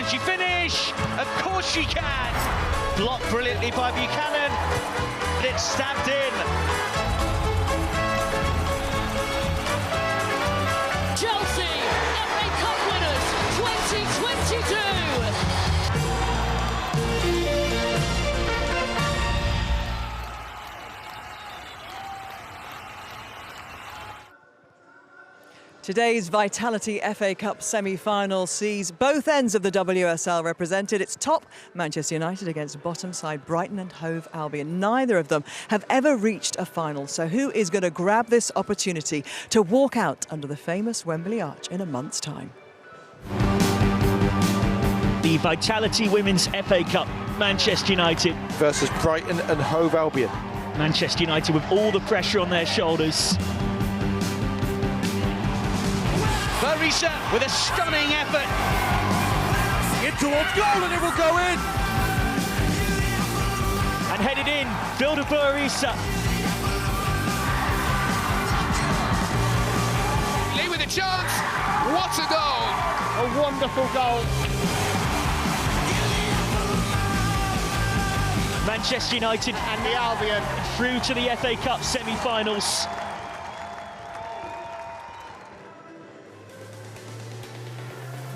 she finish? Of course she can. Blocked brilliantly by Buchanan, but it's stabbed in. Chelsea, FA Cup winners 2022. Today's Vitality FA Cup semi-final sees both ends of the WSL represented. It's top Manchester United against bottom side Brighton and Hove Albion. Neither of them have ever reached a final. So who is going to grab this opportunity to walk out under the famous Wembley Arch in a month's time? The Vitality Women's FA Cup, Manchester United versus Brighton and Hove Albion. Manchester United with all the pressure on their shoulders. Barisa with a stunning effort. In towards goal and it will go in. And headed in, Vilda Barisa. Lee with a chance. What a goal. A wonderful goal. Manchester United and the Albion through to the FA Cup semi-finals.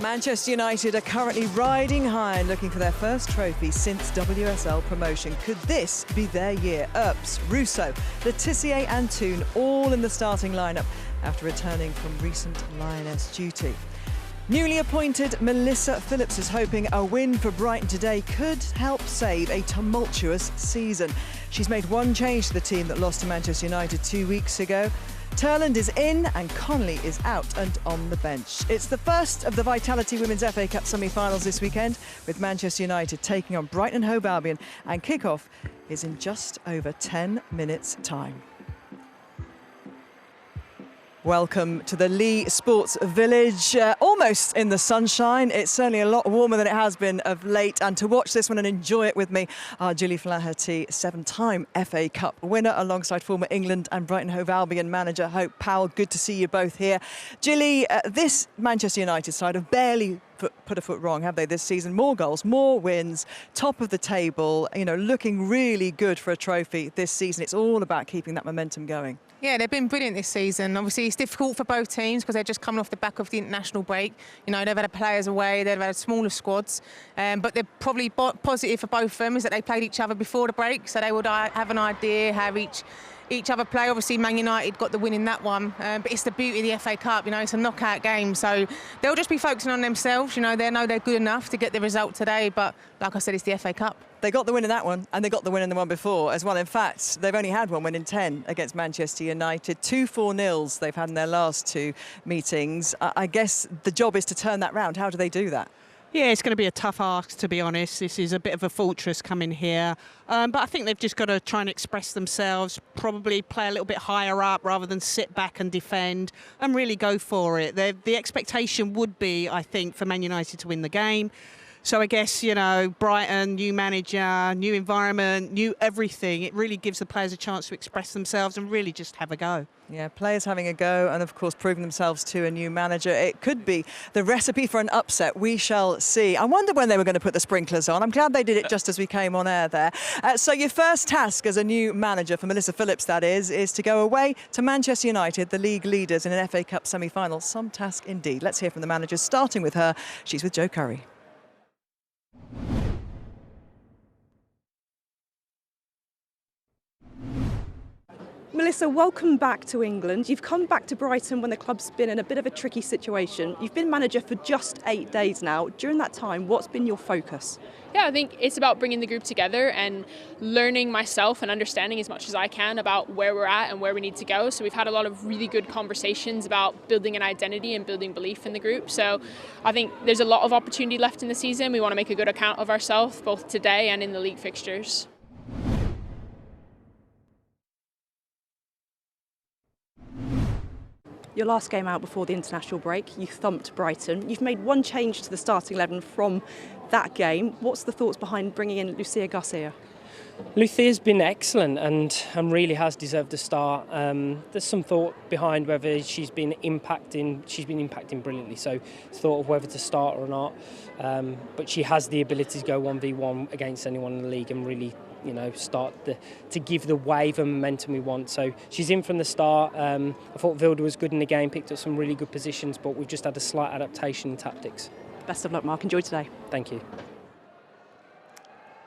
Manchester United are currently riding high and looking for their first trophy since WSL promotion. Could this be their year? Earps, Russo, Letitia and Toon all in the starting lineup after returning from recent Lioness duty. Newly appointed Melissa Phillips is hoping a win for Brighton today could help save a tumultuous season. She's made one change to the team that lost to Manchester United 2 weeks ago. Turland is in and Connolly is out and on the bench. It's the first of the Vitality Women's FA Cup semi-finals this weekend, with Manchester United taking on Brighton Hove Albion, and kick-off is in just over 10 minutes' time. Welcome to the Lee Sports Village, almost in the sunshine. It's certainly a lot warmer than it has been of late, and to watch this one and enjoy it with me are Julie Flaherty, 7-time FA Cup winner, alongside former England and Brighton Hove Albion manager Hope Powell. Good to see you both here. Julie, this Manchester United side have barely put a foot wrong, have they, this season? More goals, more wins, top of the table, you know, looking really good for a trophy this season. It's all about keeping that momentum going. Yeah, they've been brilliant this season. Obviously, it's difficult for both teams because they're just coming off the back of the international break. You know, they've had players away, they've had smaller squads, but they're probably positive for both of them is that they played each other before the break, so they would have an idea how each other play. Obviously, Man United got the win in that one, but it's the beauty of the FA Cup. You know, it's a knockout game, so they'll just be focusing on themselves. You know, they know they're good enough to get the result today, but like I said, it's the FA Cup. They got the win in that one, and they got the win in the one before as well. In fact, they've only had one win in 10 against Manchester United. 2 4-0s they've had in their last 2 meetings. I guess the job is to turn that round. How do they do that? Yeah, it's going to be a tough ask, to be honest. This is a bit of a fortress coming here. But I think they've just got to try and express themselves, probably play a little bit higher up rather than sit back and defend, and really go for it. The expectation would be, I think, for Man United to win the game. So I guess, you know, Brighton, new manager, new environment, new everything. It really gives the players a chance to express themselves and really just have a go. Yeah, players having a go and, of course, proving themselves to a new manager. It could be the recipe for an upset. We shall see. I wonder when they were going to put the sprinklers on. I'm glad they did it just as we came on air there. So your first task as a new manager, for Melissa Phillips that is to go away to Manchester United, the league leaders, in an FA Cup semi-final. Some task indeed. Let's hear from the managers, starting with her. She's with Joe Curry. Melissa, welcome back to England. You've come back to Brighton when the club's been in a bit of a tricky situation. You've been manager for just 8 days now. During that time, what's been your focus? Yeah, I think it's about bringing the group together and learning myself and understanding as much as I can about where we're at and where we need to go. So we've had a lot of really good conversations about building an identity and building belief in the group. So I think there's a lot of opportunity left in the season. We want to make a good account of ourselves, both today and in the league fixtures. Your last game out before the international break, you thumped Brighton. You've made one change to the starting 11 from that game. What's the thoughts behind bringing in Lucia Garcia? Lucia's been excellent and really has deserved a start. There's some thought behind whether she's been impacting brilliantly, so thought of whether to start or not. But she has the ability to go 1v1 against anyone in the league and really, start to give the wave and momentum we want. So she's in from the start. I thought Vilda was good in the game, picked up some really good positions, but we've just had a slight adaptation in tactics. Best of luck, Mark. Enjoy today. Thank you.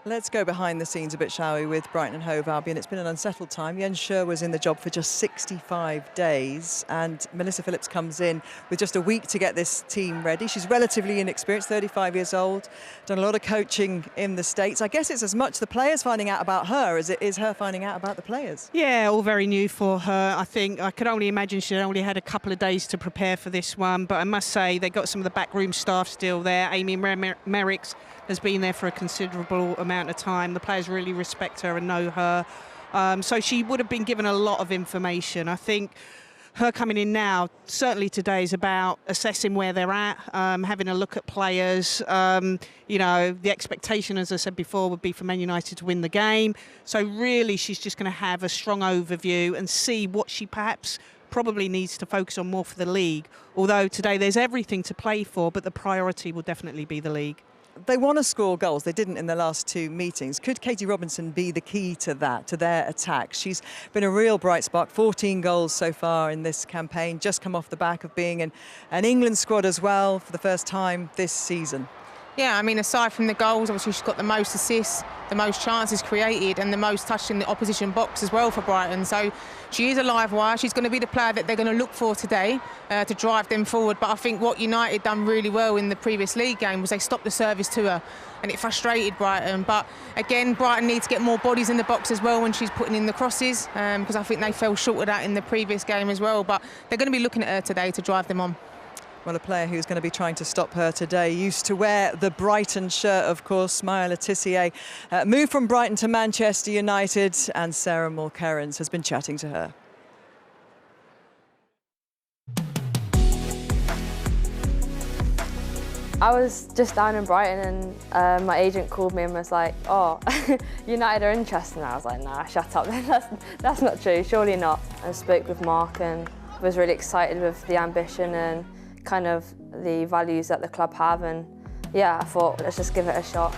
Let's go behind the scenes a bit, shall we, with Brighton Hove Albion. It's been an unsettled time. Jens Schur was in the job for just 65 days, and Melissa Phillips comes in with just a week to get this team ready. She's relatively inexperienced, 35 years old, done a lot of coaching in the States. I guess it's as much the players finding out about her as it is her finding out about the players. Yeah, all very new for her. I think I could only imagine she only had a couple of days to prepare for this one, but I must say they got some of the backroom staff still there. Amy Merricks has been there for a considerable amount of time. The players really respect her and know her. So she would have been given a lot of information. I think her coming in now, certainly today, is about assessing where they're at, having a look at players. The expectation, as I said before, would be for Man United to win the game. So really, she's just going to have a strong overview and see what she perhaps probably needs to focus on more for the league. Although today there's everything to play for, but the priority will definitely be the league. They want to score goals. They didn't in the last two meetings. Could Katie Robinson be the key to that, to their attack? She's been a real bright spark, 14 goals so far in this campaign, just come off the back of being in an England squad as well for the first time this season. Yeah, I mean, aside from the goals, obviously she's got the most assists, the most chances created and the most touched in the opposition box as well for Brighton. So she is a live wire. She's going to be the player that they're going to look for today to drive them forward. But I think what United done really well in the previous league game was they stopped the service to her, and it frustrated Brighton. But again, Brighton needs to get more bodies in the box as well when she's putting in the crosses, because I think they fell short of that in the previous game as well. But they're going to be looking at her today to drive them on. Well, a player who's going to be trying to stop her today used to wear the Brighton shirt, of course, Maya Le Tissier. Moved from Brighton to Manchester United, and Sarah Mulkerrins has been chatting to her. I was just down in Brighton and my agent called me and was like, oh, United are interested. And I was like, nah, shut up. That's not true, surely not. I spoke with Mark and was really excited with the ambition and kind of the values that the club have, and yeah, I thought let's just give it a shot.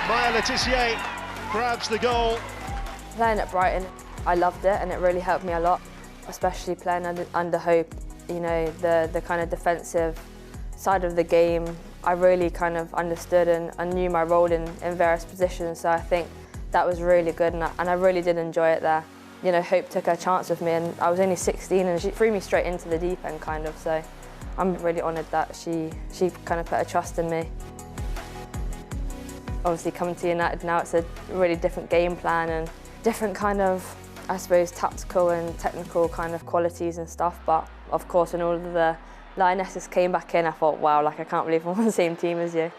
Maya Le Tissier grabs the goal. Playing at Brighton, I loved it and it really helped me a lot, especially playing under Hope. The kind of defensive side of the game, I really kind of understood and knew my role in various positions, so I think that was really good and I really did enjoy it there. Hope took her chance with me and I was only 16 and she threw me straight into the deep end kind of, so I'm really honoured that she kind of put her trust in me. Obviously coming to United now, it's a really different game plan and different kind of, I suppose, tactical and technical kind of qualities and stuff, but of course when all of the Lionesses came back in, I thought, wow, I can't believe I'm on the same team as you.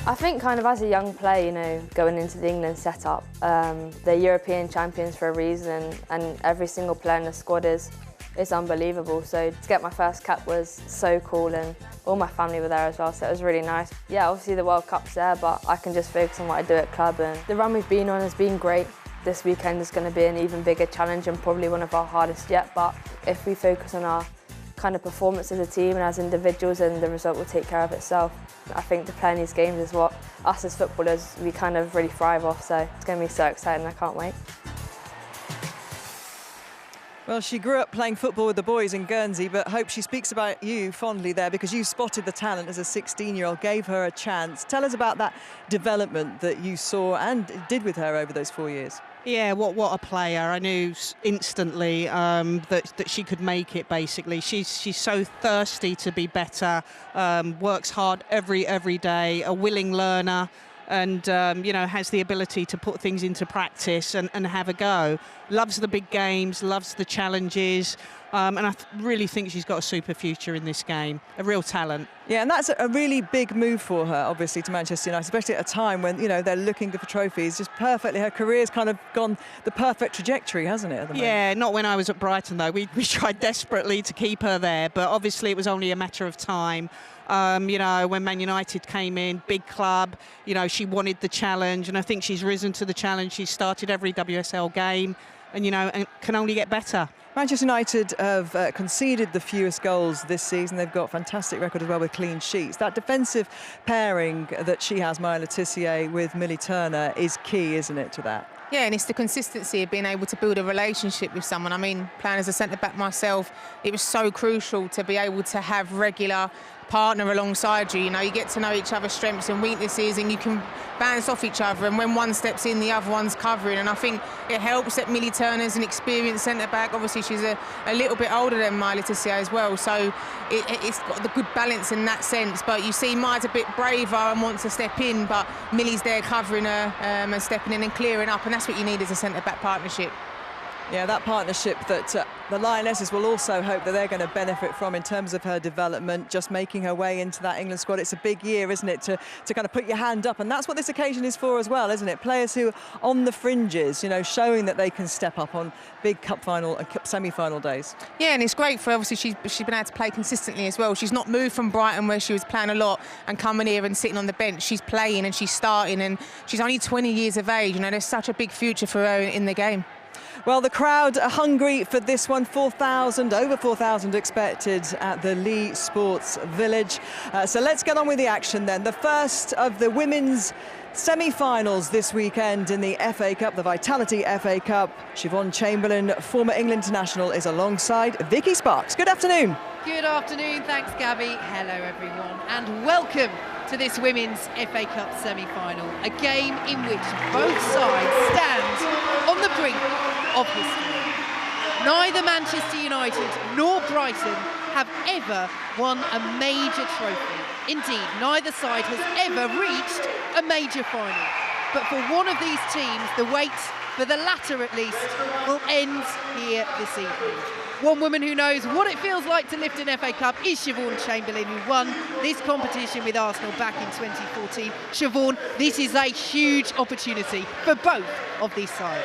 I think kind of as a young player, going into the England setup, they're European champions for a reason and every single player in the squad is unbelievable. So to get my first cap was so cool and all my family were there as well, so it was really nice. Yeah, obviously the World Cup's there, but I can just focus on what I do at club and the run we've been on has been great. This weekend is going to be an even bigger challenge and probably one of our hardest yet, but if we focus on our kind of performance as a team and as individuals, and the result will take care of itself. I think to play in these games is what us as footballers, we kind of really thrive off, so it's going to be so exciting, I can't wait. Well, she grew up playing football with the boys in Guernsey, but Hope, she speaks about you fondly there because you spotted the talent as a 16-year-old, gave her a chance. Tell us about that development that you saw and did with her over those 4 years. Yeah, what a player. I knew instantly that she could make it, basically. She's so thirsty to be better, works hard every day, a willing learner, and has the ability to put things into practice and have a go. Loves the big games, loves the challenges. And I really think she's got a super future in this game, a real talent. Yeah, and that's a really big move for her, obviously, to Manchester United, especially at a time when, you know, they're looking for trophies. Just perfectly, her career's kind of gone the perfect trajectory, hasn't it, at the moment? Yeah, not when I was at Brighton, though. We tried desperately to keep her there, but obviously it was only a matter of time. You know, when Man United came in, big club, you know, she wanted the challenge, and I think she's risen to the challenge. She's started every WSL game, and, you know, and can only get better. Manchester United have conceded the fewest goals this season. They've got a fantastic record as well with clean sheets. That defensive pairing that she has, Maya Le Tissier, with Millie Turner, is key, isn't it, to that? Yeah, and it's the consistency of being able to build a relationship with someone. I mean, playing as a centre-back myself, it was so crucial to be able to have regular partner alongside you. You know, you get to know each other's strengths and weaknesses, and you can bounce off each other, and when one steps in, the other one's covering. And I think it helps that Millie Turner's an experienced centre-back. Obviously, she's a little bit older than Maya Le Tissier as well, so it's got the good balance in that sense. But you see Maya's a bit braver and wants to step in, but Millie's there covering her and stepping in and clearing up, and that's what you need as a centre-back partnership. Yeah, that partnership that the Lionesses will also hope that they're going to benefit from in terms of her development, just making her way into that England squad. It's a big year, isn't it, to kind of put your hand up, and that's what this occasion is for as well, isn't it? Players who are on the fringes, you know, showing that they can step up on big cup final and cup semi-final days. Yeah, and it's great for, obviously, she's been able to play consistently as well. She's not moved from Brighton, where she was playing a lot, and coming here and sitting on the bench. She's playing and she's starting, and she's only 20 years of age. You know, there's such a big future for her in the game. Well, the crowd are hungry for this one. 4,000, over 4,000 expected at the Lee Sports Village. So let's get on with the action then. The first of the women's semi-finals this weekend in the FA Cup, the Vitality FA Cup. Siobhan Chamberlain, former England international, is alongside Vicky Sparks. Good afternoon. Good afternoon, thanks Gabby. Hello everyone, and welcome to this Women's FA Cup semi-final, a game in which both sides stand on the brink of history. Neither Manchester United nor Brighton have ever won a major trophy. Indeed, neither side has ever reached a major final. But for one of these teams, the wait, for the latter at least, will end here this evening. One woman who knows what it feels like to lift an FA Cup is Siobhan Chamberlain, who won this competition with Arsenal back in 2014. Siobhan, this is a huge opportunity for both of these sides.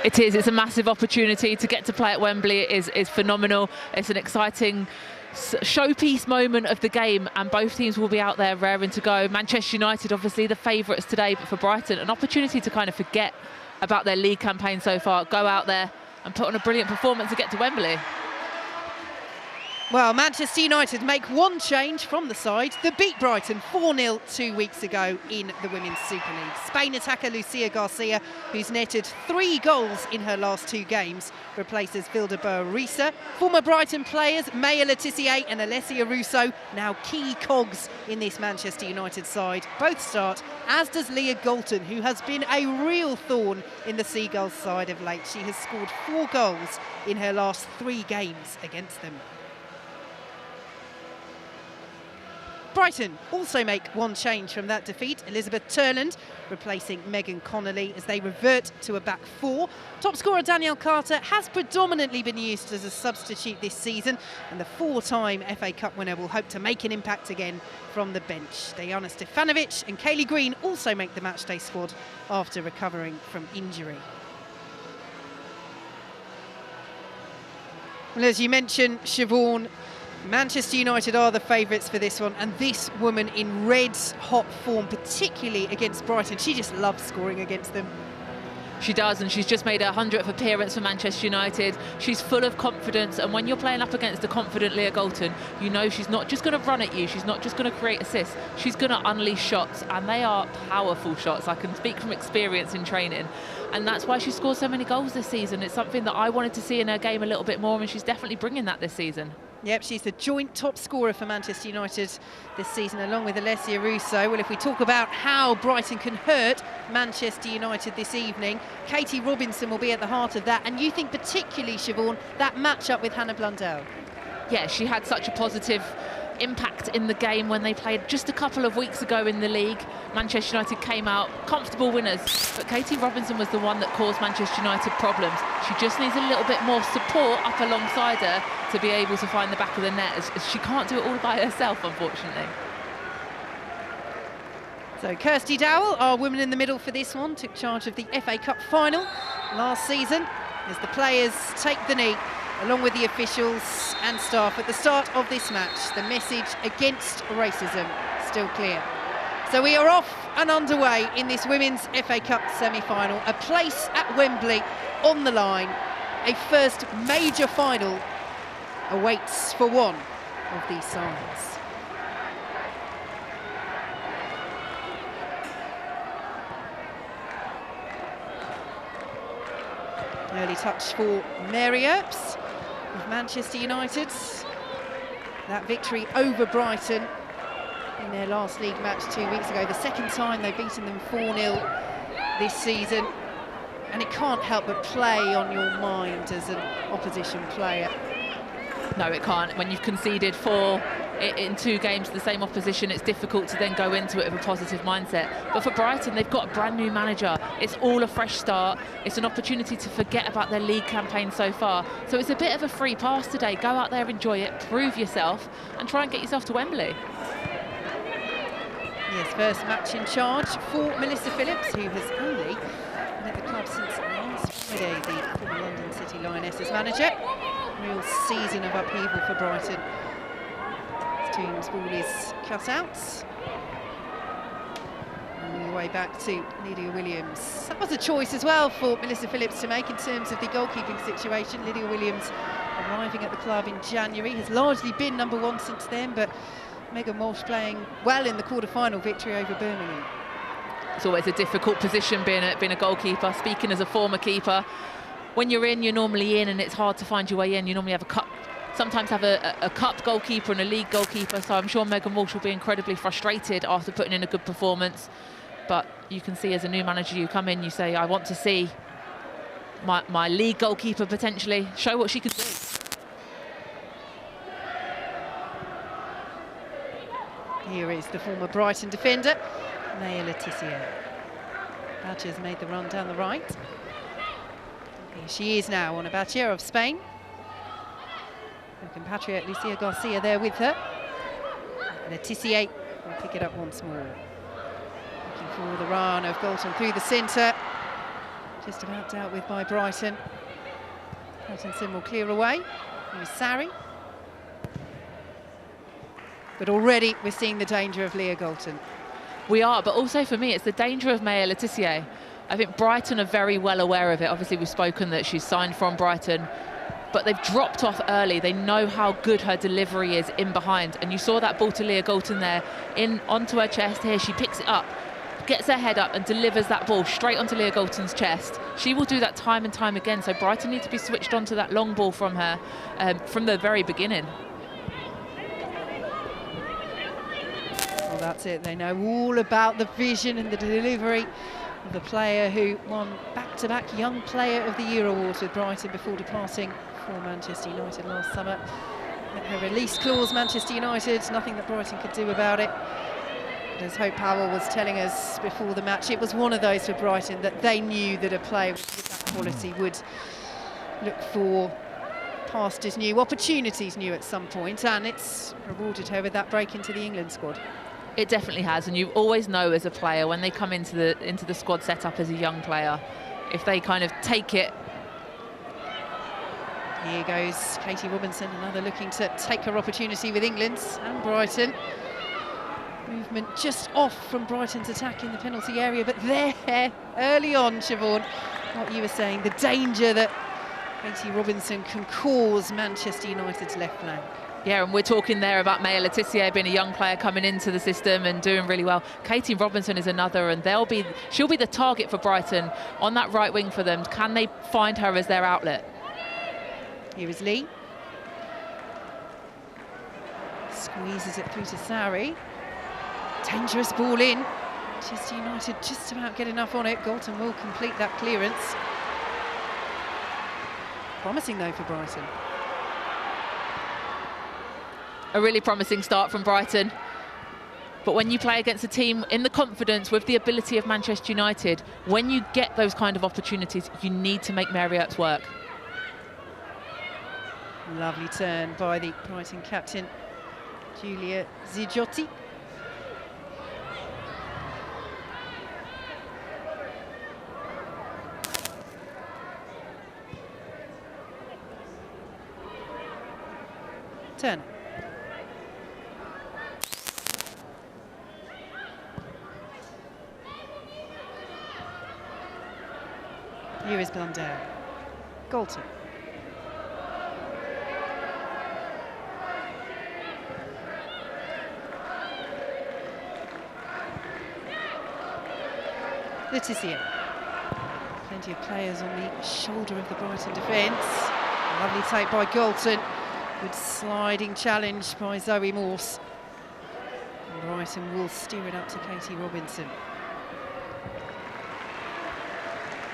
It is. It's a massive opportunity to get to play at Wembley. It is phenomenal. It's an exciting showpiece moment of the game, and both teams will be out there raring to go. Manchester United, obviously the favourites today, but for Brighton, an opportunity to kind of forget about their league campaign so far, go out there and put on a brilliant performance to get to Wembley. Well, Manchester United make one change from the side. They beat Brighton 4-0 2 weeks ago in the Women's Super League. Spain attacker Lucia Garcia, who's netted 3 goals in her last 2 games, replaces Vilda Risa. Former Brighton players Maya Le Tissier and Alessia Russo, now key cogs in this Manchester United side. Both start, as does Leah Galton, who has been a real thorn in the Seagulls side of late. She has scored 4 goals in her last 3 games against them. Brighton also make one change from that defeat. Elizabeth Turland replacing Megan Connolly as they revert to a back 4. Top scorer Danielle Carter has predominantly been used as a substitute this season, and the 4-time FA Cup winner will hope to make an impact again from the bench. Diana Stefanovic and Kaylee Green also make the matchday squad after recovering from injury. Well, as you mentioned, Siobhan, Manchester United are the favourites for this one, and this woman in red's hot form, particularly against Brighton. She just loves scoring against them. She does, and she's just made her 100th appearance for Manchester United. She's full of confidence, and when you're playing up against a confident Leah Galton, you know she's not just going to run at you, she's not just going to create assists, she's going to unleash shots, and they are powerful shots. I can speak from experience in training, and that's why she scored so many goals this season. It's something that I wanted to see in her game a little bit more, and she's definitely bringing that this season. Yep, she's the joint top scorer for Manchester United this season, along with Alessia Russo. Well, if we talk about how Brighton can hurt Manchester United this evening, Katie Robinson will be at the heart of that. And you think particularly, Siobhan, that match-up with Hannah Blundell? Yeah, she had such a positive impact in the game when they played just a couple of weeks ago in the league. Manchester United came out comfortable winners, but Katie Robinson was the one that caused Manchester United problems. She just needs a little bit more support up alongside her to be able to find the back of the net, as she can't do it all by herself, unfortunately. So Kirsty Dowell, our woman in the middle for this one, took charge of the FA Cup final last season as the players take the knee along with the officials and staff at the start of this match. The message against racism still clear. So we are off and underway in this Women's FA Cup semi-final. A place at Wembley on the line. A first major final awaits for one of these sides. Early touch for Mary Earps of Manchester United. That victory over Brighton in their last league match 2 weeks ago. The second time they've beaten them 4-0 this season. And it can't help but play on your mind as an opposition player. No, it can't. When you've conceded 4 in 2 games to the same opposition, it's difficult to then go into it with a positive mindset. But for Brighton, they've got a brand new manager. It's all a fresh start. It's an opportunity to forget about their league campaign so far. So it's a bit of a free pass today. Go out there, enjoy it, prove yourself, and try and get yourself to Wembley. Yes, first match in charge for Melissa Phillips, who has only been at the club since last Friday, the former London City Lionesses manager. Real season of upheaval for Brighton. Team's ball is cut out. Moving way back to Lydia Williams. That was a choice as well for Melissa Phillips to make in terms of the goalkeeping situation. Lydia Williams arriving at the club in January, has largely been number 1 since then, but Megan Walsh playing well in the quarter-final victory over Birmingham. It's always a difficult position being a goalkeeper. Speaking as a former keeper, when you're in, you're normally in, and it's hard to find your way in. You normally have sometimes have a cup goalkeeper and a league goalkeeper, so I'm sure Megan Walsh will be incredibly frustrated after putting in a good performance. But you can see as a new manager, you come in, you say, I want to see my league goalkeeper potentially show what she can do. Here is the former Brighton defender, Naya Letitia. Badger's made the run down the right. Here she is now on a Badger of Spain. Her compatriot Lucia Garcia there with her. Letitia will pick it up once more. Looking for the run of Galton through the centre. Just about dealt with by Brighton. Pattinson will clear away. Here's Sarri. But already we're seeing the danger of Leah Galton. We are, but also for me, it's the danger of Maya Letitia. I think Brighton are very well aware of it. Obviously, we've spoken that she's signed from Brighton, but they've dropped off early. They know how good her delivery is in behind. And you saw that ball to Leah Galton there, in onto her chest. Here, she picks it up, gets her head up and delivers that ball straight onto Leah Galton's chest. She will do that time and time again. So Brighton need to be switched onto that long ball from her from the very beginning. Well, that's it. They know all about the vision and the delivery of the player who won back-to-back Young Player of the Year awards with Brighton before departing for Manchester United last summer. And her release clause, Manchester United, nothing that Brighton could do about it. But as Hope Powell was telling us before the match, it was one of those for Brighton that they knew that a player with that quality would look for pastures new, opportunities new at some point, and it's rewarded her with that break into the England squad. It definitely has, and you always know as a player when they come into the squad setup as a young player, if they kind of take it. Here goes Katie Robinson, another looking to take her opportunity with England and Brighton. Movement just off from Brighton's attack in the penalty area, but there, early on, Siobhan, what you were saying, the danger that Katie Robinson can cause Manchester United's left flank. Yeah, and we're talking there about Maya Letitia being a young player coming into the system and doing really well. Katie Robinson is another, and she'll be the target for Brighton on that right wing for them. Can they find her as their outlet? Here is Lee. Squeezes it through to Sarri. Dangerous ball in. Manchester United just about get enough on it. Galton will complete that clearance. Promising though for Brighton. a really promising start from Brighton. But when you play against a team in the confidence with the ability of Manchester United, when you get those kind of opportunities, you need to make Mary Earps work. Lovely turn by the Brighton captain, Giulia Zigiotti. Turner. Here is Blundell. Galton. Le Tissier. Plenty of players on the shoulder of the Brighton defence. Lovely take by Galton. Good sliding challenge by Zoe Morse. And Brighton will steer it up to Katie Robinson.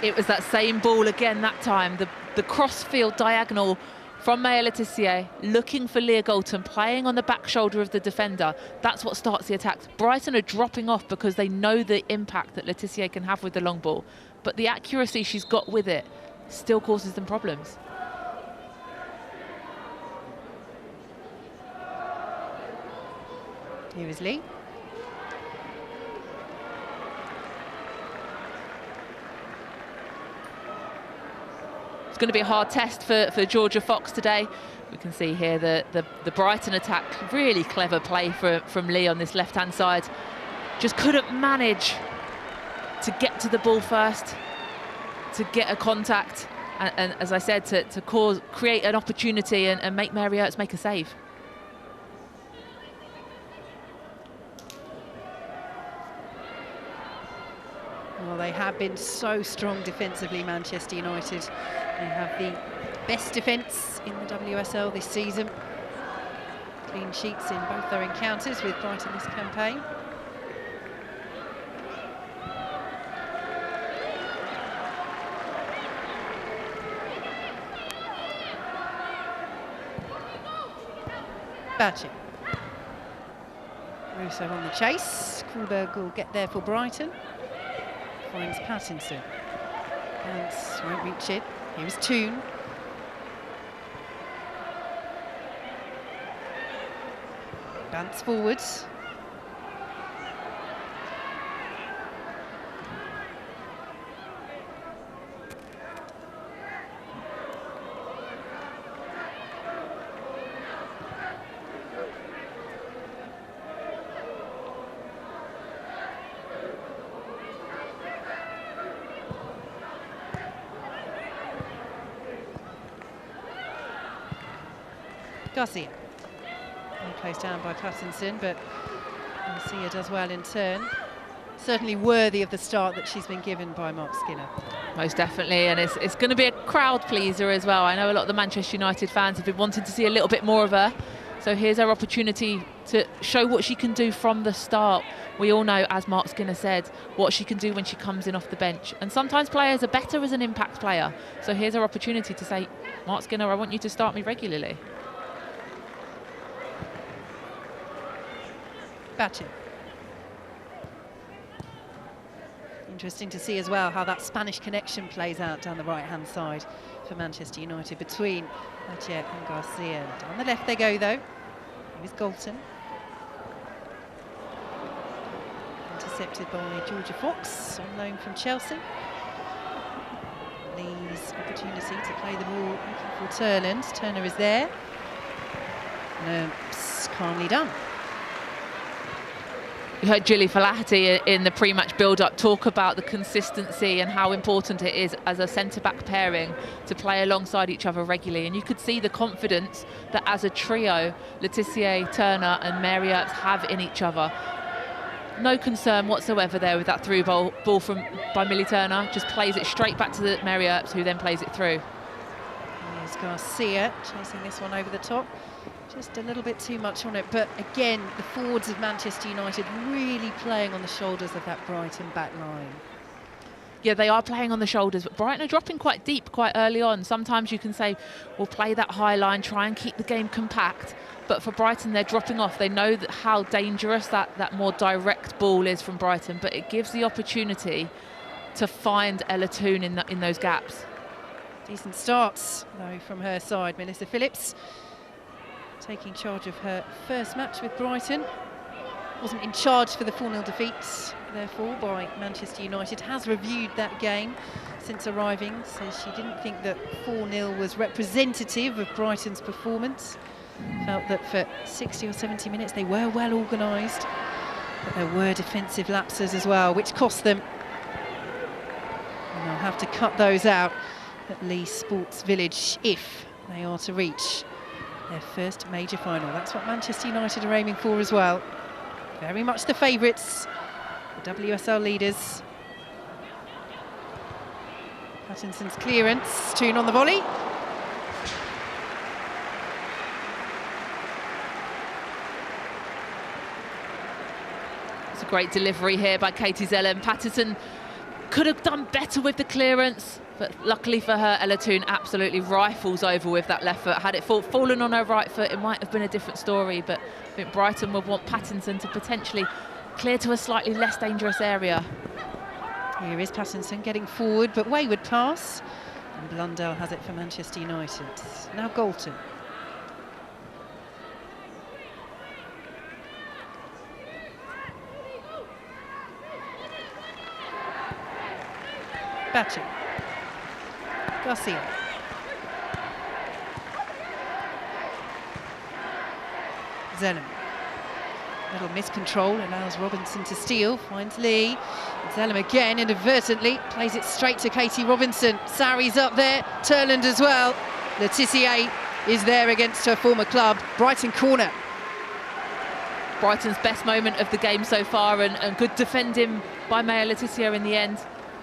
It was that same ball again that time, the cross-field diagonal from Maya Le Tissier, looking for Leah Galton, playing on the back shoulder of the defender. That's what starts the attack. Brighton are dropping off because they know the impact that Le Tissier can have with the long ball, but the accuracy she's got with it still causes them problems. Here is Lee. It's going to be a hard test for Georgia Fox today. We can see here the Brighton attack, really clever play from Lee on this left-hand side. Just couldn't manage to get to the ball first, to get a contact, and as I said, to create an opportunity and make Mary Earps make a save. Well, they have been so strong defensively, Manchester United. They have the best defence in the WSL this season. Clean sheets in both their encounters with Brighton this campaign. Batchy. Russo on the chase. Kuhlberg will get there for Brighton. Finds Pattinson. And won't reach it. Here is Toon. Bants forwards. Garcia. And closed down by Pattinson, but Garcia does well in turn. Certainly worthy of the start that she's been given by Mark Skinner. Most definitely, and it's going to be a crowd pleaser as well. I know a lot of the Manchester United fans have been wanting to see a little bit more of her. So here's her opportunity to show what she can do from the start. We all know, as Mark Skinner said, what she can do when she comes in off the bench. And sometimes players are better as an impact player. So here's her opportunity to say, Mark Skinner, I want you to start me regularly. Batchy. Interesting to see as well how that Spanish connection plays out down the right-hand side for Manchester United between Batchy and Garcia. Down the left they go, though. Here's Galton. Intercepted by Georgia Fox, on loan from Chelsea. Lee's opportunity to play the ball looking for Turland. Turner is there. Earps calmly done. You heard Gilly Flaherty in the pre-match build-up talk about the consistency and how important it is as a centre-back pairing to play alongside each other regularly. And you could see the confidence that as a trio, Le Tissier, Turner and Mary Earps have in each other. No concern whatsoever there with that through ball by Millie Turner. Just plays it straight back to Mary Earps, who then plays it through. There's Garcia chasing this one over the top. Just a little bit too much on it, but again, the forwards of Manchester United really playing on the shoulders of that Brighton back line. Yeah, they are playing on the shoulders, but Brighton are dropping quite deep quite early on. Sometimes you can say, we'll play that high line, try and keep the game compact. But for Brighton, they're dropping off. They know that how dangerous that more direct ball is from Brighton, but it gives the opportunity to find Ella Toone in those gaps. Decent starts, though, from her side. Melissa Phillips taking charge of her first match with Brighton. Wasn't in charge for the 4-0 defeat, therefore, by Manchester United. Has reviewed that game since arriving. Says she didn't think that 4-0 was representative of Brighton's performance. Felt that for 60 or 70 minutes they were well organised, but there were defensive lapses as well, which cost them. And they'll have to cut those out at Leigh Sports Village if they are to reach their first major final. That's what Manchester United are aiming for as well. Very much the favourites, the WSL leaders. Pattinson's clearance, Toone on the volley. It's a great delivery here by Katie Zellem. Pattinson could have done better with the clearance, but luckily for her, Ella Toone absolutely rifles over with that left foot. Had it fallen on her right foot, it might have been a different story, but I think Brighton would want Pattinson to potentially clear to a slightly less dangerous area. Here is Pattinson getting forward, but wayward pass. And Blundell has it for Manchester United. Now Galton. Batu. Garcia. Zellem. Little miscontrol allows Robinson to steal, finds Lee. Zellem again inadvertently plays it straight to Katie Robinson. Sarri's up there, Turland as well. Letitia is there against her former club. Brighton corner. Brighton's best moment of the game so far, and good defending by Maya Letitia in the end.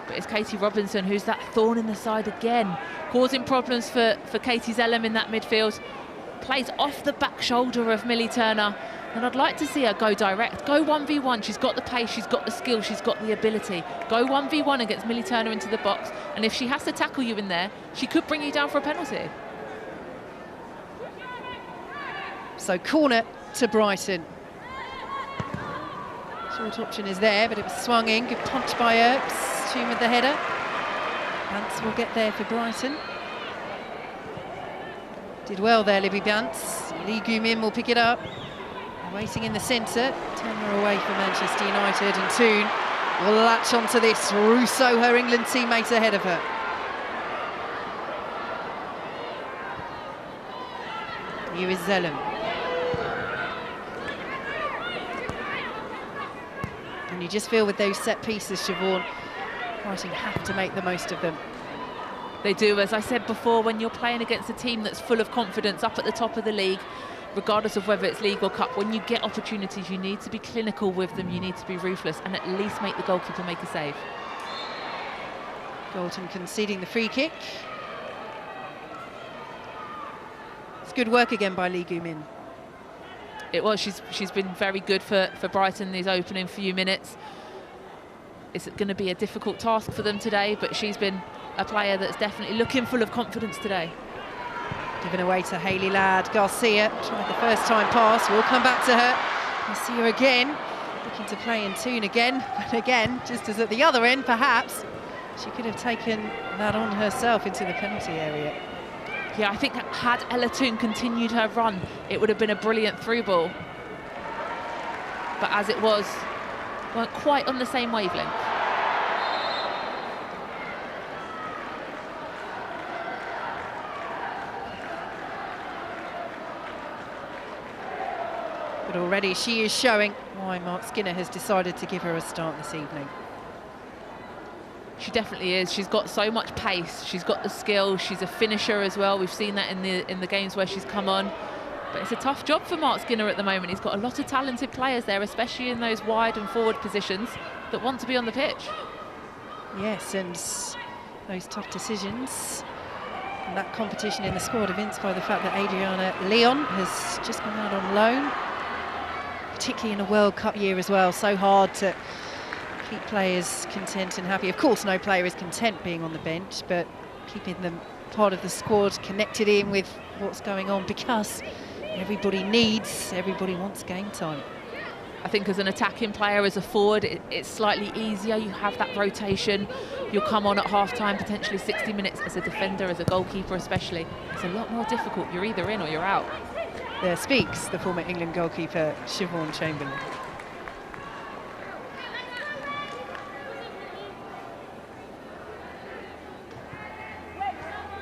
But it's Katie Robinson who's that thorn in the side again, causing problems for Katie Zellem in that midfield. Plays off the back shoulder of Millie Turner, and I'd like to see her go direct, go 1v1. She's got the pace, she's got the skill, she's got the ability. Go 1v1 against Millie Turner into the box, and if she has to tackle you in there, she could bring you down for a penalty. So corner to Brighton. Short option is there, but it was swung in. Good punch by Earps. Toone with the header. Bantz will get there for Brighton. Did well there, Libby Bantz. Lee Gu-min will pick it up. Waiting in the centre. Turn her away for Manchester United, and Toone will latch onto this. Rousseau, her England teammate, ahead of her. Here is Zellem. And you just feel with those set pieces, Siobhan, Brighton have to make the most of them. They do. As I said before, when you're playing against a team that's full of confidence up at the top of the league, regardless of whether it's league or cup, when you get opportunities, you need to be clinical with them, you need to be ruthless, and at least make the goalkeeper make a save. Galton conceding the free kick. It's good work again by Lee Gu-min. It was. She's been very good for Brighton these opening few minutes. It's going to be a difficult task for them today, but she's been a player that's definitely looking full of confidence today. Given away to Hayley Ladd. Garcia tried the first time pass. We'll come back to her. Garcia again, looking to play in Toone again. But again, just as at the other end, perhaps, she could have taken that on herself into the penalty area. Yeah, I think had Ella Toone continued her run, it would have been a brilliant through ball. But as it was, weren't quite on the same wavelength. But already she is showing why Mark Skinner has decided to give her a start this evening. She definitely is. She's got so much pace. She's got the skill. She's a finisher as well. We've seen that in the games where she's come on. But it's a tough job for Mark Skinner at the moment. He's got a lot of talented players there, especially in those wide and forward positions, that want to be on the pitch. Yes, and those tough decisions and that competition in the squad evinced by the fact that Adriana Leon has just gone out on loan, particularly in a World Cup year as well. So hard to keep players content and happy. Of course, no player is content being on the bench, but keeping them part of the squad, connected in with what's going on, because everybody wants game time. I think as an attacking player, as a forward, it's slightly easier. You have that rotation. You'll come on at half-time, potentially 60 minutes. As a defender, as a goalkeeper especially, it's a lot more difficult. You're either in or you're out. There speaks the former England goalkeeper, Siobhan Chamberlain.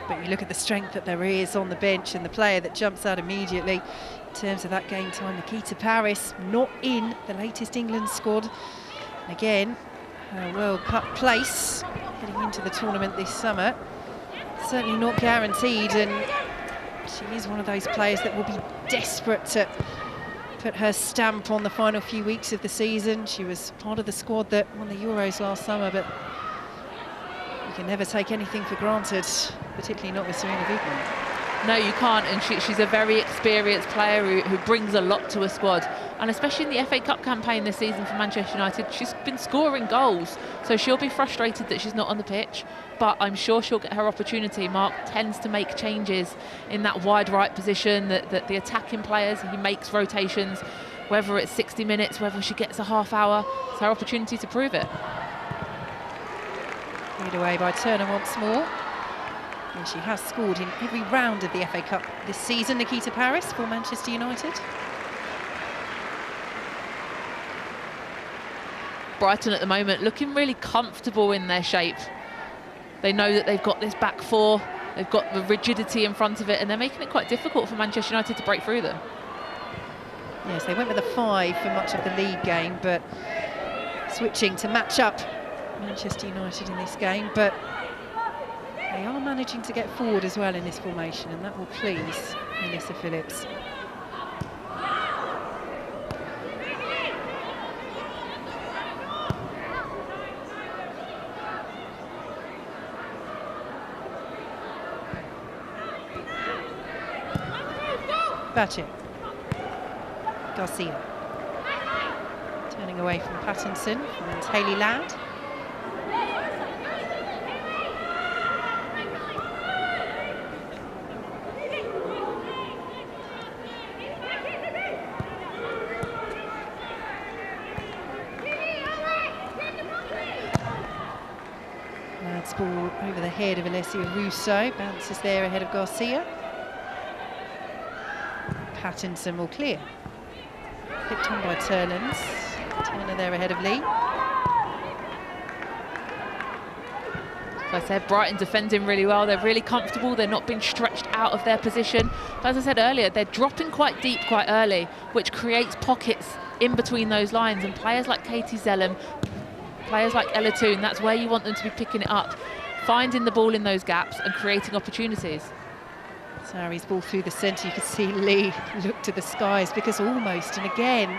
But you look at the strength that there is on the bench and the player that jumps out immediately in terms of that game time. Nikita Paris, not in the latest England squad. And again, her World Cup place heading into the tournament this summer. Certainly not guaranteed, and she is one of those players that will be desperate to put her stamp on the final few weeks of the season. She was part of the squad that won the Euros last summer, but you can never take anything for granted, particularly not with Serena Wiegmann. No, you can't, and she's a very experienced player who brings a lot to a squad. And especially in the FA Cup campaign this season for Manchester United, she's been scoring goals. So she'll be frustrated that she's not on the pitch, but I'm sure she'll get her opportunity. Mark tends to make changes in that wide right position, that the attacking players, he makes rotations, whether it's 60 minutes, whether she gets a half hour. It's her opportunity to prove it. Lead away by Turner once more. And she has scored in every round of the FA Cup this season, Nikita Paris for Manchester United. Brighton at the moment looking really comfortable in their shape. They know that they've got this back four, they've got the rigidity in front of it, and they're making it quite difficult for Manchester United to break through them. Yes, they went with a 5 for much of the league game, but switching to match up Manchester United in this game, but they are managing to get forward as well in this formation, and that will please Melissa Phillips. Batche. Garcia. Turning away from Pattinson, and Hayley Ladd. Ladd's ball over the head of Alessia Russo, bounces there ahead of Garcia. Pattinson will clear. Picked on by Turner. Turner there ahead of Lee. As I said, Brighton defending really well. They're really comfortable. They're not being stretched out of their position. But as I said earlier, they're dropping quite deep quite early, which creates pockets in between those lines. And players like Katie Zellem, players like Ella Toon, that's where you want them to be picking it up, finding the ball in those gaps and creating opportunities. Sari's ball through the centre. You can see Lee look to the skies, because almost, and again,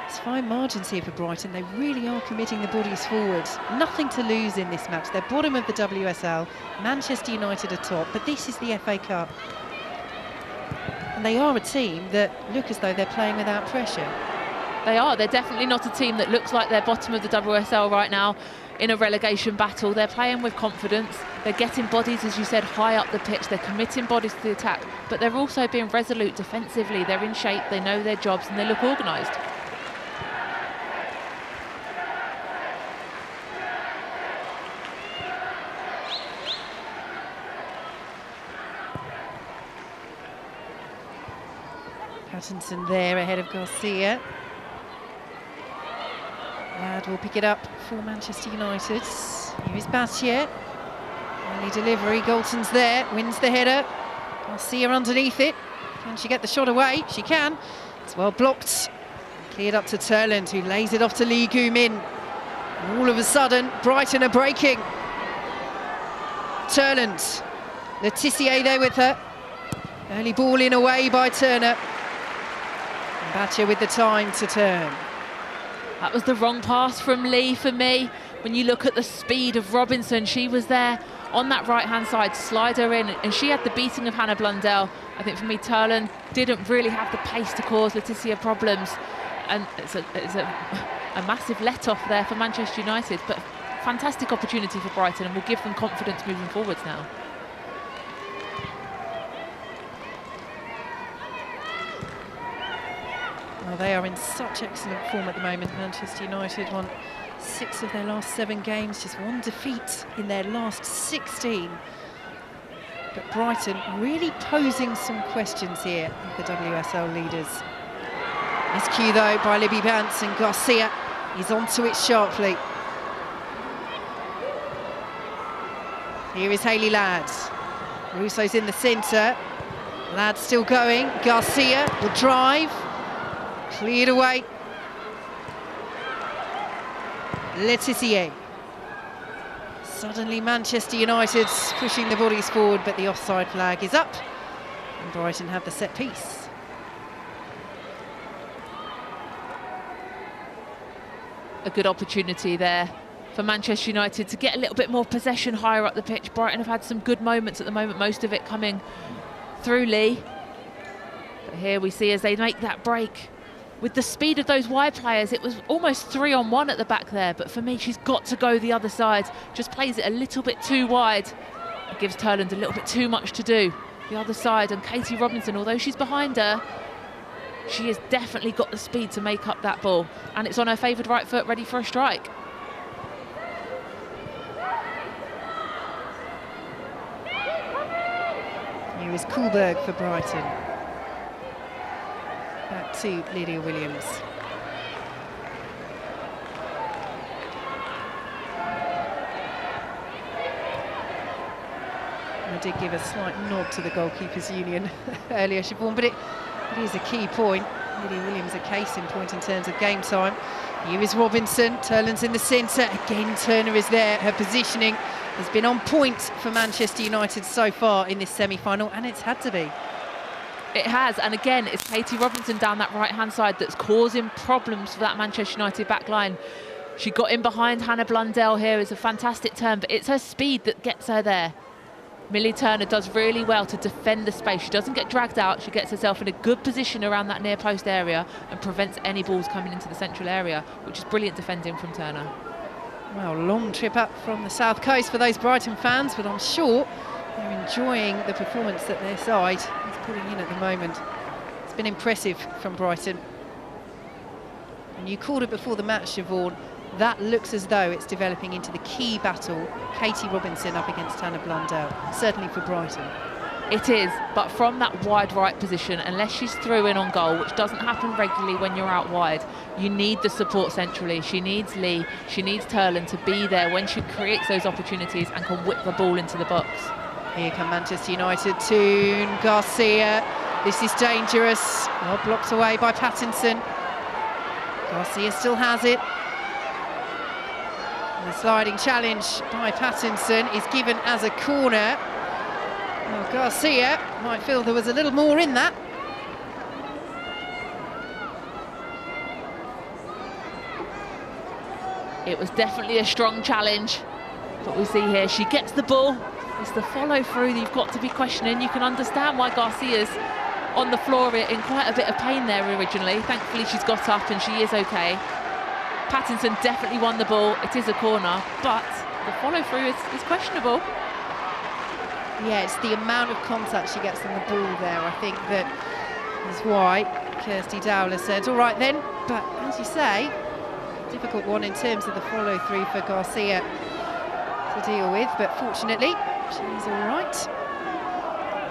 it's fine margins here for Brighton. They really are committing the bodies forward. Nothing to lose in this match. They're bottom of the WSL. Manchester United are top, but this is the FA Cup. And they are a team that look as though they're playing without pressure. They are. They're definitely not a team that looks like they're bottom of the WSL right now in a relegation battle. They're playing with confidence. They're getting bodies, as you said, high up the pitch. They're committing bodies to the attack, but they're also being resolute defensively. They're in shape, they know their jobs, and they look organised. Pattinson there ahead of Garcia. Ladd will pick it up for Manchester United. Here is Batche. Early delivery, Galton's there, wins the header. Garcia underneath it. Can she get the shot away? She can. It's well blocked. Cleared up to Turland, who lays it off to Lee Gu-min. All of a sudden, Brighton are breaking. Turland. Letitia there with her. Early ball in away by Turner. And Batche with the time to turn. That was the wrong pass from Lee for me. When you look at the speed of Robinson, she was there on that right-hand side, slide her in, and she had the beating of Hannah Blundell. I think for me, Turland didn't really have the pace to cause Letitia problems. And it's a a massive let-off there for Manchester United, but fantastic opportunity for Brighton and will give them confidence moving forwards now. Well, they are in such excellent form at the moment. Manchester United won 6 of their last 7 games, just 1 defeat in their last 16. But Brighton really posing some questions here with the WSL leaders. Miscue though by Libby Bance, and Garcia is onto it sharply. Here is Hayley Ladd. Russo's in the centre. Ladd still going. Garcia will drive. Cleared away. Letizia. Suddenly Manchester United pushing the bodies forward, but the offside flag is up and Brighton have the set piece. A good opportunity there for Manchester United to get a little bit more possession higher up the pitch. Brighton have had some good moments at the moment, most of it coming through Lee. But here we see as they make that break. With the speed of those wide players, it was almost 3-on-1 at the back there, but for me, she's got to go the other side. Just plays it a little bit too wide. It gives Turland a little bit too much to do. The other side, and Katie Robinson, although she's behind her, she has definitely got the speed to make up that ball. And it's on her favoured right foot, ready for a strike. Here is Kuhlberg for Brighton. Back to Lydia Williams. I did give a slight nod to the goalkeepers union earlier, Siobhan, but it is a key point. Lydia Williams a case in point in terms of game time. Here is Robinson. Turland's in the centre. Again, Turner is there. Her positioning has been on point for Manchester United so far in this semi-final, and it's had to be. It has, and again, it's Katie Robinson down that right-hand side that's causing problems for that Manchester United back line. She got in behind Hannah Blundell here. It's a fantastic turn, but it's her speed that gets her there. Millie Turner does really well to defend the space. She doesn't get dragged out. She gets herself in a good position around that near post area and prevents any balls coming into the central area, which is brilliant defending from Turner. Well, long trip up from the south coast for those Brighton fans, but I'm sure they're enjoying the performance that their side is putting in at the moment. It's been impressive from Brighton. And you called it before the match, Siobhan. That looks as though it's developing into the key battle. Katie Robinson up against Hannah Blundell, certainly for Brighton. It is, but from that wide right position, unless she's through in on goal, which doesn't happen regularly when you're out wide, you need the support centrally. She needs Lee, she needs Turland to be there when she creates those opportunities and can whip the ball into the box. Here come Manchester United. Toon, Garcia. This is dangerous. Well, blocked away by Pattinson. Garcia still has it. And the sliding challenge by Pattinson is given as a corner. Well, Garcia might feel there was a little more in that. It was definitely a strong challenge. But we see here, she gets the ball. It's the follow through that you've got to be questioning. You can understand why Garcia's on the floor in quite a bit of pain there originally. Thankfully she's got up and she is okay. Pattinson definitely won the ball. It is a corner, but the follow through is questionable. Yeah, it's the amount of contact she gets on the ball there. I think that is why Kirsty Dowler said, all right then, but as you say, difficult one in terms of the follow through for Garcia to deal with, but fortunately she's all right.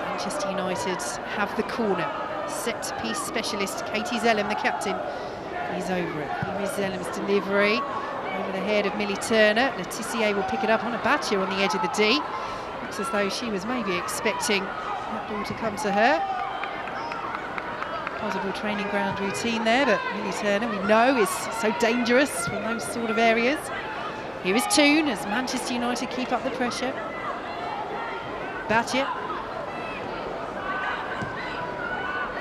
Manchester United have the corner. Set piece specialist Katie Zellem, the captain, is over it. Here is Zellem's delivery over the head of Millie Turner. Letizia will pick it up on a batcher on the edge of the D. Looks as though she was maybe expecting that ball to come to her. Possible training ground routine there, but Millie Turner, we know, is so dangerous from those sort of areas. Here is Toon as Manchester United keep up the pressure. Batcher.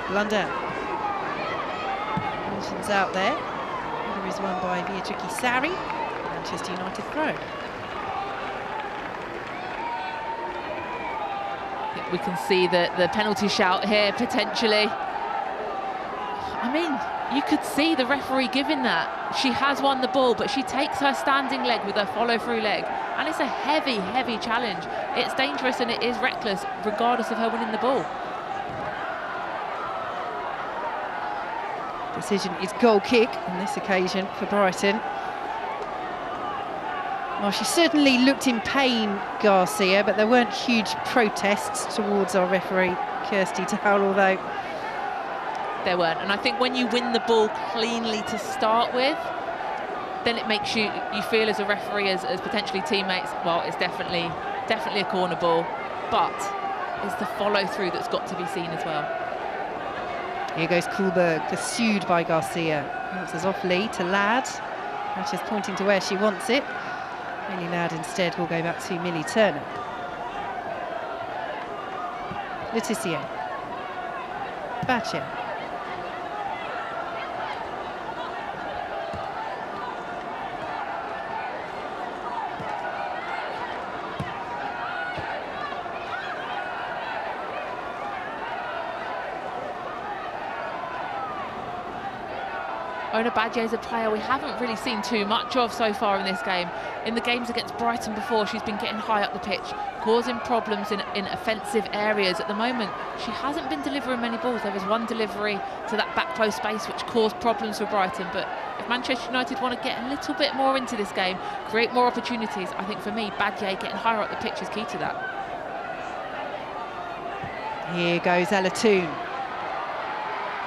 Blundell. Wilson's out there. There is one by Beatrice Sari. Manchester United throw. We can see the penalty shout here potentially. I mean, you could see the referee giving that. She has won the ball, but she takes her standing leg with her follow-through leg. And it's a heavy, heavy challenge. It's dangerous and it is reckless, regardless of her winning the ball. Decision is goal kick on this occasion for Brighton. Well, she certainly looked in pain, Garcia, but there weren't huge protests towards our referee, Kirsty Dowell, although... There weren't, and I think when you win the ball cleanly to start with, then it makes you feel as a referee, as potentially teammates, well, it's definitely a corner ball, but it's the follow-through that's got to be seen as well. Here goes Kuhlberg, pursued by Garcia. Bounces off Lee to Ladd. Thatcher's pointing to where she wants it. Millie Ladd instead will go back to Millie Turner. Letitia. Batcher. Ona Badje is a player we haven't really seen too much of so far in this game. In the games against Brighton before, she's been getting high up the pitch, causing problems in offensive areas. At the moment, she hasn't been delivering many balls. There was one delivery to that back post space which caused problems for Brighton. But if Manchester United want to get a little bit more into this game, create more opportunities, I think for me, Badje getting higher up the pitch is key to that. Here goes Alatoon.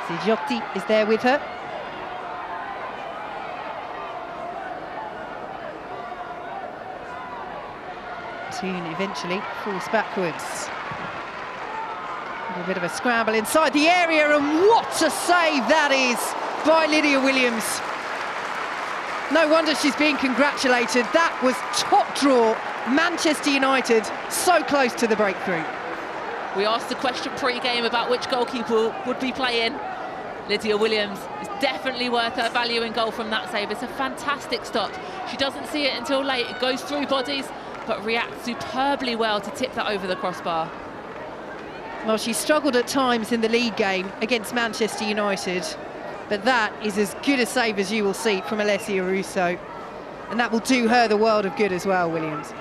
Sigiotti is there with her. Eventually falls backwards. A little bit of a scramble inside the area, and what a save that is by Lydia Williams. No wonder she's being congratulated. That was top draw. Manchester United so close to the breakthrough. We asked the question pre-game about which goalkeeper would be playing. Lydia Williams is definitely worth her value in goal from that save. It's a fantastic stop. She doesn't see it until late. It goes through bodies, but reacts superbly well to tip that over the crossbar. Well, she struggled at times in the league game against Manchester United, but that is as good a save as you will see from Alessia Russo, and that will do her the world of good as well, Williams.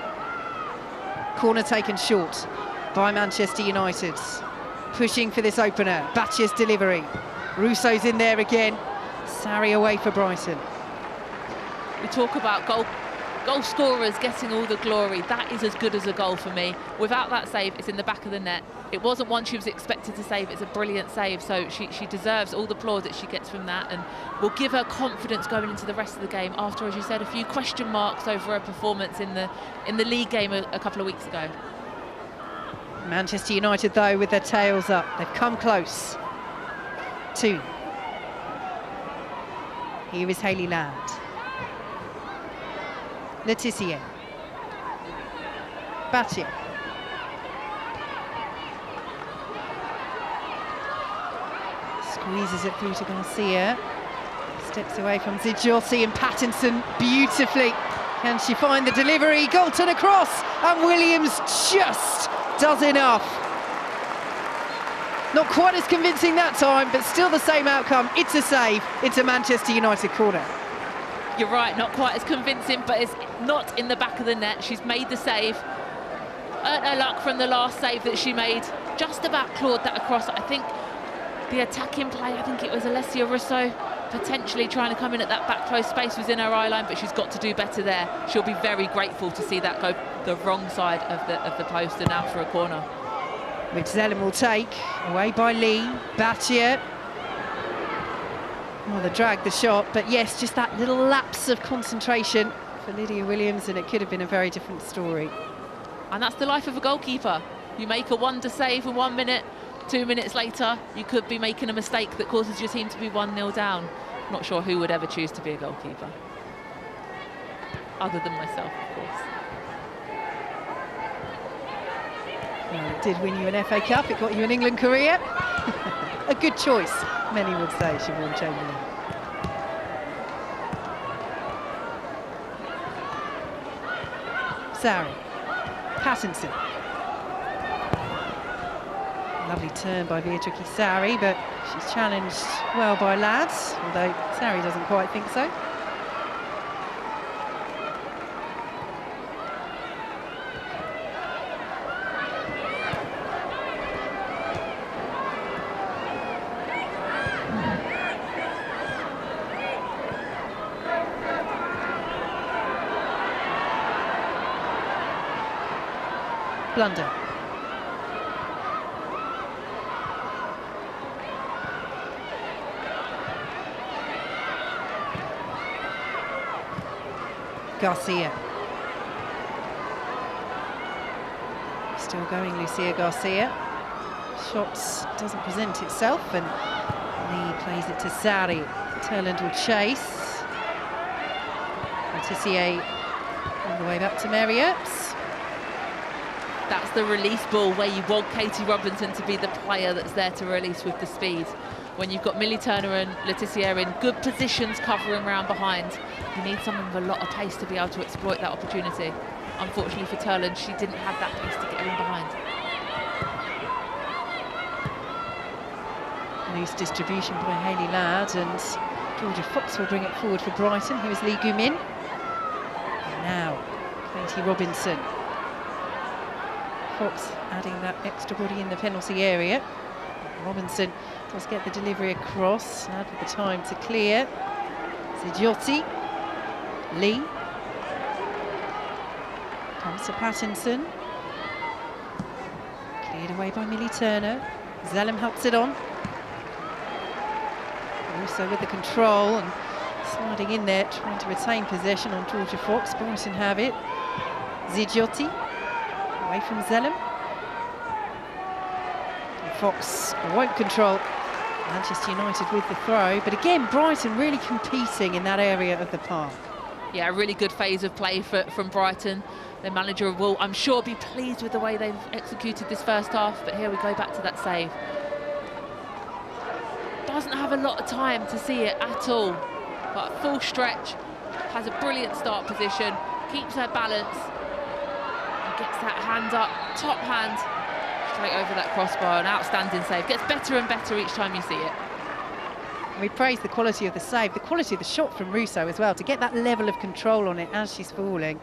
Corner taken short by Manchester United, pushing for this opener. Batcher's delivery. Russo's in there again. Sarri away for Brighton. We talk about goal scorers getting all the glory. That is as good as a goal for me. Without that save, it's in the back of the net. It wasn't one she was expected to save. It's a brilliant save, so she deserves all the plaudits she gets from that, and will give her confidence going into the rest of the game after, as you said, a few question marks over her performance in the league game a couple of weeks ago. Manchester United, though, with their tails up. They've come close. 2. Here is Hayley Ladd. Letitia. Batcher. Squeezes it through to Garcia. Steps away from Zidjosi and Pattinson beautifully. Can she find the delivery? Galton across, and Williams just does enough. Not quite as convincing that time, but still the same outcome. It's a save. It's a Manchester United corner. You're right, not quite as convincing, but it's not in the back of the net. She's made the save. Earned her luck from the last save that she made. Just about clawed that across. I think the attacking play, I think it was Alessia Russo, potentially trying to come in at that back close space, was in her eye line, but she's got to do better there. She'll be very grateful to see that go the wrong side of the post, and out for a corner. Which Zellem will take, away by Lee. Batcher. Well, they dragged the shot, but yes, just that little lapse of concentration for Lydia Williams, and it could have been a very different story. And that's the life of a goalkeeper. You make a wonder save in 1 minute, 2 minutes later, you could be making a mistake that causes your team to be 1-0 down. Not sure who would ever choose to be a goalkeeper. Other than myself, of course. Well, it did win you an FA Cup, it got you an England career. A good choice, many would say, Siobhan Chamberlain. Sarri. Pattinson. Lovely turn by Beatrice Sari, but she's challenged well by Lads, although Sari doesn't quite think so. Blunder. Garcia. Still going, Lucia Garcia. Shots doesn't present itself, and Lee plays it to Sari. Turland will chase. Tissier on the way back to Mary Earps. That's the release ball where you want Katie Robinson to be the player that's there to release with the speed. When you've got Millie Turner and Laetitia in good positions covering around behind, you need someone with a lot of pace to be able to exploit that opportunity. Unfortunately for Turland, she didn't have that pace to get in behind. Loose distribution by Hayley Ladd, and Georgia Fox will bring it forward for Brighton. Here's Lee Gumin. And now, Katie Robinson. Fox adding that extra body in the penalty area. Robinson does get the delivery across. Ladd with the time to clear. Zidiotti. Lee. Comes to Pattinson. Cleared away by Millie Turner. Zellem helps it on. Also with the control and sliding in there, trying to retain possession on Georgia Fox. Brighton have it. Zidiotti. Away from Zellem. And Fox won't control Manchester United with the throw, but again Brighton really competing in that area of the park. Yeah, a really good phase of play from Brighton. Their manager will, I'm sure, be pleased with the way they've executed this first half, but here we go back to that save. Doesn't have a lot of time to see it at all, but full stretch, has a brilliant start position, keeps her balance, gets that hand up, top hand, straight over that crossbar. An outstanding save. Gets better and better each time you see it. We praise the quality of the save, the quality of the shot from Russo as well, to get that level of control on it as she's falling.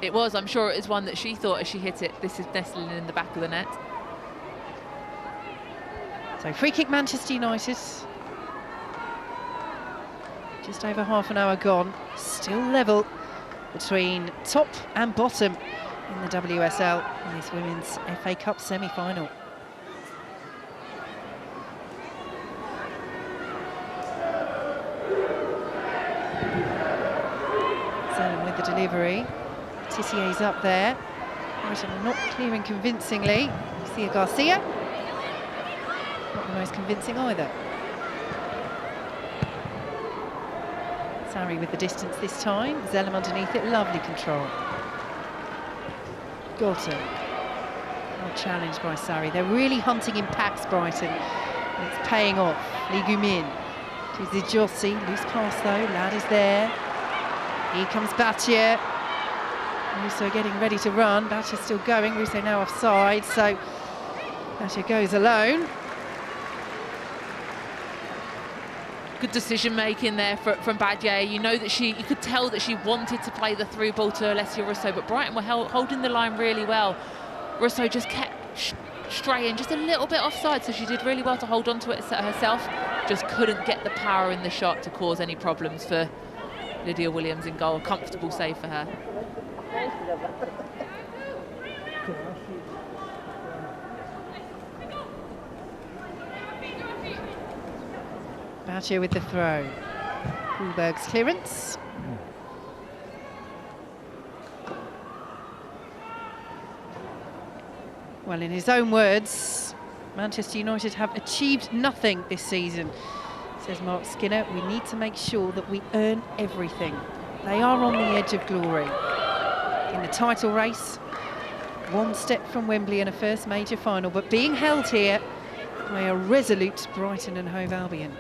It was, I'm sure it is one that she thought as she hit it, this is nestling in the back of the net. So free kick Manchester United. Just over half an hour gone. Still level between top and bottom in the WSL in this Women's FA Cup semi-final. Zellem with the delivery. Tissier's up there. Brighton not clearing convincingly. Lucia Garcia. Not the most convincing either. Sari with the distance this time. Zellem underneath it, lovely control. Galton. Well challenged by Sari. They're really hunting in packs, Brighton. And it's paying off. Lee Gumin to Zidiotti. Loose pass though. Ladd is there. Here comes Battier. Russo getting ready to run. Battier still going. Russo now offside. So Battier goes alone. Good decision making there from Badier. You know that you could tell that she wanted to play the through ball to Alessia Russo, but Brighton were holding the line really well. Russo just kept straying just a little bit offside, so she did really well to hold on to it herself. Just couldn't get the power in the shot to cause any problems for Lydia Williams in goal. Comfortable save for her. Battier with the throw. Kuhlberg's clearance. Well, in his own words, Manchester United have achieved nothing this season, says Mark Skinner. We need to make sure that we earn everything. They are on the edge of glory. In the title race, one step from Wembley in a first major final, but being held here by a resolute Brighton and Hove Albion.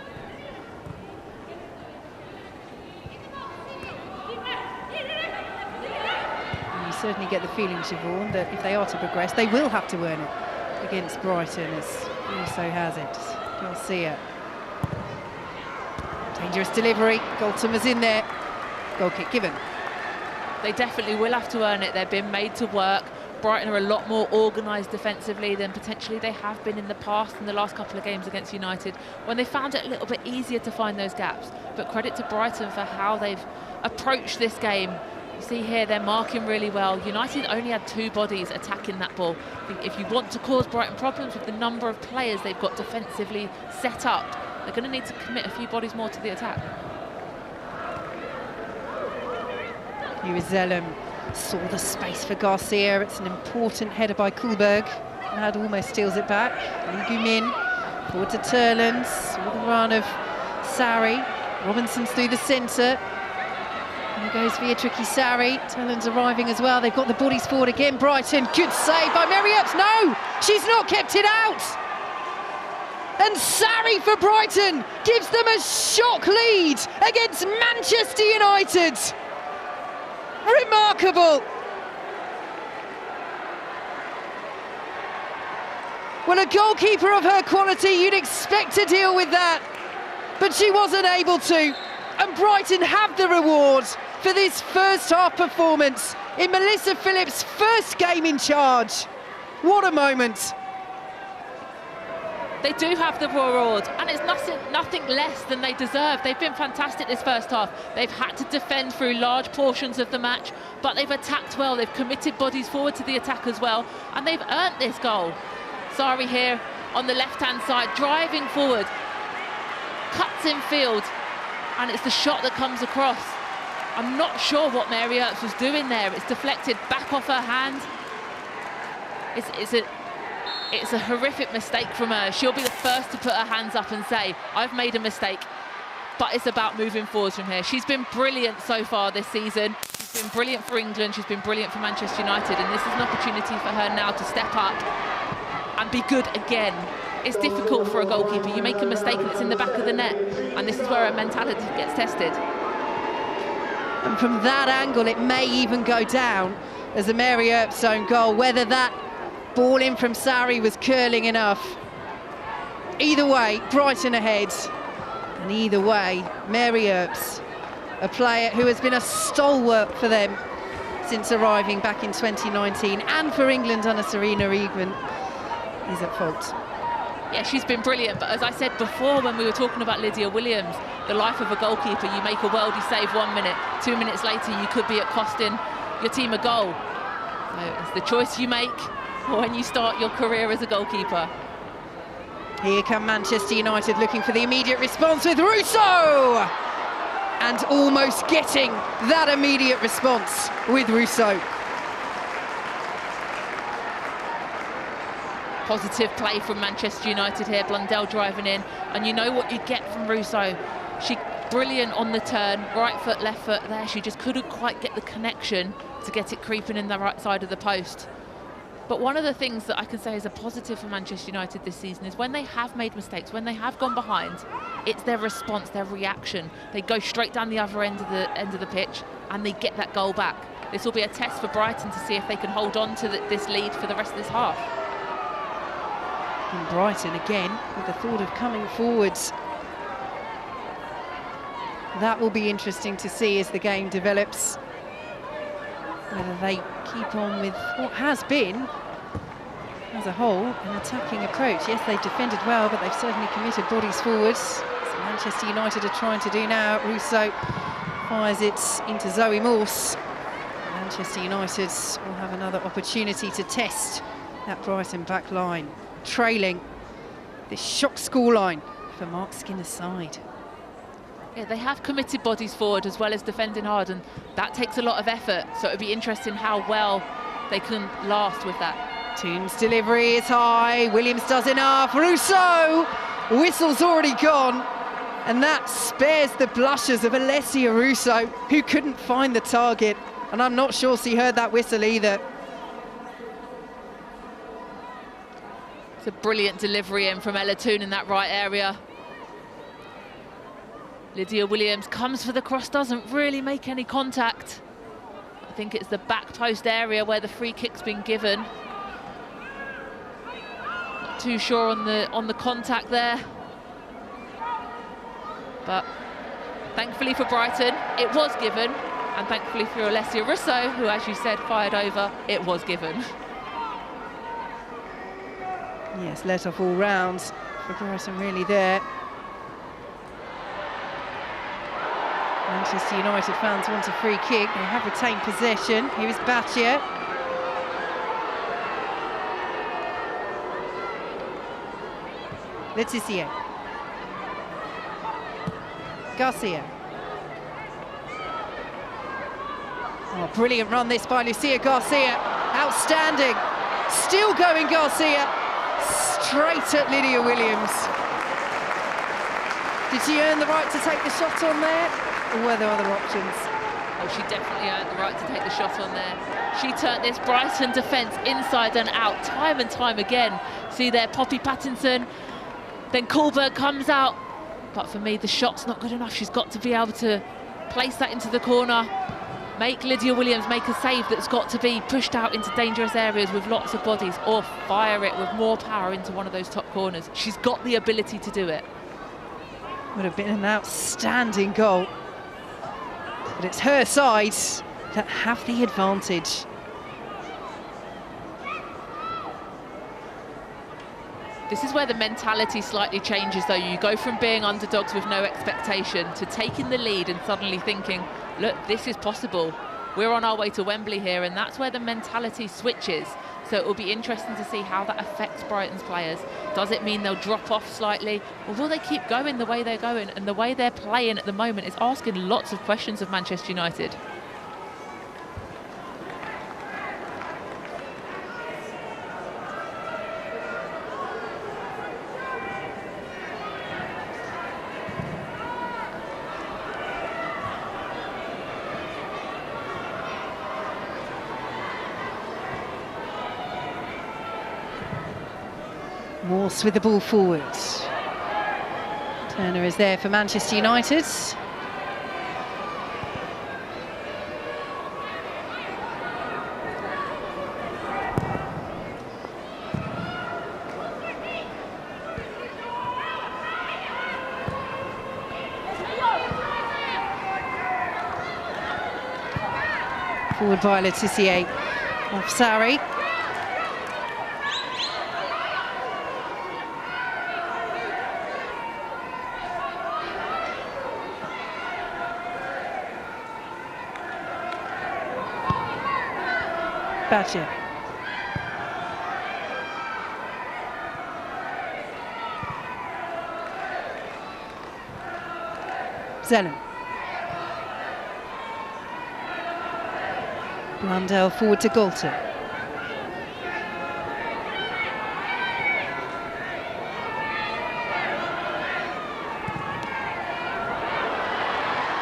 Certainly get the feeling, Siobhan, that if they are to progress, they will have to earn it. against Brighton, as Russo has it. Garcia. Dangerous delivery. Galton was in there. Goal kick given. They definitely will have to earn it. They've been made to work. Brighton are a lot more organised defensively than potentially they have been in the past in the last couple of games against United, when they found it a little bit easier to find those gaps. But credit to Brighton for how they've approached this game. You see here, they're marking really well. United only had 2 bodies attacking that ball. I think if you want to cause Brighton problems with the number of players they've got defensively set up, they're going to need to commit a few bodies more to the attack. Uezelem saw the space for Garcia. It's an important header by Kuhlberg. Nad almost steals it back. Gumin forward to Turland. Saw the run of Sarri. Robinson's through the centre. There goes via tricky Sarri. Turland's arriving as well. They've got the bodies forward again. Brighton, good save by Mary Earps. No, she's not kept it out. And Sarri for Brighton gives them a shock lead against Manchester United. Remarkable. Well, a goalkeeper of her quality, you'd expect to deal with that, but she wasn't able to. And Brighton have the reward for this first half performance in Melissa Phillips' first game in charge. What a moment. They do have the reward, and it's nothing less than they deserve. They've been fantastic this first half. They've had to defend through large portions of the match, but they've attacked well. They've committed bodies forward to the attack as well, and they've earned this goal. Sarri here on the left-hand side, driving forward, cuts in field, and it's the shot that comes across. I'm not sure what Mary Earps was doing there. It's deflected back off her hand. It's a horrific mistake from her. She'll be the first to put her hands up and say, I've made a mistake. But it's about moving forwards from here. She's been brilliant so far this season. She's been brilliant for England. She's been brilliant for Manchester United. And this is an opportunity for her now to step up and be good again. It's difficult for a goalkeeper. You make a mistake and it's in the back of the net. And this is where her mentality gets tested. And from that angle, it may even go down as a Mary Earps own goal, whether that ball in from Sarri was curling enough. Either way, Brighton ahead. And either way, Mary Earps, a player who has been a stalwart for them since arriving back in 2019, and for England under Serena Egan, is at fault. Yeah, she's been brilliant, but as I said before when we were talking about Lydia Williams, the life of a goalkeeper, you make a worldie save 1 minute, 2 minutes later you could be at costing your team a goal. So it's the choice you make when you start your career as a goalkeeper. Here come Manchester United looking for the immediate response with Russo! And almost getting that immediate response with Russo. Positive play from Manchester United here, Blundell driving in, and you know what you get from Russo. She brilliant on the turn, right foot, left foot there. She just couldn't quite get the connection to get it creeping in the right side of the post. But one of the things that I can say is a positive for Manchester United this season is when they have made mistakes, when they have gone behind, it's their response, their reaction. They go straight down the other end of the pitch and they get that goal back. This will be a test for Brighton to see if they can hold on to this lead for the rest of this half. And Brighton again with the thought of coming forwards. That will be interesting to see as the game develops, whether they keep on with what has been, as a whole, an attacking approach. Yes, they've defended well, but they've certainly committed bodies forwards. So Manchester United are trying to do now. Russo fires it into Zoe Morse. Manchester United will have another opportunity to test that Brighton back line, trailing this shock scoreline for Mark Skinner's side. Yeah, they have committed bodies forward as well as defending hard, and that takes a lot of effort. So it'll be interesting how well they can last with that. Toon's delivery is high. Williams does enough. Russo! Whistle's already gone. And that spares the blushes of Alessia Russo, who couldn't find the target. And I'm not sure she heard that whistle either. It's a brilliant delivery in from Ella Toon in that right area. Lydia Williams comes for the cross, doesn't really make any contact. I think it's the back post area where the free kick's been given. too sure on the contact there. But thankfully for Brighton, it was given. And thankfully for Alessia Russo, who, as you said, fired over, it was given. Yes, let off all rounds for Brighton really there. Manchester United fans want a free kick. They have retained possession. Here is Battier. Letizia. Garcia. Oh, brilliant run this by Lucia Garcia. Outstanding. Still going Garcia. Straight at Lydia Williams. Did she earn the right to take the shot on there? Or were there other options? Oh, she definitely earned the right to take the shot on there. She turned this Brighton defence inside and out time and time again. See there, Poppy Pattinson. Then Kohlberg comes out. But for me, the shot's not good enough. She's got to be able to place that into the corner. Make Lydia Williams make a save that's got to be pushed out into dangerous areas with lots of bodies, or fire it with more power into one of those top corners. She's got the ability to do it. Would have been an outstanding goal. But it's her side that have the advantage. This is where the mentality slightly changes, though. You go from being underdogs with no expectation to taking the lead and suddenly thinking, look, this is possible. We're on our way to Wembley here, and that's where the mentality switches. So it will be interesting to see how that affects Brighton's players. Does it mean they'll drop off slightly, or will they keep going the way they're going? And the way they're playing at the moment is asking lots of questions of Manchester United. Morse with the ball forward. Turner is there for Manchester United. Forward by Letizia off Sarri. Battier. Zelen. Blundell forward to Galton.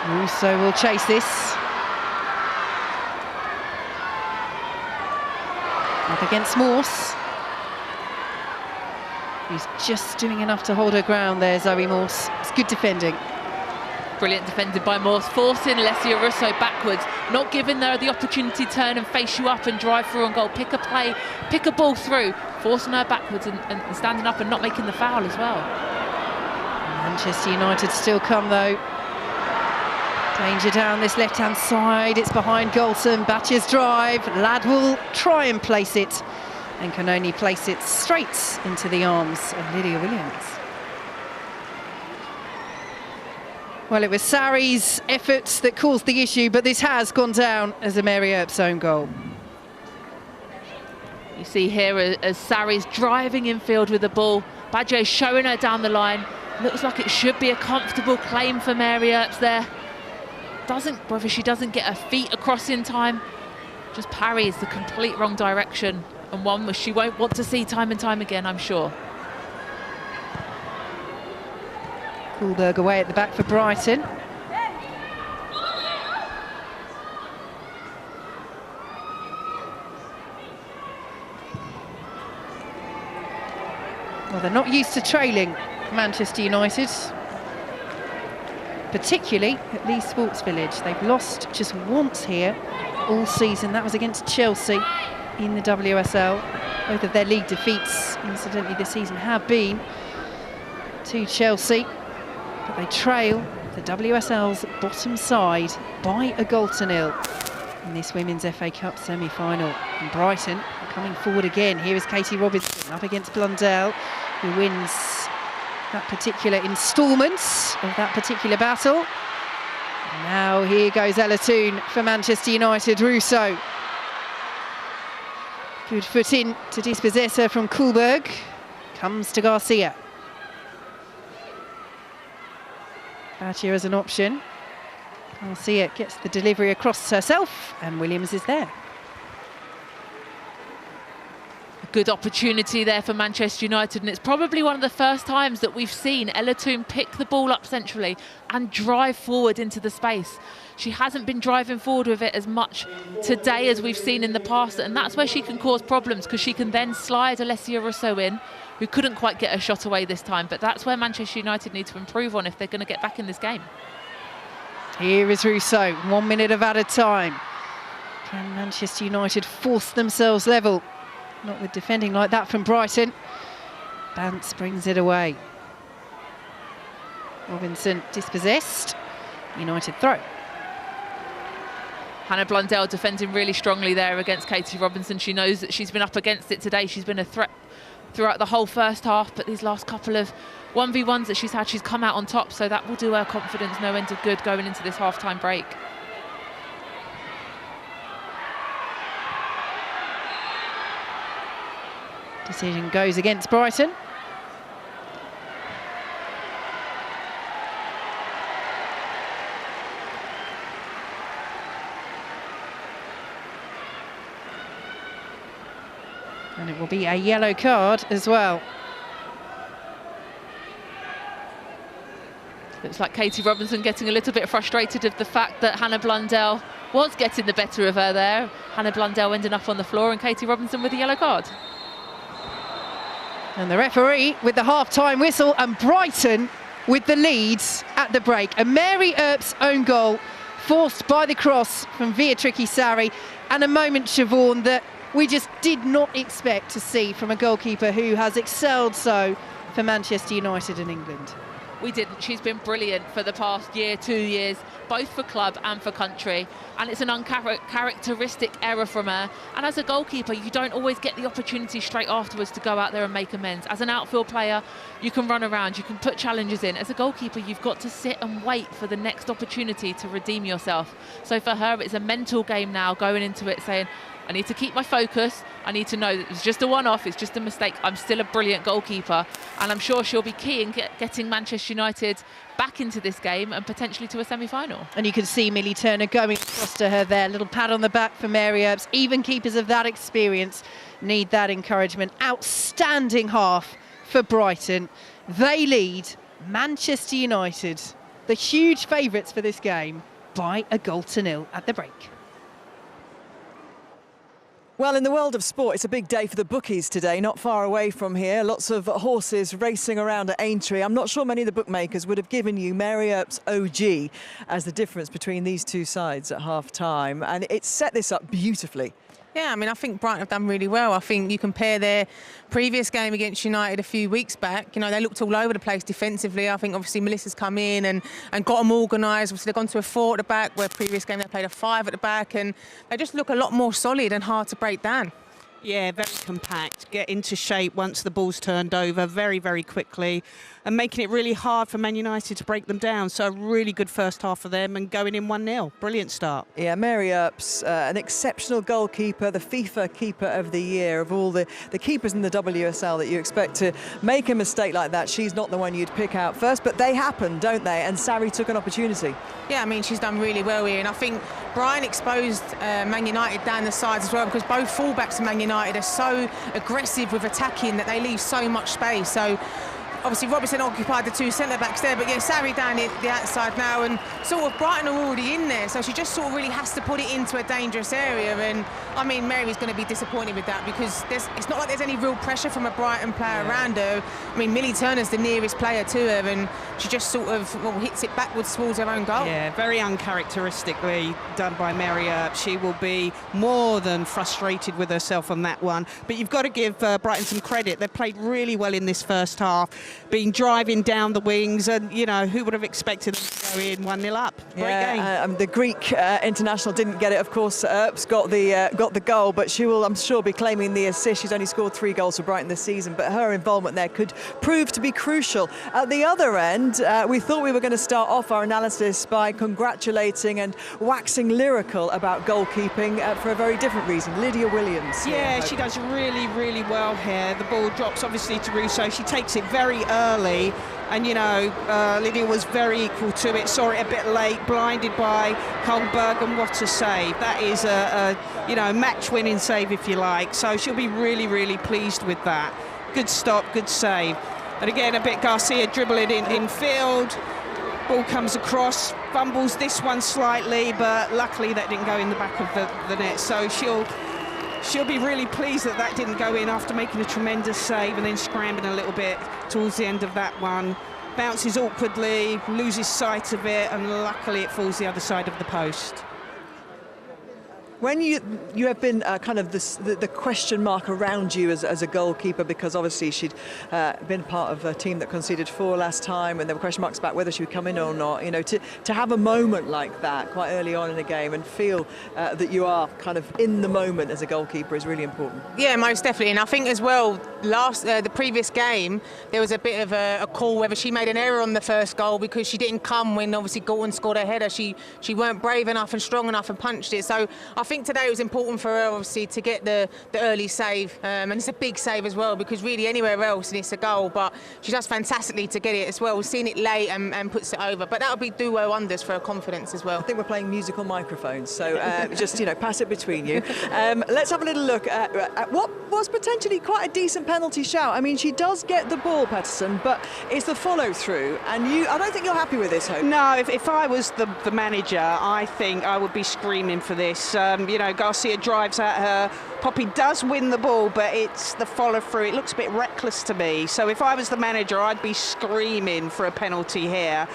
Russo will chase this. Up against Morse. He's just doing enough to hold her ground there, Zoe Morse. It's good defending. Brilliant defended by Morse, forcing Alessia Russo backwards, not giving her the opportunity to turn and face you up and drive through on goal. Pick a play, pick a ball through, forcing her backwards and standing up and not making the foul as well. Manchester United still come though. Danger down this left-hand side, it's behind Galton. Batier's drive, Ladd will try and place it and can only place it straight into the arms of Lydia Williams. Well, it was Sarri's efforts that caused the issue, but this has gone down as a Mary Earp's own goal. You see here as Sarri's driving infield with the ball, Badger showing her down the line. Looks like it should be a comfortable claim for Mary Earps there. Whether she doesn't get her feet across in time, just parries the complete wrong direction, and one which she won't want to see time and time again, I'm sure. Kohlberg away at the back for Brighton. Well, they're not used to trailing, Manchester United. Particularly at Leeds Sports Village. They've lost just once here all season. That was against Chelsea in the WSL. Both of their league defeats, incidentally, this season have been to Chelsea, but they trail the WSL's bottom side by a goal to nil in this Women's FA Cup semi-final. And Brighton are coming forward again. Here is Katie Robinson up against Blundell, who wins that particular instalment of that particular battle. And now here goes Ella Toone for Manchester United. Russo. Good foot in to dispossess her from Kuhlberg. Comes to Garcia. Battier as an option. Garcia gets the delivery across herself, and Williams is there. A good opportunity there for Manchester United, and it's probably one of the first times that we've seen Ella Toone pick the ball up centrally and drive forward into the space. She hasn't been driving forward with it as much today as we've seen in the past, and that's where she can cause problems, because she can then slide Alessia Russo in, who couldn't quite get her shot away this time. But that's where Manchester United need to improve on if they're going to get back in this game. Here is Russo, 1 minute of added time. Can Manchester United force themselves level? Not with defending like that from Brighton. Bance brings it away. Robinson dispossessed. United throw. Hannah Blundell defending really strongly there against Katie Robinson. She knows that she's been up against it today. She's been a threat throughout the whole first half, but these last couple of 1v1s that she's had, she's come out on top, so that will do her confidence no end of good going into this half-time break. Decision goes against Brighton. And it will be a yellow card as well. Looks like Katie Robinson getting a little bit frustrated of the fact that Hannah Blundell was getting the better of her there. Hannah Blundell ending up on the floor, and Katie Robinson with a yellow card. And the referee with the half-time whistle, and Brighton with the leads at the break. A Mary Earp's own goal, forced by the cross from Beatrice Sarri, and a moment, Siobhan, that we just did not expect to see from a goalkeeper who has excelled so for Manchester United and England. We didn't. She's been brilliant for the past year, 2 years, both for club and for country. And it's an uncharacteristic error from her. And as a goalkeeper, you don't always get the opportunity straight afterwards to go out there and make amends. As an outfield player, you can run around, you can put challenges in. As a goalkeeper, you've got to sit and wait for the next opportunity to redeem yourself. So for her, it's a mental game now, going into it saying, I need to keep my focus. I need to know that it's just a one-off, it's just a mistake. I'm still a brilliant goalkeeper, and I'm sure she'll be key in getting Manchester United back into this game and potentially to a semi-final. And you can see Millie Turner going across to her there. Little pat on the back for Mary Earps. Even keepers of that experience need that encouragement. Outstanding half for Brighton. They lead Manchester United, the huge favourites for this game, by a goal to nil at the break. Well, in the world of sport, it's a big day for the bookies today, not far away from here. Lots of horses racing around at Aintree. I'm not sure many of the bookmakers would have given you Mary Earp's OG as the difference between these two sides at half-time. And it's set this up beautifully. Yeah, I mean, I think Brighton have done really well. I think you compare their previous game against United a few weeks back, you know, they looked all over the place defensively. I think obviously Melissa's come in and got them organised. Obviously they've gone to a 4 at the back, where previous game they played a 5 at the back, and they just look a lot more solid and hard to break down. Yeah, very compact. Get into shape once the ball's turned over very, very quickly, and making it really hard for Man United to break them down. So a really good first half for them, and going in 1-0. Brilliant start. Yeah, Mary Earps, an exceptional goalkeeper, the FIFA Keeper of the Year. Of all the keepers in the WSL that you expect to make a mistake like that, she's not the one you'd pick out first, but they happen, don't they? And Sarri took an opportunity. Yeah, I mean, she's done really well here, and I think Brian exposed Man United down the sides as well, because both fullbacks of Man United are so aggressive with attacking that they leave so much space. So obviously Robinson occupied the 2 centre-backs there, but yeah, Sarri down the outside now, and sort of Brighton are already in there, so she just sort of really has to put it into a dangerous area. And I mean, Mary's going to be disappointed with that, because it's not like there's any real pressure from a Brighton player around her. I mean, Millie Turner's the nearest player to her, and she just sort of hits it backwards towards her own goal. Yeah, very uncharacteristically done by Mary Earp. She will be more than frustrated with herself on that one. But you've got to give Brighton some credit. They've played really well in this first half, been driving down the wings, and, you know, who would have expected them to go in 1-0 up? Great game. The Greek international didn't get it, of course. Earp's got the goal, but she will, I'm sure, be claiming the assist. She's only scored 3 goals for Brighton this season, but her involvement there could prove to be crucial. At the other end, we thought we were going to start off our analysis by congratulating and waxing lyrical about goalkeeping for a very different reason. Lydia Williams. Yeah, she does really, really well here. The ball drops obviously to Russo. She takes it very early, and, you know, Lydia was very equal to it, saw it a bit late, blinded by Kohlberg, and what a save. That is a you know, match-winning save, if you like. So she'll be really, really pleased with that. Good stop, good save. And again, a bit Garcia dribbling in field. Ball comes across, fumbles this one slightly, but luckily that didn't go in the back of the net. So she'll be really pleased that that didn't go in after making a tremendous save and then scrambling a little bit towards the end of that one. Bounces awkwardly, loses sight of it, and luckily it falls the other side of the post. When you have been kind of the question mark around you as a goalkeeper, because obviously she'd been part of a team that conceded 4 last time, and there were question marks about whether she would come in or not. You know, to have a moment like that quite early on in a game and feel that you are kind of in the moment as a goalkeeper is really important. Yeah, most definitely. And I think as well, the previous game, there was a bit of a call whether she made an error on the first goal because she didn't come when obviously Gorton scored her header. She weren't brave enough and strong enough and punched it. So I think today it was important for her obviously to get the early save, and it's a big save as well, because really anywhere else it's a goal, but she does fantastically to get it as well. We've seen it late and puts it over, but that'll do her wonders for her confidence as well. I think we're playing musical microphones, so just, you know, pass it between you. Let's have a little look at what was potentially quite a decent penalty shout. I mean, she does get the ball, Patterson, but it's the follow through, and I don't think you're happy with this, Hope. No, if I was the manager, I think I would be screaming for this. You know, Garcia drives at her. Poppy does win the ball, but it's the follow through. It looks a bit reckless to me. So if I was the manager, I'd be screaming for a penalty here.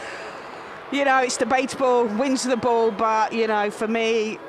You know, it's debatable, wins the ball, but, you know, for me,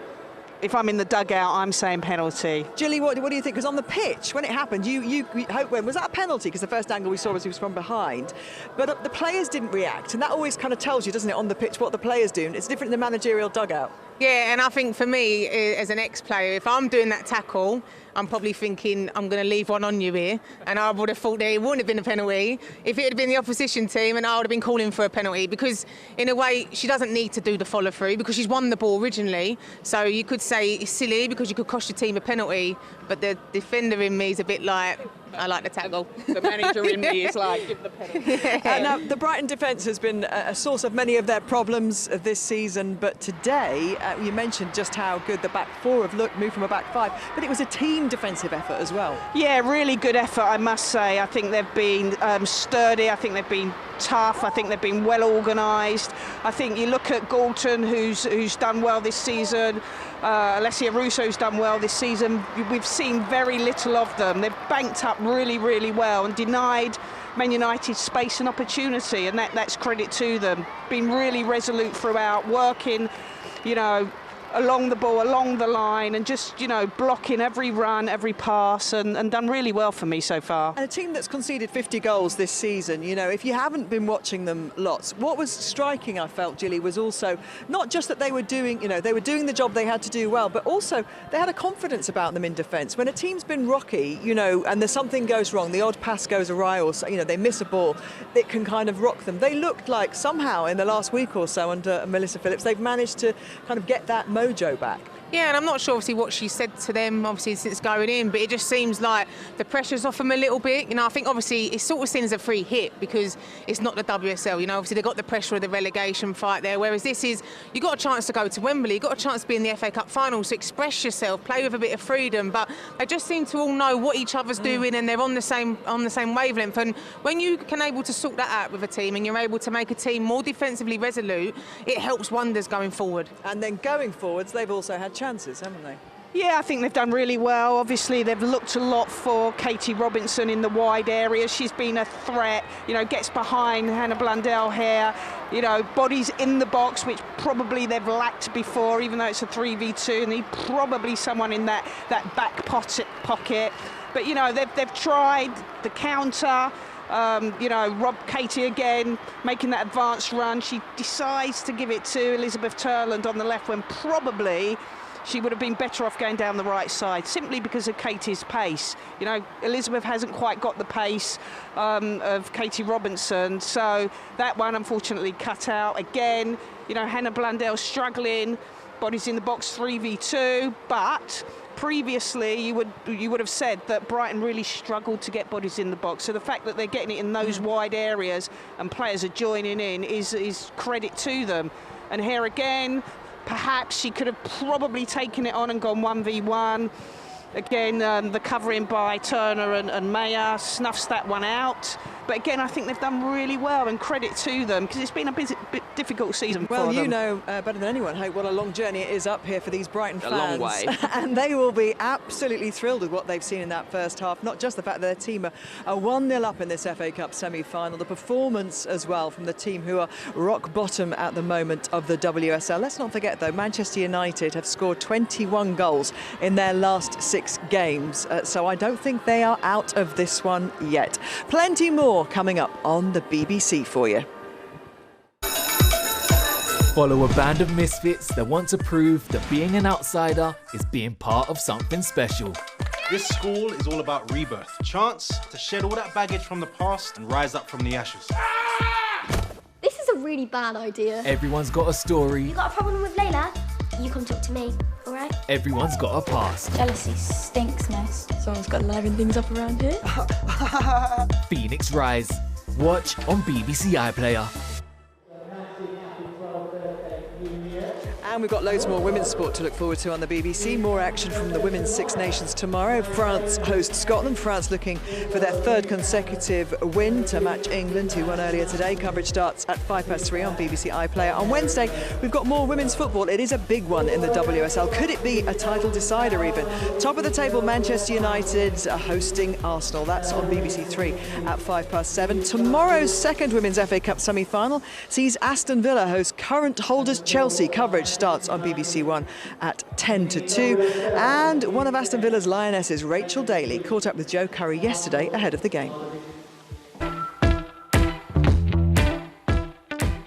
if I'm in the dugout, I'm saying penalty. Gilly, what do you think? Because on the pitch, when it happened, you Hope, was that a penalty? Because the first angle we saw was he was from behind. But the players didn't react, and that always kind of tells you, doesn't it, on the pitch, what the players do. It's different in the managerial dugout. Yeah, and I think for me, as an ex-player, if I'm doing that tackle, I'm probably thinking I'm going to leave one on you here, and I would have thought that it wouldn't have been a penalty if it had been the opposition team, and I would have been calling for a penalty, because in a way she doesn't need to do the follow through because she's won the ball originally. So you could say it's silly because you could cost your team a penalty, but the defender in me is a bit like, I like the tackle. The manager in me is like, give the penalty. Now, the Brighton defence has been a source of many of their problems this season, but today you mentioned just how good the back four have looked, moved from a back five, but it was a team defensive effort as well. Yeah, really good effort, I must say. I think they've been sturdy. I think they've been tough. I think they've been well organised. I think you look at Gorton, who's done well this season. Alessia Russo's done well this season. We've seen very little of them. They've banked up really, really well and denied Man United space and opportunity, and that's credit to them. Been really resolute throughout, working, you know, along the ball, along the line, and just, you know, blocking every run, every pass, and done really well for me so far. And a team that's conceded 50 goals this season, you know, if you haven't been watching them lots, what was striking, I felt, Gilly, was also not just that they were doing, you know, they were doing the job they had to do well, but also they had a confidence about them in defence. When a team's been rocky, you know, and there's something goes wrong, the odd pass goes awry, or, you know, they miss a ball, it can kind of rock them. They looked like somehow in the last week or so under Melissa Phillips, they've managed to kind of get that mojo back. Yeah, and I'm not sure obviously what she said to them obviously since going in, but it just seems like the pressure's off them a little bit. You know, I think obviously it's sort of seen as a free hit because it's not the WSL. You know, obviously they've got the pressure of the relegation fight there, whereas this is, you got a chance to go to Wembley, you got a chance to be in the FA Cup final, so express yourself, play with a bit of freedom. But they just seem to all know what each other's doing, and they're on the same wavelength. And when you can able to sort that out with a team, and you're able to make a team more defensively resolute, it helps wonders going forward. And then going forwards, they've also had chances, haven't they? Yeah, I think they've done really well. Obviously, they've looked a lot for Katie Robinson in the wide areas. She's been a threat, you know, gets behind Hannah Blundell here, you know, bodies in the box, which probably they've lacked before, even though it's a 3v2, and need probably someone in that back pocket. But, you know, they've tried the counter. You know, Rob Katie again making that advanced run. She decides to give it to Elizabeth Turland on the left when probably she would have been better off going down the right side, simply because of Katie's pace. You know, Elizabeth hasn't quite got the pace of Katie Robinson, so that one unfortunately cut out. Again, you know, Hannah Blundell struggling, bodies in the box 3v2, but previously you would have said that Brighton really struggled to get bodies in the box. So the fact that they're getting it in those wide areas and players are joining in is credit to them. And here again, perhaps she could have probably taken it on and gone 1v1. Again, the covering by Turner and Mayer snuffs that one out. But again, I think they've done really well, and credit to them, because it's been a bit difficult season for them. Well, you know better than anyone, Hope, what a long journey it is up here for these Brighton fans. A long way. And they will be absolutely thrilled with what they've seen in that first half. Not just the fact that their team are 1-0 up in this FA Cup semi-final, the performance as well from the team who are rock bottom at the moment of the WSL. Let's not forget, though, Manchester United have scored 21 goals in their last 6 games. So I don't think they are out of this one yet. Plenty more coming up on the BBC for you. Follow a band of misfits that want to prove that being an outsider is being part of something special. This school is all about rebirth. Chance to shed all that baggage from the past and rise up from the ashes. This is a really bad idea. Everyone's got a story. You got a problem with Layla? You come talk to me, all right? Everyone's got a past. Jealousy stinks most. Someone's got to liven things up around here. Phoenix Rise. Watch on BBC iPlayer. And we've got loads more women's sport to look forward to on the BBC. More action from the Women's Six Nations tomorrow. France hosts Scotland. France looking for their 3rd consecutive win to match England, who won earlier today. Coverage starts at 3:05 on BBC iPlayer. On Wednesday, we've got more women's football. It is a big one in the WSL. Could it be a title decider even? Top of the table, Manchester United are hosting Arsenal. That's on BBC 3 at 7:05. Tomorrow's second Women's FA Cup semi-final sees Aston Villa host current holders Chelsea. Coverage starts on BBC One at 10:02. And one of Aston Villa's lionesses, Rachel Daly, caught up with Joe Curry yesterday ahead of the game.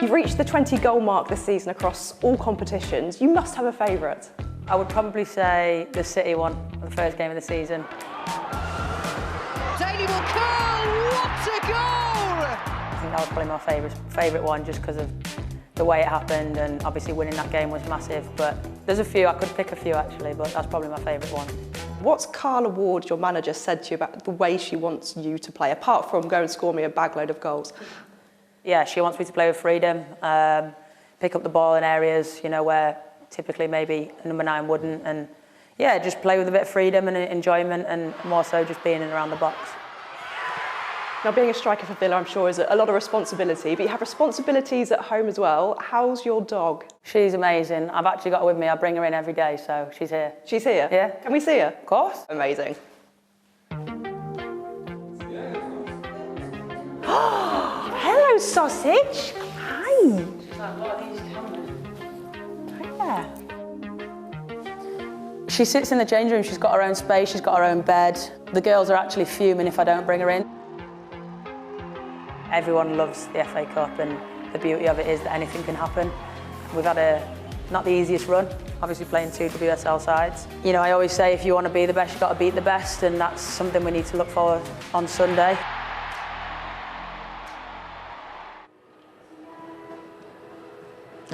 You've reached the 20-goal mark this season across all competitions. You must have a favourite. I would probably say the City one, the first game of the season. Daly will curl. What a goal! I think that was probably my favourite one, just because of the way it happened, and obviously winning that game was massive. But there's a few, I could pick a few actually, but that's probably my favourite one. What's Carla Ward, your manager, said to you about the way she wants you to play, apart from go and score me a bagload of goals? Yeah, she wants me to play with freedom, pick up the ball in areas, you know, where typically maybe a number 9 wouldn't, and yeah, just play with a bit of freedom and enjoyment, and more so just being in and around the box. Now, being a striker for Villa, I'm sure, is a lot of responsibility, but you have responsibilities at home as well. How's your dog? She's amazing. I've actually got her with me. I bring her in every day, so she's here. She's here? Yeah. Can we see her? Of course. Amazing. Hello, sausage. Hi. Yeah. She sits in the changing room. She's got her own space. She's got her own bed. The girls are actually fuming if I don't bring her in. Everyone loves the FA Cup, and the beauty of it is that anything can happen. We've had not the easiest run, obviously playing 2 WSL sides. You know, I always say if you want to be the best, you've got to beat the best, and that's something we need to look for on Sunday.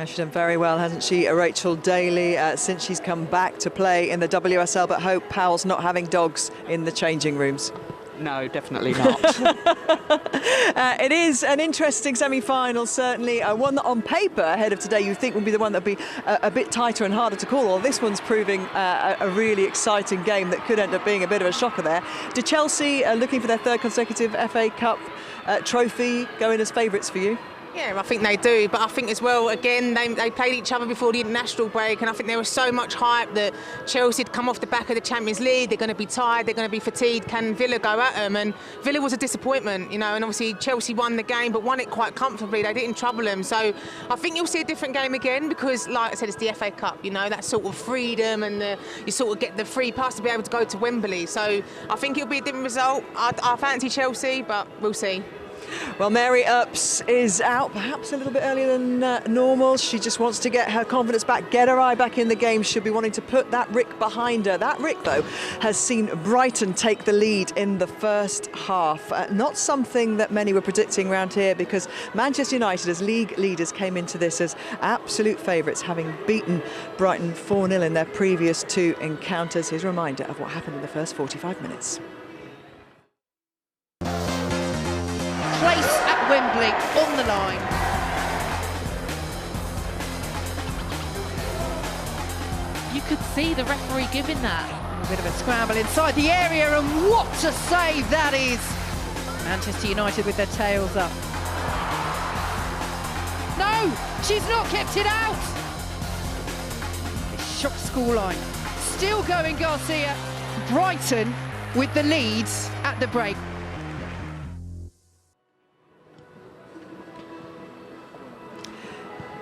She's done very well, hasn't she, Rachel Daly, since she's come back to play in the WSL. But Hope, Powell's not having dogs in the changing rooms. No, definitely not. It is an interesting semi-final, certainly. One that on paper, ahead of today, you think would be the one that would be a bit tighter and harder to call. Or this one's proving a really exciting game that could end up being a bit of a shocker there. Do Chelsea, looking for their 3rd consecutive FA Cup trophy, go in as favourites for you? Yeah, I think they do, but I think as well, again, they played each other before the international break, and I think there was so much hype that Chelsea had come off the back of the Champions League. They're going to be tired, they're going to be fatigued. Can Villa go at them? And Villa was a disappointment, you know, and obviously Chelsea won the game, but won it quite comfortably. They didn't trouble them. So I think you'll see a different game again because, like I said, it's the FA Cup, you know, that sort of freedom and you sort of get the free pass to be able to go to Wembley. So I think it'll be a different result. I fancy Chelsea, but we'll see. Well, Mary Earps is out perhaps a little bit earlier than normal. She just wants to get her confidence back, get her eye back in the game. She'll be wanting to put that Rick behind her. That Rick, though, has seen Brighton take the lead in the first half. Not something that many were predicting around here because Manchester United, as league leaders, came into this as absolute favourites, having beaten Brighton 4-0 in their previous two encounters. Here's a reminder of what happened in the first 45 minutes. Place at Wembley on the line. You could see the referee giving that. A bit of a scramble inside the area, and what a save that is! Manchester United with their tails up. No, she's not kept it out! It's shock scoreline. Still going, Garcia. Brighton with the leads at the break.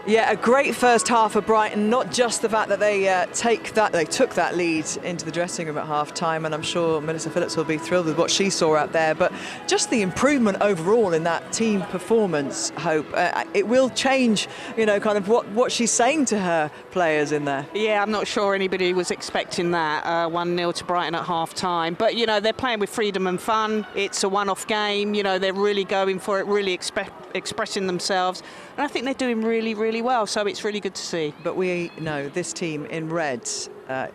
Yeah, a great first half for Brighton, not just the fact that they took that lead into the dressing room at half-time, and I'm sure Melissa Phillips will be thrilled with what she saw out there, but just the improvement overall in that team performance, Hope. It will change, you know, kind of what she's saying to her players in there. Yeah, I'm not sure anybody was expecting that, 1-0 to Brighton at half-time, but, you know, they're playing with freedom and fun. It's a one-off game, you know, they're really going for it, really expressing themselves, and I think they're doing really well, so it's really good to see. But we know this team in red,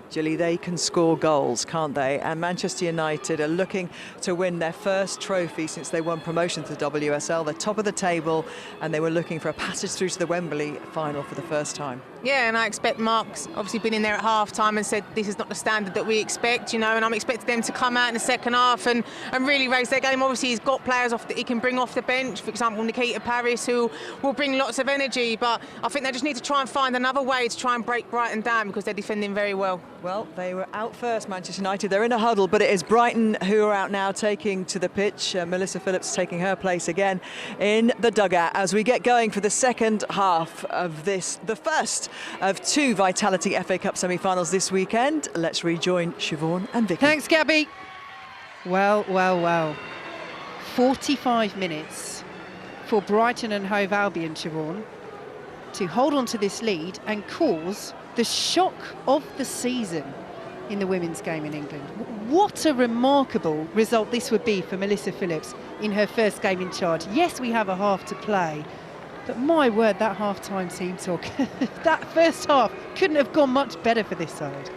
Gilly, they can score goals, can't they? And Manchester United are looking to win their first trophy since they won promotion to the WSL. They're top of the table, and they were looking for a passage through to the Wembley final for the first time. Yeah, and I expect Mark's obviously been in there at half-time and said this is not the standard that we expect, you know, and I'm expecting them to come out in the second half and really raise their game. Obviously, he's got players that he can bring off the bench, for example, Nikita Paris, who will bring lots of energy, but I think they just need to try and find another way to try and break Brighton down because they're defending very well. Well, they were out first, Manchester United. They're in a huddle, but it is Brighton who are out now taking to the pitch. Melissa Phillips taking her place again in the dugout as we get going for the second half of this, the first of two Vitality FA Cup semi-finals this weekend. Let's rejoin Siobhan and Vicky. Thanks, Gabby. Well. 45 minutes for Brighton and Hove Albion, Siobhan, to hold on to this lead and cause the shock of the season in the women's game in England. What a remarkable result this would be for Melissa Phillips in her first game in charge. Yes, we have a half to play, but my word, that half-time team talk, that first half couldn't have gone much better for this side.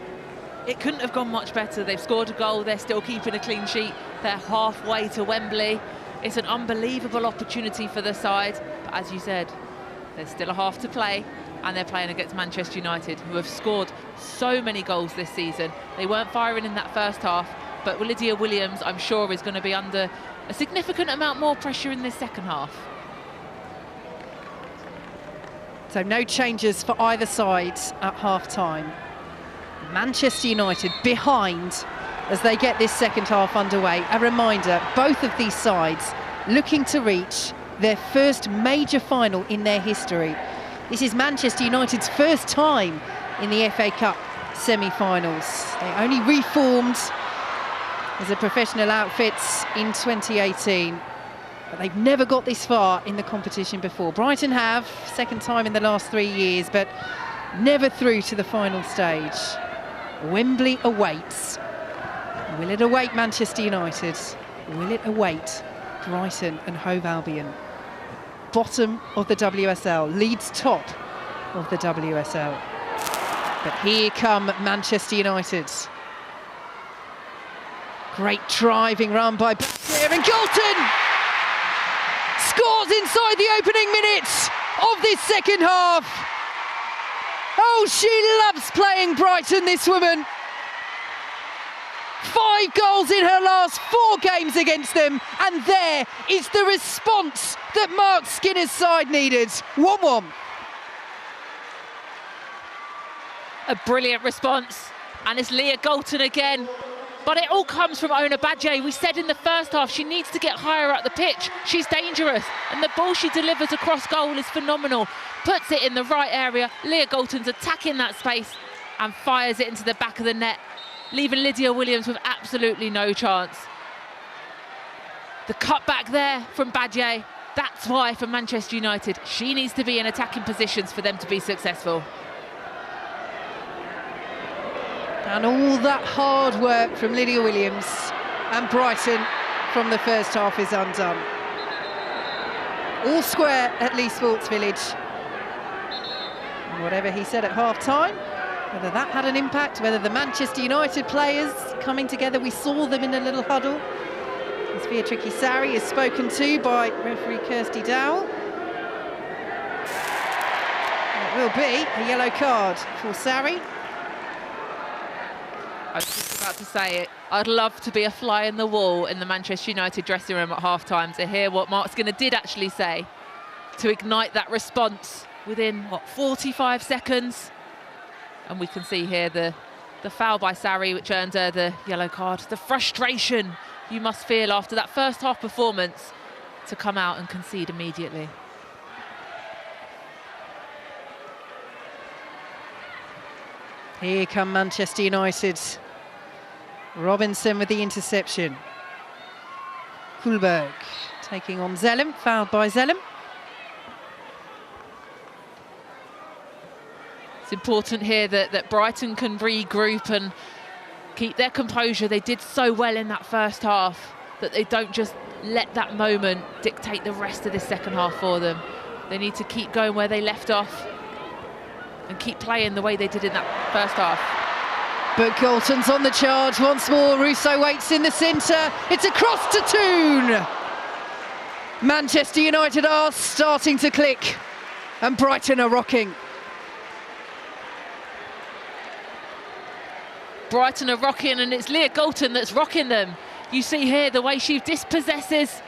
It couldn't have gone much better. They've scored a goal, they're still keeping a clean sheet, they're halfway to Wembley. It's an unbelievable opportunity for the side, but as you said, there's still a half to play, and they're playing against Manchester United, who have scored so many goals this season. They weren't firing in that first half, but Lydia Williams, I'm sure, is going to be under a significant amount more pressure in this second half. So no changes for either side at half-time. Manchester United behind as they get this second half underway. A reminder, both of these sides looking to reach their first major final in their history. This is Manchester United's first time in the FA Cup semi-finals. They only reformed as a professional outfit in 2018, but they've never got this far in the competition before. Brighton have, second time in the last 3 years, but never through to the final stage. Wembley awaits. Will it await Manchester United? Will it await Brighton and Hove Albion? Bottom of the WSL, Leeds top of the WSL. But here come Manchester United. Great driving run by Blair, and Galton scores inside the opening minutes of this second half. Oh, she loves playing Brighton, this woman. 5 goals in her last 4 games against them, and there is the response that Mark Skinner's side needed. 1-1. A brilliant response, and it's Leah Galton again. But it all comes from Ona Badje. We said in the first half she needs to get higher up the pitch. She's dangerous, and the ball she delivers across goal is phenomenal. Puts it in the right area. Leah Galton's attacking that space and fires it into the back of the net, leaving Lydia Williams with absolutely no chance. The cut back there from Badje. That's why for Manchester United, she needs to be in attacking positions for them to be successful. And all that hard work from Lydia Williams and Brighton from the first half is undone. All square at Leigh Sports Village. And whatever he said at half-time, whether that had an impact, whether the Manchester United players coming together, we saw them in a little huddle. As Beatrice Sari is spoken to by referee Kirsty Dowell. It will be a yellow card for Sari. I was just about to say it. I'd love to be a fly in the wall in the Manchester United dressing room at half-time to hear what Mark Skinner did actually say, to ignite that response within, 45 seconds. And we can see here the foul by Sari, which earned her the yellow card. The frustration you must feel after that first half performance to come out and concede immediately. Here come Manchester United. Robinson with the interception. Kuhlberg taking on Zellem, fouled by Zellem. It's important here that Brighton can regroup and keep their composure. They did so well in that first half that they don't just let that moment dictate the rest of this second half for them. They need to keep going where they left off and keep playing the way they did in that first half. But Galton's on the charge once more. Russo waits in the centre. It's across to Toon. Manchester United are starting to click, and Brighton are rocking. Brighton are rocking, and it's Leah Galton that's rocking them. You see here the way she dispossesses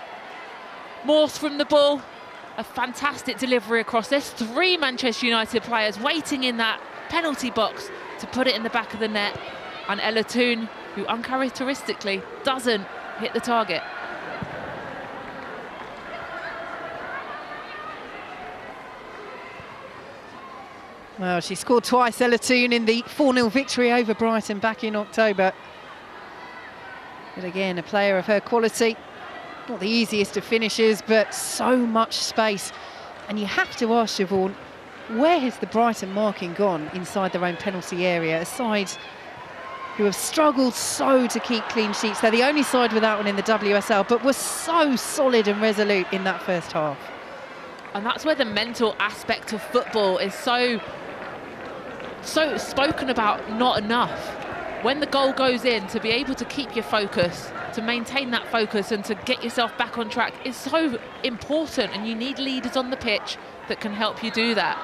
Morse from the ball. A fantastic delivery across. There's 3 Manchester United players waiting in that penalty box to put it in the back of the net. And Ella Toon, who uncharacteristically doesn't hit the target. Well, she scored twice, Ella Toon, in the 4-0 victory over Brighton back in October. But again, a player of her quality. Not the easiest of finishes, but so much space. And you have to ask, Siobhan, where has the Brighton marking gone inside their own penalty area? A side who have struggled so to keep clean sheets. They're the only side without one in the WSL, but were so solid and resolute in that first half. And that's where the mental aspect of football is so spoken about, not enough. When the goal goes in, to be able to keep your focus, to maintain that focus and to get yourself back on track is so important, and you need leaders on the pitch that can help you do that.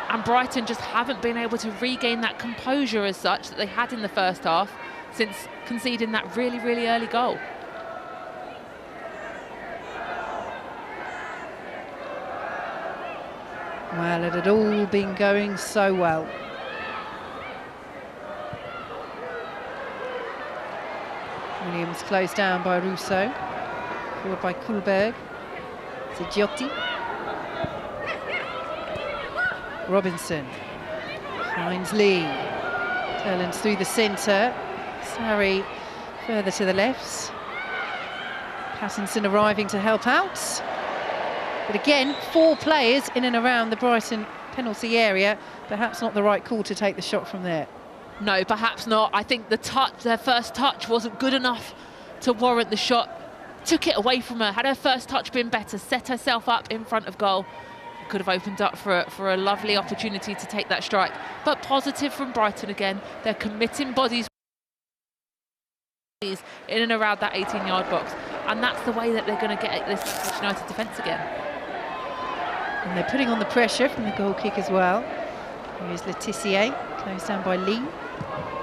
And Brighton just haven't been able to regain that composure as such that they had in the first half since conceding that really, really early goal. Well, it had all been going so well. Williams closed down by Russo, followed by Kuhlberg, Zigiotti, Robinson finds Lee, Turlands through the centre, Sari further to the left, Pattinson arriving to help out. But again, 4 players in and around the Brighton penalty area, perhaps not the right call to take the shot from there. No, perhaps not. I think their first touch wasn't good enough to warrant the shot. Took it away from her. Had her first touch been better, set herself up in front of goal, could have opened up for a lovely opportunity to take that strike. But positive from Brighton again. They're committing bodies in and around that 18-yard box. And that's the way that they're going to get at this Manchester United defence again. And they're putting on the pressure from the goal kick as well. Here's Letitia, closed down by Lee.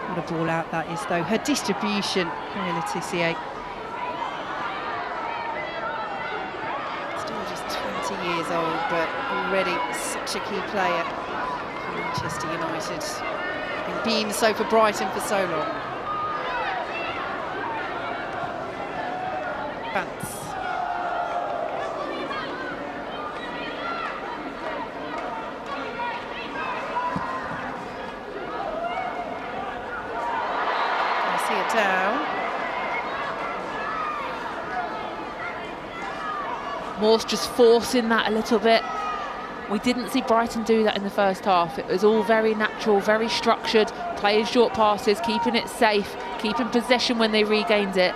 What a ball out that is, though. Her distribution, very Letitia. Still just 20 years old, but already such a key player for Manchester United. Been so for Brighton for so long. Vance. See it down. Morse just forcing that a little bit. We didn't see Brighton do that in the first half. It was all very natural, very structured, playing short passes, keeping it safe, keeping possession when they regained it.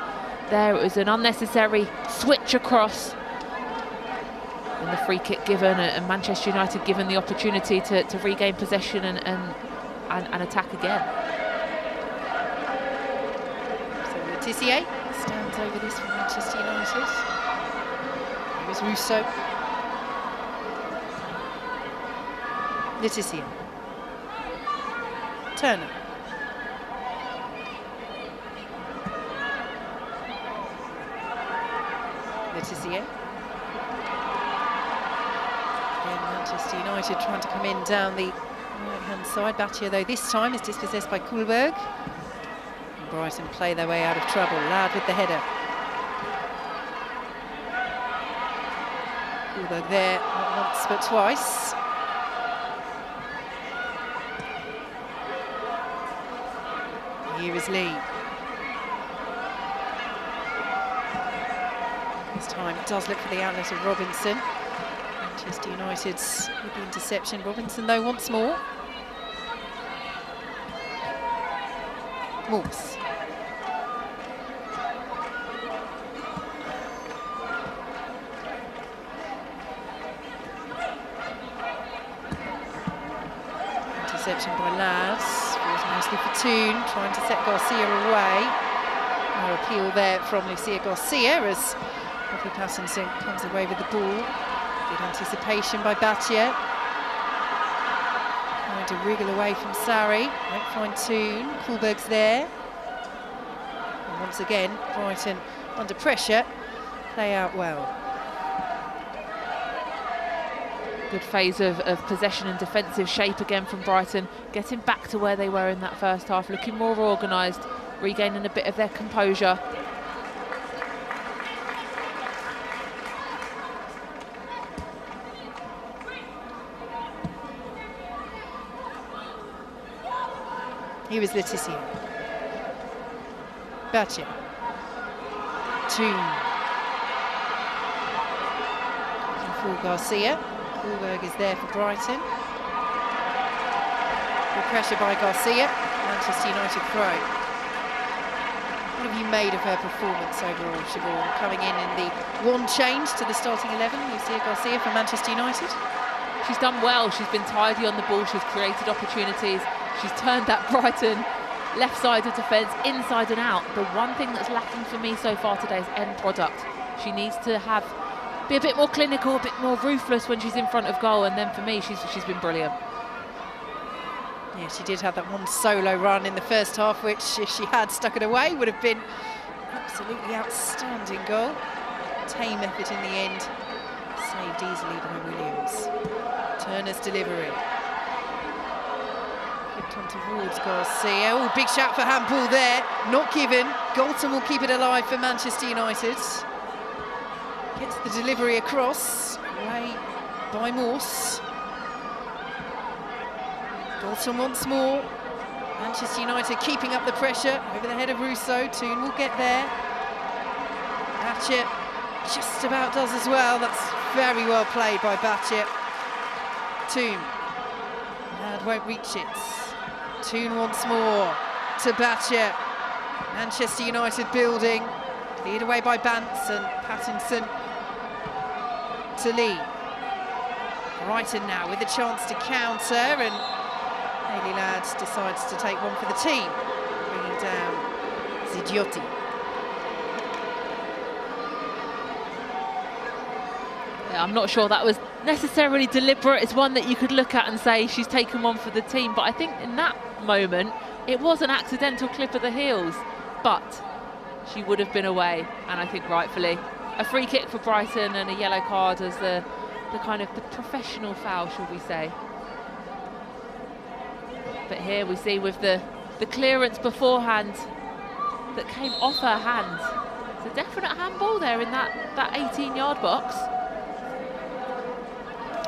There it was an unnecessary switch across. And the free kick given, and Manchester United given the opportunity to regain possession and attack again. Tissier stands over this for Manchester United. It was Russo. Letitia. Turner. Letitia. Again, Manchester United trying to come in down the right-hand side. Battier, though, this time is dispossessed by Kuhlberg. Brighton play their way out of trouble. Ladd with the header. Kuhlberg there, not once but twice. Here is Lee. This time it does look for the outlet of Robinson. Manchester United's with the interception. Robinson, though, once more. Morse. Interception by Ladd. Falls nicely for Toon, trying to set Garcia away. No appeal there from Lucia Garcia as Poppy Pattinson comes away with the ball. Good anticipation by Battier. Trying to wriggle away from Sarri. Won't find Toon. Kuhlberg's there. And once again, Brighton under pressure. Play out well. Good phase of possession and defensive shape again from Brighton, getting back to where they were in that first half, looking more organised, regaining a bit of their composure. Here is Letitia. Battier. Toon. For Garcia. Kuhlberg is there for Brighton. Good pressure by Garcia. Manchester United throw. What have you made of her performance overall, Siobhan? Coming in the one change to the starting 11, Lucia Garcia for Manchester United. She's done well. She's been tidy on the ball. She's created opportunities. She's turned that Brighton left side of defence inside and out. The one thing that's lacking for me so far today is end product. She needs to be a bit more clinical, a bit more ruthless when she's in front of goal, and then for me she's been brilliant. Yeah, she did have that one solo run in the first half, which if she had stuck it away would have been absolutely outstanding goal. Tame effort in the end, saved easily by Williams. Turner's delivery. Flipped on towards Garcia. Oh, big shout for handball there, not given. Galton will keep it alive for Manchester United. Gets the delivery across, away by Morse. Galton once more. Manchester United keeping up the pressure over the head of Russo. Toon will get there. Battier just about does as well. That's very well played by Battier. Toon. Ladd won't reach it. Toon once more to Battier. Manchester United building. Cleared away by Bance and Pattinson to Lee. Brighton now with a chance to counter, and Hayley Ladd decides to take one for the team, bringing down Zidiotti. Yeah, I'm not sure that was necessarily deliberate. It's one that you could look at and say she's taken one for the team, but I think in that moment it was an accidental clip of the heels, but she would have been away, and I think rightfully. A free kick for Brighton and a yellow card as the kind of the professional foul, shall we say. But here we see with the clearance beforehand that came off her hand. It's a definite handball there in that 18-yard box.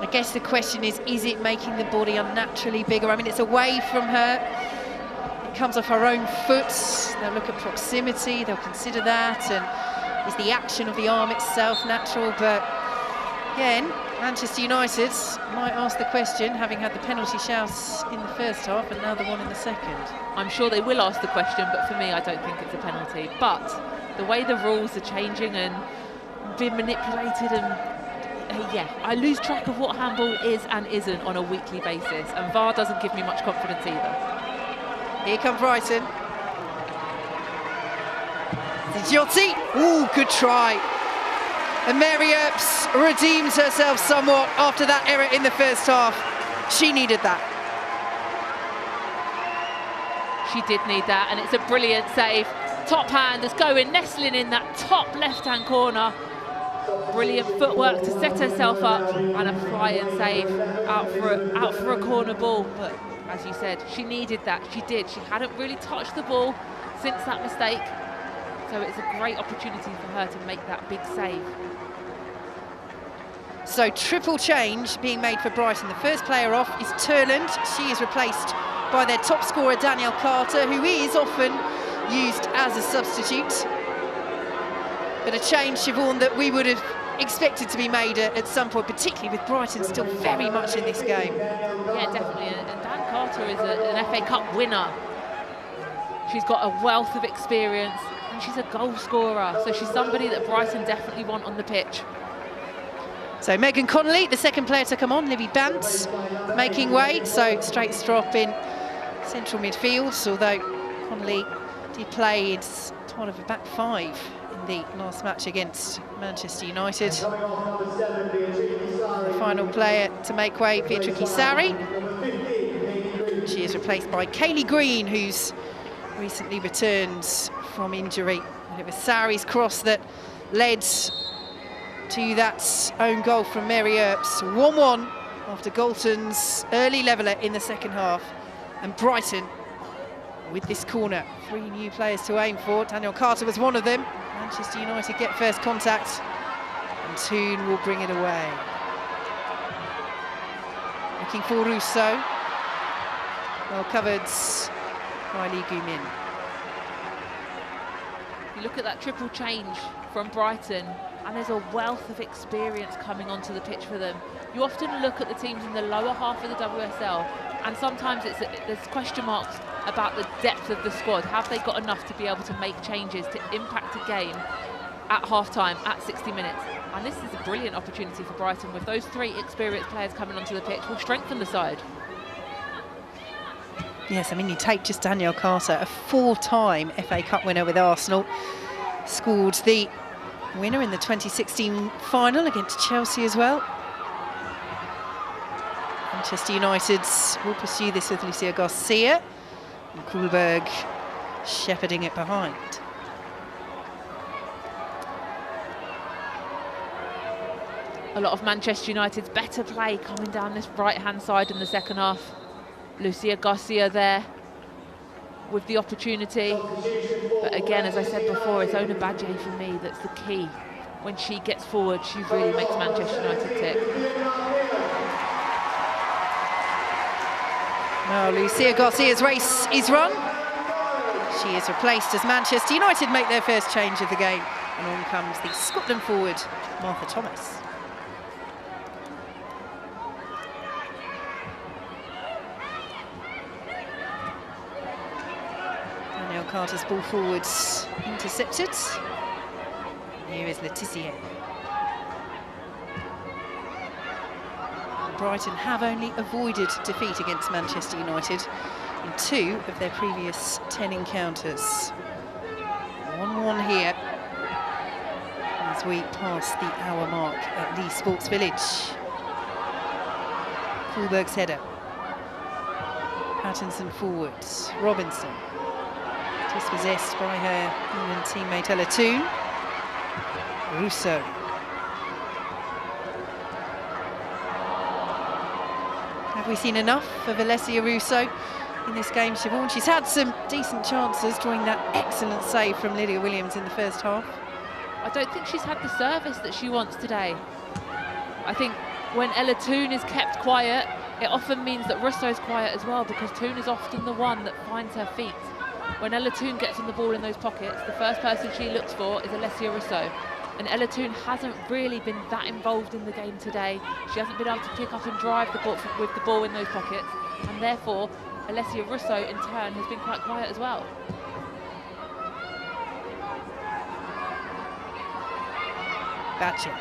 I guess the question is it making the body unnaturally bigger? I mean, it's away from her. It comes off her own foot. They'll look at proximity, they'll consider that, and is the action of the arm itself natural? But again, Manchester United might ask the question, having had the penalty shouts in the first half and now the one in the second. I'm sure they will ask the question, but for me, I don't think it's a penalty. But the way the rules are changing and being manipulated, and yeah, I lose track of what handball is and isn't on a weekly basis, and VAR doesn't give me much confidence either. Here come Brighton. Giotti, ooh, good try. And Mary Earps redeems herself somewhat after that error in the first half. She needed that. She did need that, and it's a brilliant save. Top hand is going, nestling in that top left-hand corner. Brilliant footwork to set herself up, and a flying save out for a corner ball. But as you said, she needed that. She did. She hadn't really touched the ball since that mistake, so it's a great opportunity for her to make that big save. So triple change being made for Brighton. The first player off is Turland. She is replaced by their top scorer Danielle Carter, who is often used as a substitute. But a change, Siobhan, that we would have expected to be made at some point, particularly with Brighton still very much in this game. Yeah, definitely. And Dan Carter is an FA Cup winner. She's got a wealth of experience, and she's a goal scorer. So she's somebody that Brighton definitely want on the pitch. So Megan Connolly, the second player to come on, Libby Bantz making way. So straight strop in central midfield, although Connolly did play as part of a back five in the last match against Manchester United. The final player to make way, Beatrice Sari. She is replaced by Kaylee Green, who's recently returned from injury. And it was Sari's cross that led to that own goal from Mary Earps. 1-1 after Galton's early leveller in the second half. And Brighton with this corner. 3 new players to aim for. Danielle Carter was one of them. Manchester United get first contact, and Toon will bring it away. Looking for Rousseau. Well covered by Lee Gu-min. You look at that triple change from Brighton, and there's a wealth of experience coming onto the pitch for them. You often look at the teams in the lower half of the WSL, and sometimes there's question marks about the depth of the squad. Have they got enough to be able to make changes to impact a game at half-time, at 60 minutes? And this is a brilliant opportunity for Brighton. With those 3 experienced players coming onto the pitch, will strengthen the side. Yes, I mean, you take just Danielle Carter, a 4-time FA Cup winner with Arsenal, scored the winner in the 2016 final against Chelsea as well. Manchester United will pursue this with Lucia Garcia, and Kuhlberg shepherding it behind. A lot of Manchester United's better play coming down this right-hand side in the second half. Lucia Garcia there with the opportunity. But again, as I said before, it's Ona Badje for me that's the key. When she gets forward, she really makes Manchester United tick. Now Lucia Garcia's race is run. She is replaced as Manchester United make their first change of the game. And on comes the Scotland forward, Martha Thomas. Danielle Carter's ball forwards intercepted. Here is Letitia. Brighton have only avoided defeat against Manchester United in 2 of their previous 10 encounters. 1-1 here. As as we pass the hour mark at Leigh Sports Village. Kuhlberg's header. Pattinson forwards. Robinson. Dispossessed by her England teammate Ella Toone. Russo. Have we seen enough of Alessia Russo in this game, Siobhan? She's had some decent chances, drawing that excellent save from Lydia Williams in the first half. I don't think she's had the service that she wants today. I think when Ella Toone is kept quiet, it often means that Russo is quiet as well, because Toone is often the one that finds her feet. When Ella Toone gets on the ball in those pockets, the first person she looks for is Alessia Russo. And Ella Toone hasn't really been that involved in the game today. She hasn't been able to pick up and drive the ball with the ball in those pockets, and therefore Alessia Russo in turn has been quite quiet as well. Gotcha.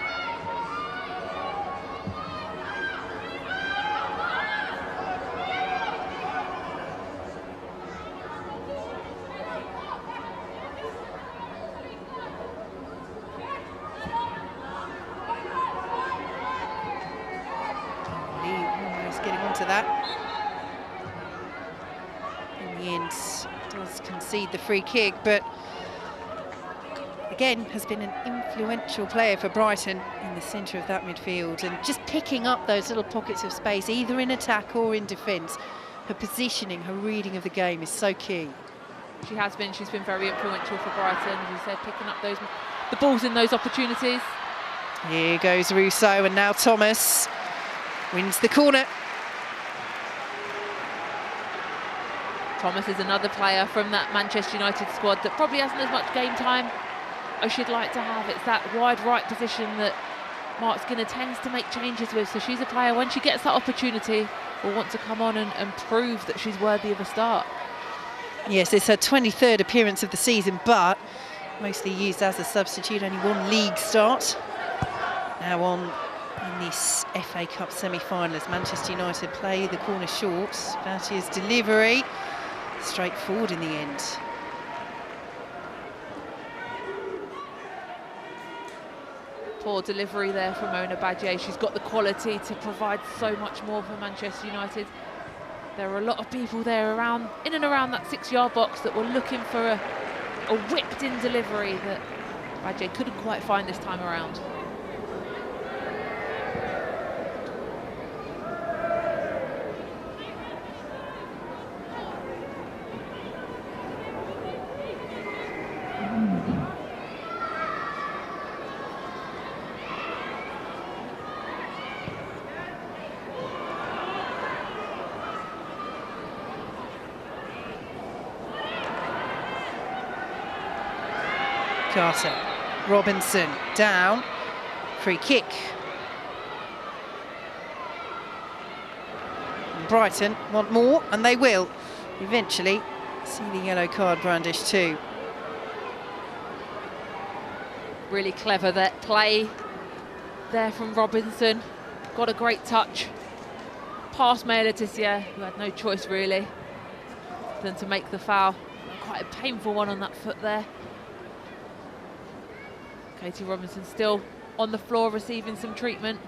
Getting onto that. In the end, does concede the free kick, but again has been an influential player for Brighton in the centre of that midfield, and just picking up those little pockets of space, either in attack or in defence. Her positioning, her reading of the game is so key. She has been. She's been very influential for Brighton, as you said, picking up the balls in those opportunities. Here goes Russo, and now Thomas wins the corner. Thomas is another player from that Manchester United squad that probably hasn't as much game time as she'd like to have. It's that wide right position that Mark Skinner tends to make changes with, so she's a player, when she gets that opportunity, will want to come on and prove that she's worthy of a start. Yes, it's her 23rd appearance of the season, but mostly used as a substitute, only one league start. Now on in this FA Cup semi-final as Manchester United play the corner short. Batia's delivery, straightforward in the end. Poor delivery there from Mona Badje. She's got the quality to provide so much more for Manchester United. There are a lot of people there around, in and around that 6-yard box, that were looking for a whipped-in delivery that Badje couldn't quite find this time around. Carter, Robinson, down, free kick. And Brighton want more, and they will eventually see the yellow card brandished too. Really clever that play there from Robinson. Got a great touch past Maya Letizia, who had no choice really than to make the foul. Quite a painful one on that foot there. Katie Robinson still on the floor receiving some treatment.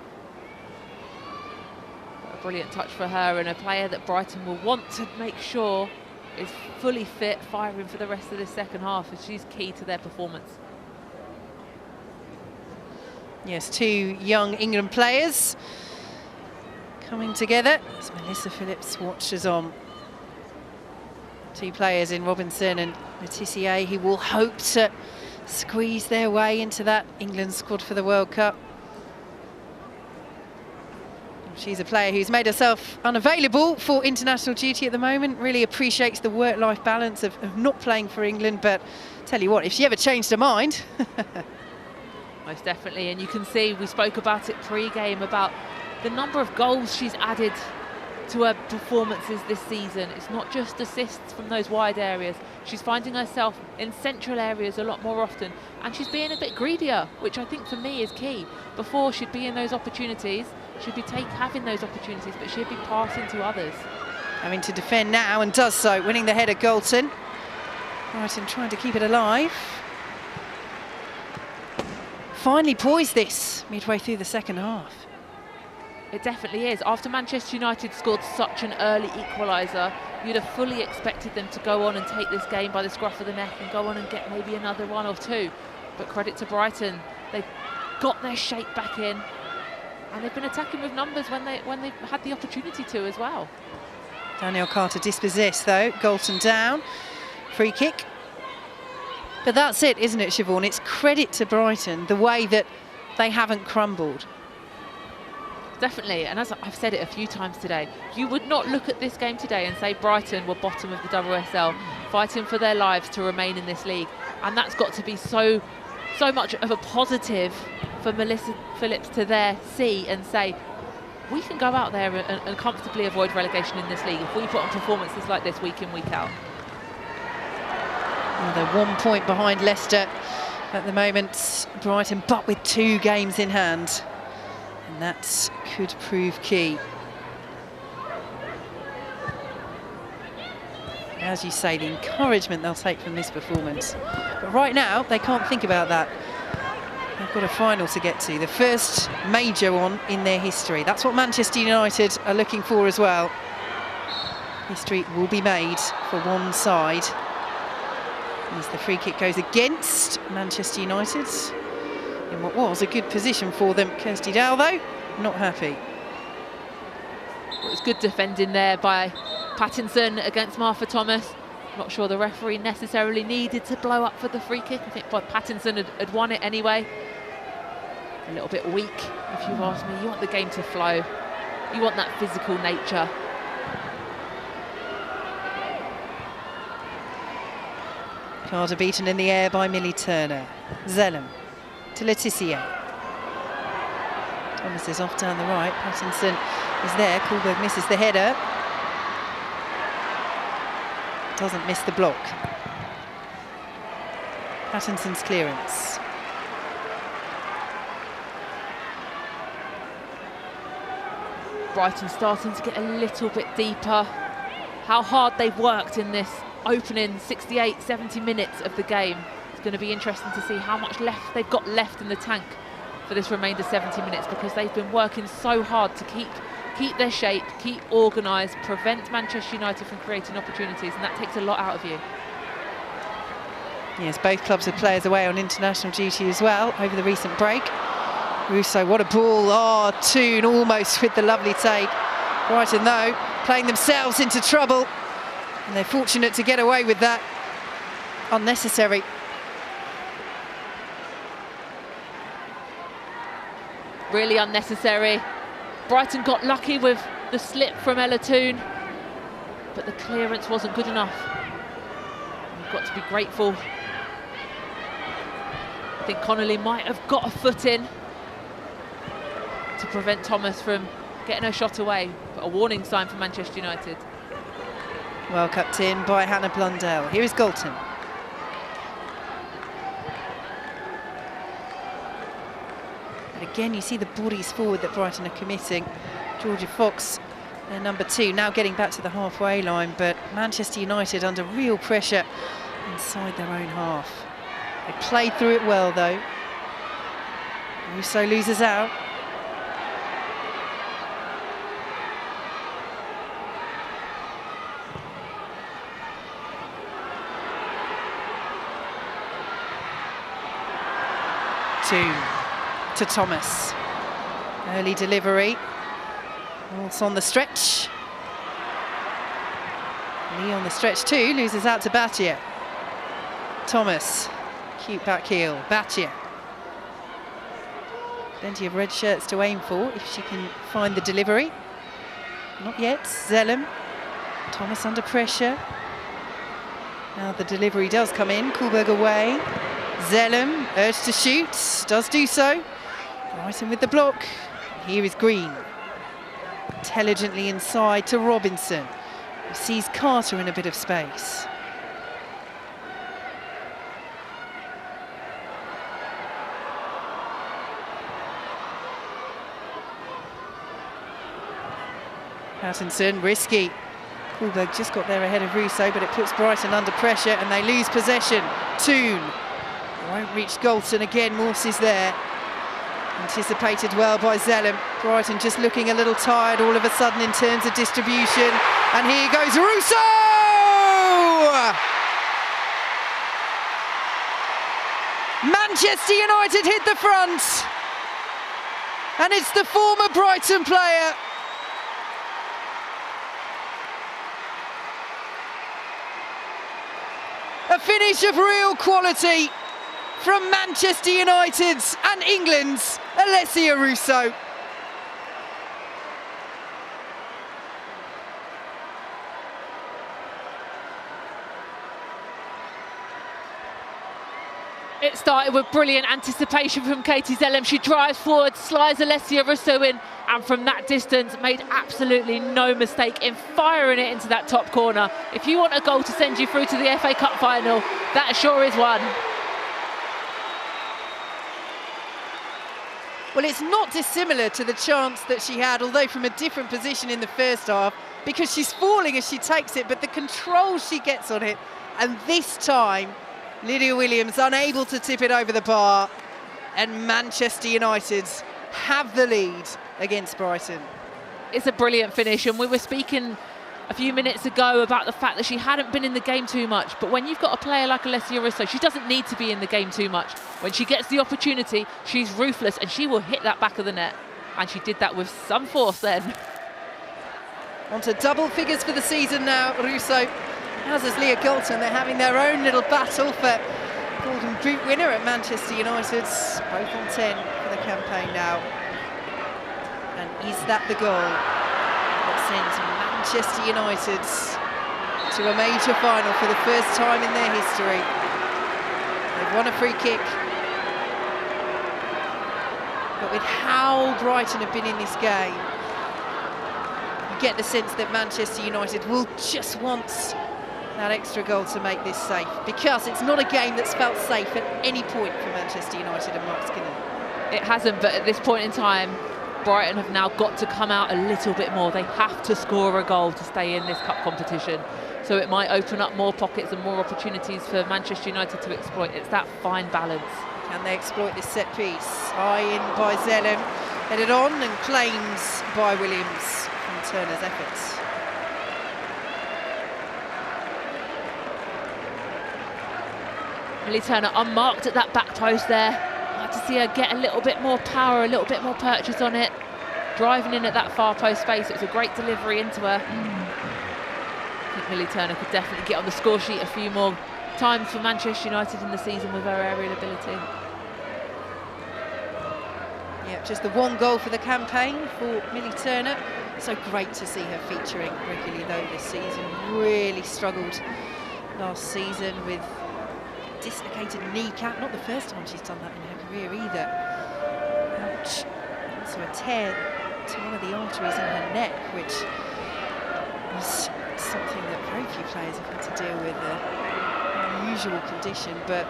A brilliant touch for her, and a player that Brighton will want to make sure is fully fit, firing for the rest of this second half, as she's key to their performance. Yes, two young England players coming together as Melissa Phillips watches on. Two players in Robinson and Letizia who will hope to squeeze their way into that England squad for the World Cup. She's a player who's made herself unavailable for international duty at the moment, really appreciates the work-life balance of not playing for England, but tell you what, if she ever changed her mind. Most definitely, and you can see, we spoke about it pre-game, about the number of goals she's added to her performances this season. It's not just assists from those wide areas. She's finding herself in central areas a lot more often, and she's being a bit greedier, which I think for me is key. Before, she'd be in those opportunities, she'd be having those opportunities, but she'd be passing to others. Having to defend now, and does so, winning the header, Galton. Brighton trying to keep it alive. finely poised this midway through the second half. It definitely is. After Manchester United scored such an early equaliser, you'd have fully expected them to go on and take this game by the scruff of the neck and go on and get maybe another one or two. But credit to Brighton, they've got their shape back in, and they've been attacking with numbers when they've had the opportunity to as well. Danielle Carter dispossessed though, Galton down, free kick. But that's it, isn't it, Siobhan? It's credit to Brighton, the way that they haven't crumbled. Definitely, and as I've said it a few times today, you would not look at this game today and say Brighton were bottom of the WSL, fighting for their lives to remain in this league. And that's got to be so much of a positive for Melissa Phillips to there see and say, we can go out there and comfortably avoid relegation in this league if we put on performances like this week in, week out. Well, they're 1 point behind Leicester at the moment, Brighton, but with 2 games in hand. And that could prove key. As you say, the encouragement they'll take from this performance. But right now, they can't think about that. They've got a final to get to, the first major one in their history. That's what Manchester United are looking for as well. History will be made for one side. As the free kick goes against Manchester United. In what was a good position for them. Kirsty Dow, though, not happy. It was good defending there by Pattinson against Martha Thomas. Not sure the referee necessarily needed to blow up for the free kick. I think Pattinson had won it anyway. A little bit weak, if you ask me. You want the game to flow. You want that physical nature. Carter beaten in the air by Millie Turner. Zellum to Letitia. Thomas is off down the right. Pattinson is there. Kuhlberg misses the header. Doesn't miss the block. Pattinson's clearance. Brighton starting to get a little bit deeper. How hard they've worked in this opening 68, 70 minutes of the game. It's going to be interesting to see how much left they've got left in the tank for this remainder 70 minutes, because they've been working so hard to keep their shape, keep organised, prevent Manchester United from creating opportunities, and that takes a lot out of you. Yes, both clubs have players away on international duty as well over the recent break. Russo, what a ball. Oh, Toon almost with the lovely take. Brighton, though, playing themselves into trouble. And they're fortunate to get away with that. Unnecessary. Really unnecessary. Brighton got lucky with the slip from Ella Toon, but the clearance wasn't good enough. You've got to be grateful. I think Connolly might have got a foot in to prevent Thomas from getting her shot away, but a warning sign for Manchester United. Well cut in by Hannah Blundell. Here is Galton. And again, you see the bodies forward that Brighton are committing. Georgia Fox, their number 2, now getting back to the halfway line, but Manchester United under real pressure inside their own half. They played through it well, though. Russo loses out. To Thomas. Early delivery. Also on the stretch. Lee on the stretch too, loses out to Battier. Thomas, cute back heel, Battier. Plenty of red shirts to aim for if she can find the delivery. Not yet, Zellum. Thomas under pressure. Now the delivery does come in, Kuhlberg away. Zellum, urged to shoot, does do so. Brighton with the block. Here is Green. Intelligently inside to Robinson, who sees Carter in a bit of space. Pattinson, risky. Kuhlberg just got there ahead of Russo, but it puts Brighton under pressure and they lose possession. Toon won't reach Galton again, Morse is there. Anticipated well by Zellem. Brighton just looking a little tired all of a sudden in terms of distribution. And here goes Russo! Manchester United hit the front. And it's the former Brighton player. A finish of real quality from Manchester United's and England's Alessia Russo. It started with brilliant anticipation from Katie Zellem. She drives forward, slides Alessia Russo in, and from that distance made absolutely no mistake in firing it into that top corner. If you want a goal to send you through to the FA Cup final, that sure is one. Well, it's not dissimilar to the chance that she had, although from a different position in the first half, because she's falling as she takes it, but the control she gets on it, and this time Lydia Williams unable to tip it over the bar, and Manchester United have the lead against Brighton. It's a brilliant finish, and we were speaking a few minutes ago about the fact that she hadn't been in the game too much, but when you've got a player like Alessia Russo, she doesn't need to be in the game too much. When she gets the opportunity, she's ruthless and she will hit that back of the net, and she did that with some force then. On to double figures for the season now, Russo, as is Leah Galton. They're having their own little battle for Golden Boot winner at Manchester United, both on 10 for the campaign now. And is that the goal that sends Manchester United to a major final for the first time in their history? They've won a free kick, but with how Brighton have been in this game, you get the sense that Manchester United will just want that extra goal to make this safe, because it's not a game that's felt safe at any point for Manchester United and Mark Skinner. It hasn't, but at this point in time, Brighton have now got to come out a little bit more. They have to score a goal to stay in this cup competition. So it might open up more pockets and more opportunities for Manchester United to exploit. It's that fine balance. Can they exploit this set piece? High in by Zellem, headed on and claimed by Williams from Turner's efforts. Millie Turner unmarked at that back post there. I'd like to see her get a little bit more power, a little bit more purchase on it. Driving in at that far post space, it was a great delivery into her. I think Millie Turner could definitely get on the score sheet a few more times for Manchester United in the season with her aerial ability. Yeah, just the one goal for the campaign for Millie Turner. So great to see her featuring regularly though this season. Really struggled last season with dislocated kneecap. Not the first time she's done that in her career either. Ouch. Also a tear to one of the arteries in her neck, which was something that very few players have had to deal with, an unusual condition, but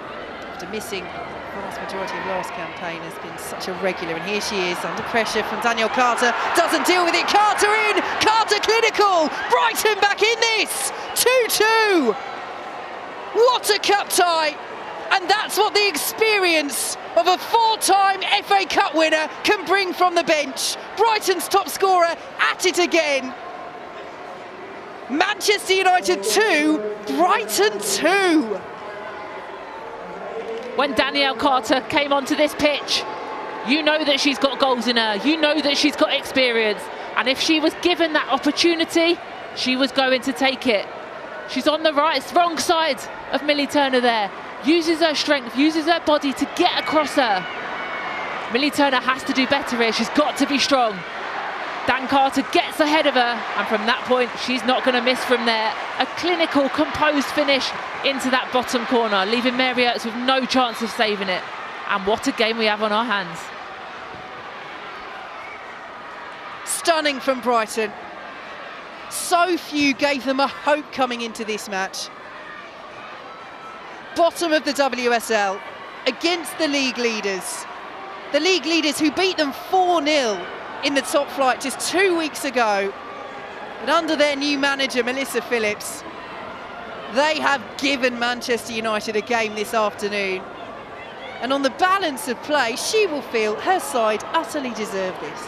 after missing the vast majority of last campaign has been such a regular, and here she is under pressure from Danielle Carter, doesn't deal with it, Carter in, Carter clinical, Brighton back in this, 2-2. What a cup tie, and that's what the experience of a four-time FA Cup winner can bring from the bench. Brighton's top scorer at it again. Manchester United 2, Brighton 2. When Danielle Carter came onto this pitch, you know that she's got goals in her, you know that she's got experience, and if she was given that opportunity, she was going to take it. She's on the wrong side of Millie Turner there, uses her strength, uses her body to get across her. Millie Turner has to do better here, she's got to be strong. Dan Carter gets ahead of her, and from that point, she's not going to miss from there. A clinical, composed finish into that bottom corner, leaving Mary Earps with no chance of saving it. And what a game we have on our hands. Stunning from Brighton. So few gave them a hope coming into this match. Bottom of the WSL against the league leaders. The league leaders who beat them 4-0 in the top flight just 2 weeks ago. But under their new manager, Melissa Phillips, they have given Manchester United a game this afternoon. And on the balance of play, she will feel her side utterly deserve this.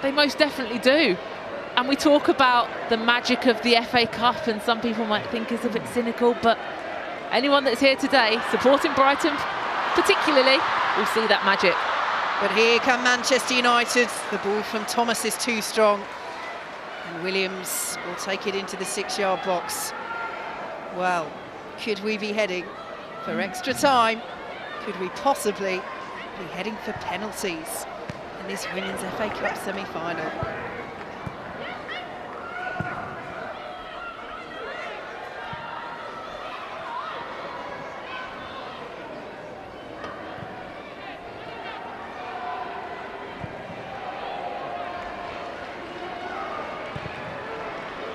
They most definitely do. And we talk about the magic of the FA Cup, and some people might think it's a bit cynical, but anyone that's here today, supporting Brighton particularly, will see that magic. But here come Manchester United. The ball from Thomas is too strong. And Williams will take it into the 6-yard box. Well, could we be heading for extra time? Could we possibly be heading for penalties in this Women's FA Cup semi-final?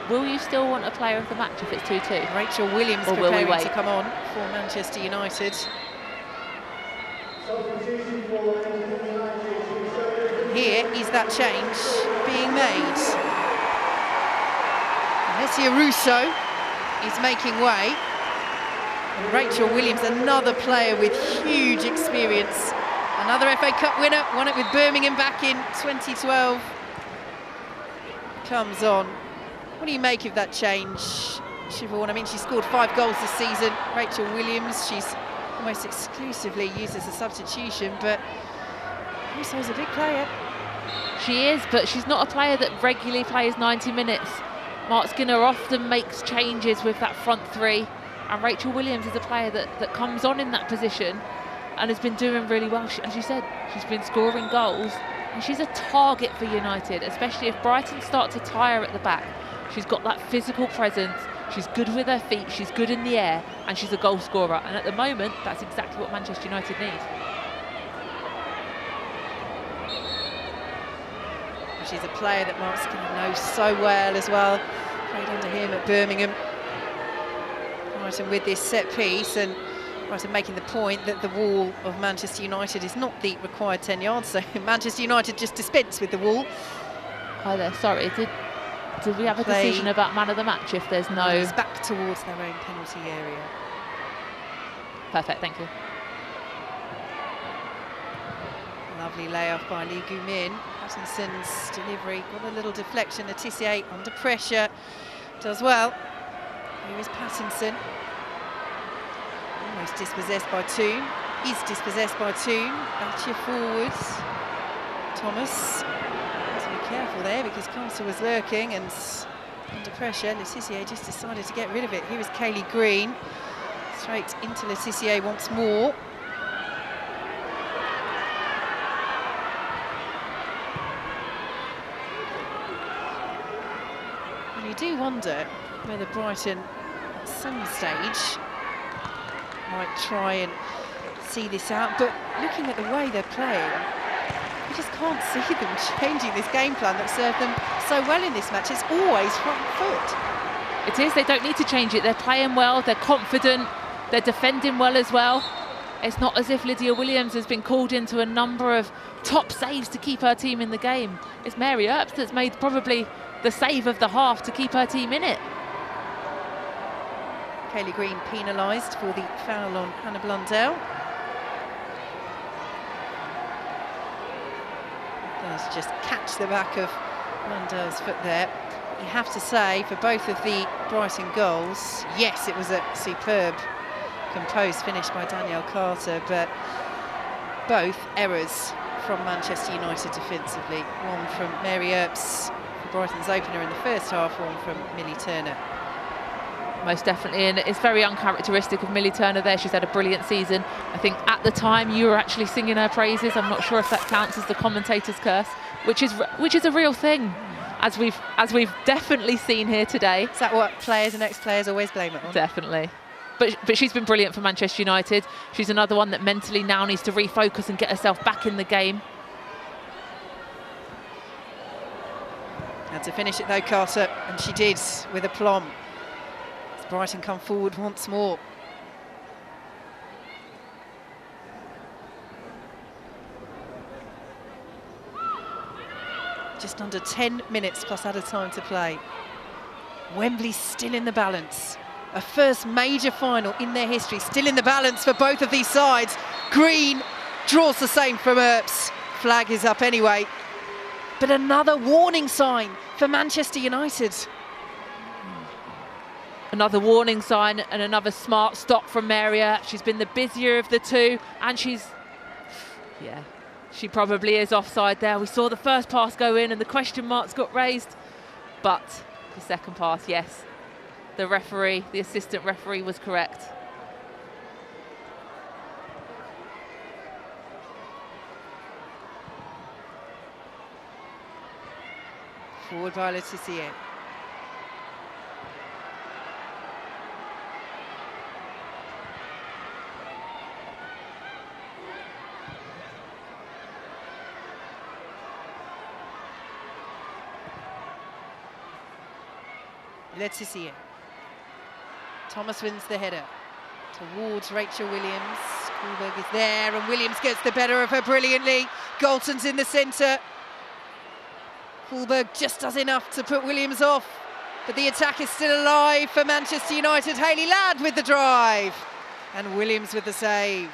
Will you still want a player of the match if it's 2-2? Rachel Williams or will we preparing wait? to come on for Manchester United. Here is that change being made. Alessia Russo is making way. And Rachel Williams, another player with huge experience. Another FA Cup winner, won it with Birmingham back in 2012. Comes on. What do you make of that change, Siobhan? I mean, she scored 5 goals this season. Rachel Williams, she's almost exclusively used as a substitution, but Russo's a big player. She is, but she's not a player that regularly plays 90 minutes. Mark Skinner often makes changes with that front three, and Rachel Williams is a player that comes on in that position and has been doing really well. As you said, she's been scoring goals, and she's a target for United, especially if Brighton start to tire at the back. She's got that physical presence, she's good with her feet, she's good in the air, and she's a goal scorer. And at the moment, that's exactly what Manchester United need. She's a player that Mark Skinner knows so well as well. Played under him at Birmingham. Brighton with this set piece, and Brighton making the point that the wall of Manchester United is not the required 10 yards, so Manchester United just dispense with the wall. Hi there, sorry, did we have a decision about man of the match if there's no... It's back towards their own penalty area. Perfect, thank you. Lovely layoff by Lee Gumin. Pattinson's delivery got a little deflection. Letitia under pressure does well. Here is Pattinson. Almost dispossessed by Toon. Is dispossessed by Toon. Batcher forwards. Thomas. Be careful there because Castle was lurking and under pressure. Letitia just decided to get rid of it. Here is Kaylee Green. Straight into Letitia once more. And you do wonder whether Brighton at some stage might try and see this out, but looking at the way they're playing, you just can't see them changing this game plan that served them so well in this match. It's always front foot. It is, they don't need to change it. They're playing well, they're confident, they're defending well as well. It's not as if Lydia Williams has been called into a number of top saves to keep her team in the game. It's Mary Earps that's made probably the save of the half to keep her team in it. Kaylee Green penalised for the foul on Hannah Blundell. Does just catch the back of Blundell's foot there. You have to say, for both of the Brighton goals, yes, it was a superb composed finish by Danielle Carter, but both errors from Manchester United defensively. One from Mary Earps, Brighton's opener in the first half, one from Millie Turner. Most definitely, and it's very uncharacteristic of Millie Turner there. She's had a brilliant season. I think at the time you were actually singing her praises. I'm not sure if that counts as the commentator's curse, which is a real thing, as we've definitely seen here today. Is that what players and ex-players always blame it on? Definitely. But she's been brilliant for Manchester United. She's another one that mentally now needs to refocus and get herself back in the game. Had to finish it though, Carter, and she did with aplomb. As Brighton come forward once more. Just under 10 minutes plus added time to play. Wembley's still in the balance. A first major final in their history. Still in the balance for both of these sides. Green draws the same from Earps. Flag is up anyway. But another warning sign for Manchester United. Another warning sign and another smart stop from Maria. She's been the busier of the two, and she probably is offside there. We saw the first pass go in and the question marks got raised, but the second pass, yes. The referee, the assistant referee, was correct. Forward by Le Tissier. Le Tissier. Thomas wins the header towards Rachel Williams. Kuhlberg is there and Williams gets the better of her brilliantly. Galton's in the centre. Kuhlberg just does enough to put Williams off, but the attack is still alive for Manchester United. Hayley Ladd with the drive and Williams with the save.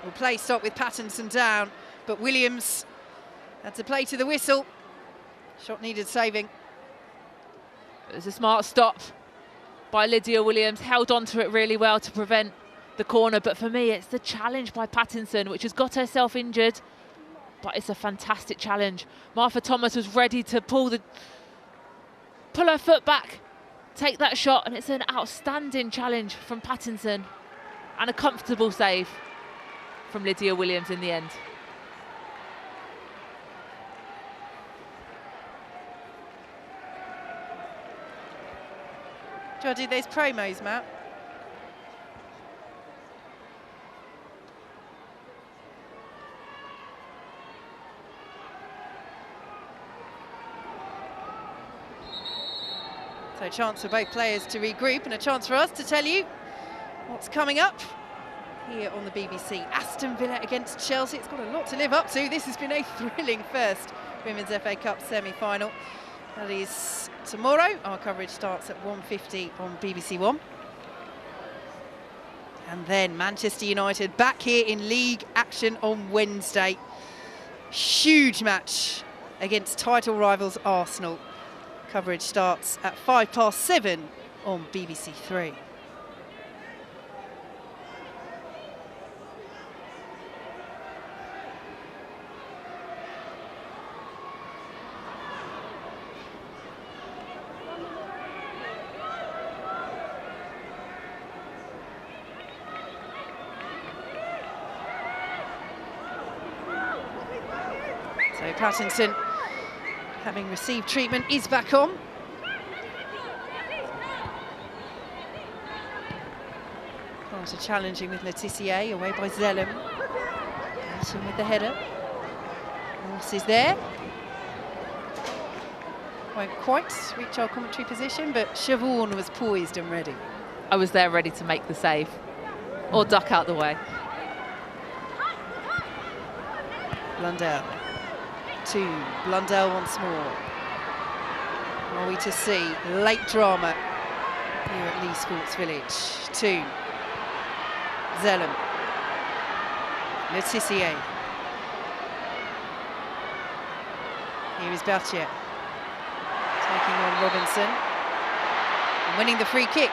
Well, play stopped with Pattinson down, but Williams had to play to the whistle. Shot needed saving. It was a smart stop by Lydia Williams, held on to it really well to prevent the corner, but for me it's the challenge by Pattinson which has got herself injured, but it's a fantastic challenge. Martha Thomas was ready to pull her foot back, take that shot, and it's an outstanding challenge from Pattinson and a comfortable save from Lydia Williams in the end. Do I do those promos, Matt? So a chance for both players to regroup and a chance for us to tell you what's coming up here on the BBC. Aston Villa against Chelsea. It's got a lot to live up to. This has been a thrilling first Women's FA Cup semi-final. That is tomorrow. Our coverage starts at 1:50 on BBC One. And then Manchester United back here in league action on Wednesday. Huge match against title rivals Arsenal. Coverage starts at 7:05 on BBC Three. So Pattinson, having received treatment, is back on. Carter challenging with Le Tissier, away by Zellum. Dalton with the header. Morse is there. Won't quite reach our commentary position, but Siobhan was poised and ready. I was there ready to make the save or duck out the way. Blundell. To Blundell once more. Are we to see late drama here at Lee Sports Village? To Zellum. Le Tissier. Here is Berthier. Taking on Robinson. And winning the free kick.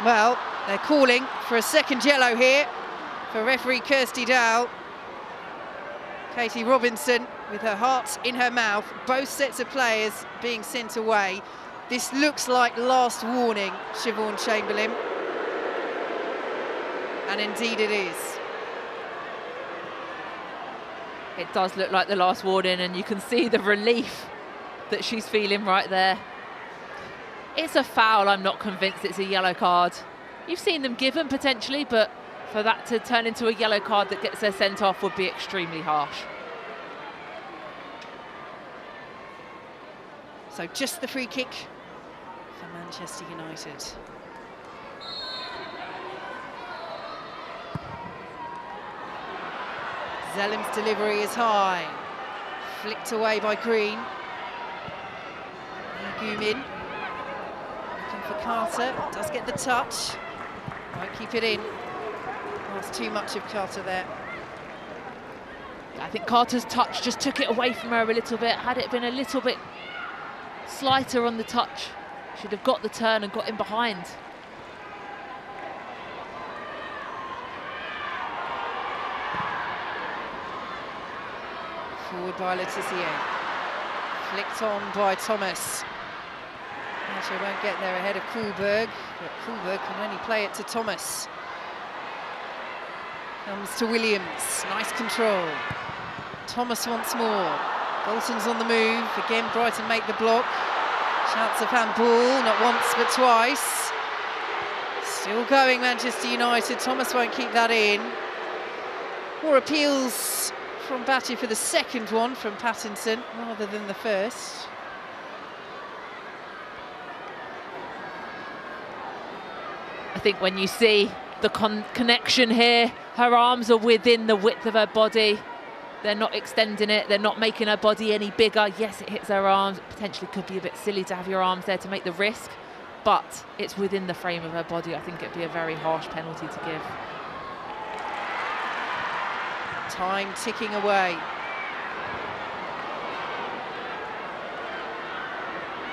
Well, they're calling for a second yellow here for referee Kirsty Dow. Katie Robinson with her heart in her mouth. Both sets of players being sent away. This looks like last warning, Siobhan Chamberlain. And indeed it is. It does look like the last warning, and you can see the relief that she's feeling right there. It's a foul. I'm not convinced it's a yellow card. You've seen them given potentially, but for that to turn into a yellow card that gets her sent off would be extremely harsh. So just the free kick for Manchester United. Zellem's delivery is high. Flicked away by Green. Gumin looking for Carter. Does get the touch. Won't keep it in. That's too much of Carter there. I think Carter's touch just took it away from her a little bit. Had it been a little bit slighter on the touch, she'd have got the turn and got in behind. Forward by Letitia. Flicked on by Thomas. She won't get there ahead of Kuhlberg, but Kuhlberg can only play it to Thomas. Comes to Williams, nice control. Thomas once more. Bolton's on the move. Again, Brighton make the block. Chance of handball, not once but twice. Still going, Manchester United. Thomas won't keep that in. More appeals from Batty for the second one from Pattinson rather than the first. I think when you see the connection here, her arms are within the width of her body. They're not extending it, they're not making her body any bigger. Yes, it hits her arms. It potentially could be a bit silly to have your arms there to make the risk, but it's within the frame of her body. I think it'd be a very harsh penalty to give. Time ticking away.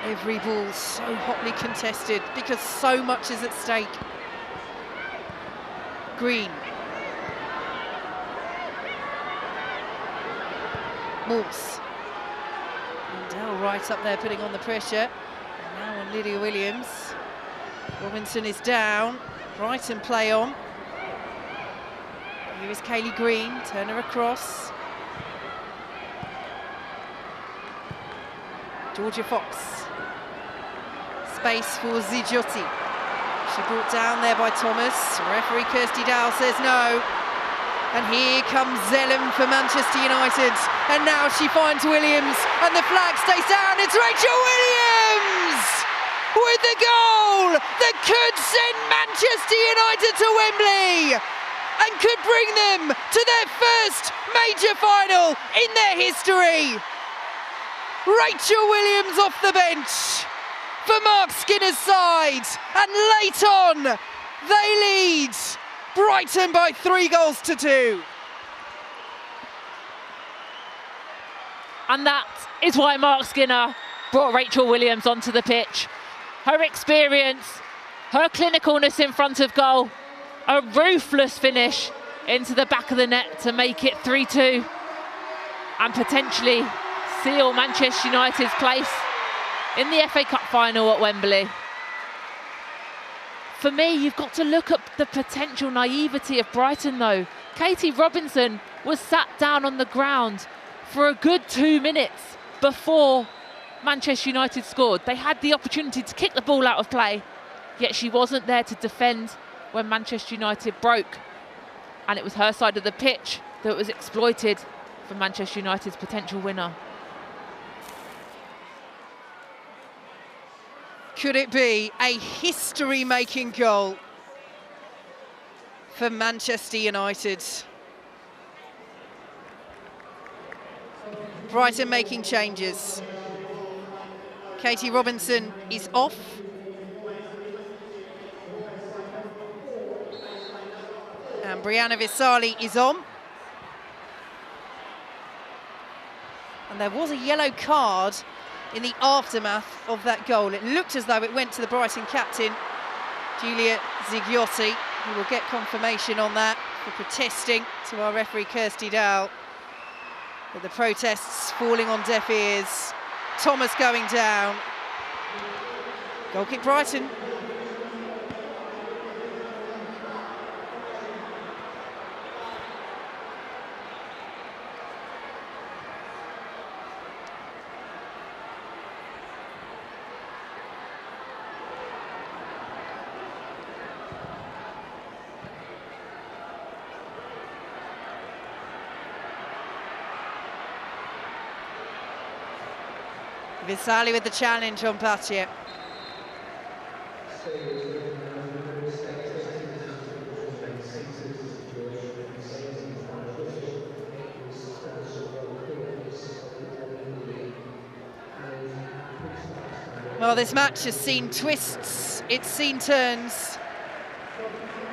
Every ball so hotly contested because so much is at stake. Green. Morse. Mandel right up there putting on the pressure. And now on Lydia Williams. Robinson is down. Brighton play on. Here is Kaylee Green. Turn her across. Georgia Fox. Space for Zigiotti. She brought down there by Thomas. Referee Kirsty Dow says no. And here comes Zellem for Manchester United. And now she finds Williams. And the flag stays down. It's Rachel Williams with the goal that could send Manchester United to Wembley and could bring them to their first major final in their history. Rachel Williams off the bench for Mark Skinner's side, and late on they lead Brighton by 3-2. And that is why Mark Skinner brought Rachel Williams onto the pitch. Her experience, her clinicalness in front of goal, a ruthless finish into the back of the net to make it 3-2 and potentially seal Manchester United's place in the FA Cup final at Wembley. For me, you've got to look at the potential naivety of Brighton though. Katie Robinson was sat down on the ground for a good 2 minutes before Manchester United scored. They had the opportunity to kick the ball out of play, yet she wasn't there to defend when Manchester United broke. And it was her side of the pitch that was exploited for Manchester United's potential winner. Could it be a history-making goal for Manchester United? Brighton making changes. Katie Robinson is off. And Brianna Visali is on. And there was a yellow card in the aftermath of that goal. It looked as though it went to the Brighton captain, Julia Zigiotti, who will get confirmation on that for protesting to our referee Kirsty Dow. But the protests falling on deaf ears. Thomas going down. Goal kick Brighton. Visali with the challenge on Patia. Well, this match has seen twists, it's seen turns.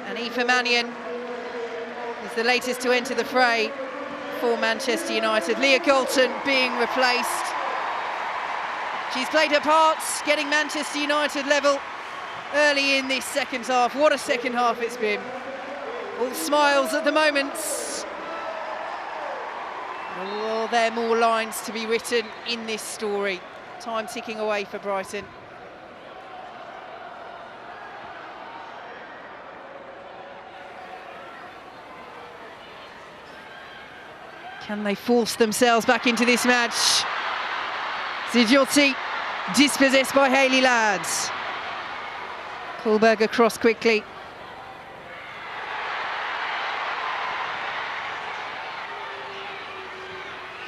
And Aoife Mannion is the latest to enter the fray for Manchester United. Leah Galton being replaced. She's played her part, getting Manchester United level early in this second half. What a second half it's been. All smiles at the moment. Oh, there are more lines to be written in this story. Time ticking away for Brighton. Can they force themselves back into this match? Zidiotti dispossessed by Hayley Ladd. Kohlberg across quickly.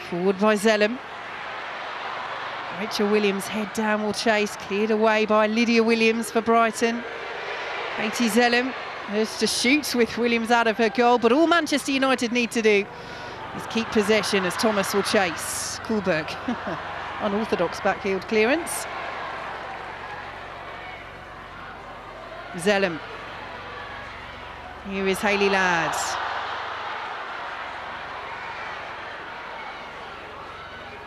Forward by Zellem. Rachel Williams head down will chase, cleared away by Lydia Williams for Brighton. Katie Zellem has to shoot with Williams out of her goal, but all Manchester United need to do is keep possession as Thomas will chase. Kohlberg, unorthodox backfield clearance. Zellem. Here is Hayley Ladd.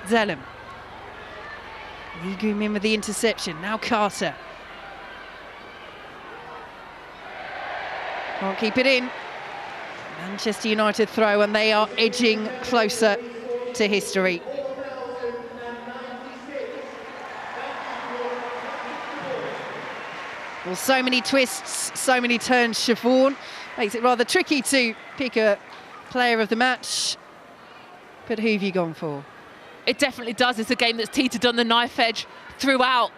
Zellem. Negum in with the interception, now Carter. Can't keep it in. Manchester United throw, and they are edging closer to history. Well, so many twists, so many turns, Siobhan. Makes it rather tricky to pick a player of the match. But who have you gone for? It definitely does. It's a game that's teetered on the knife edge throughout.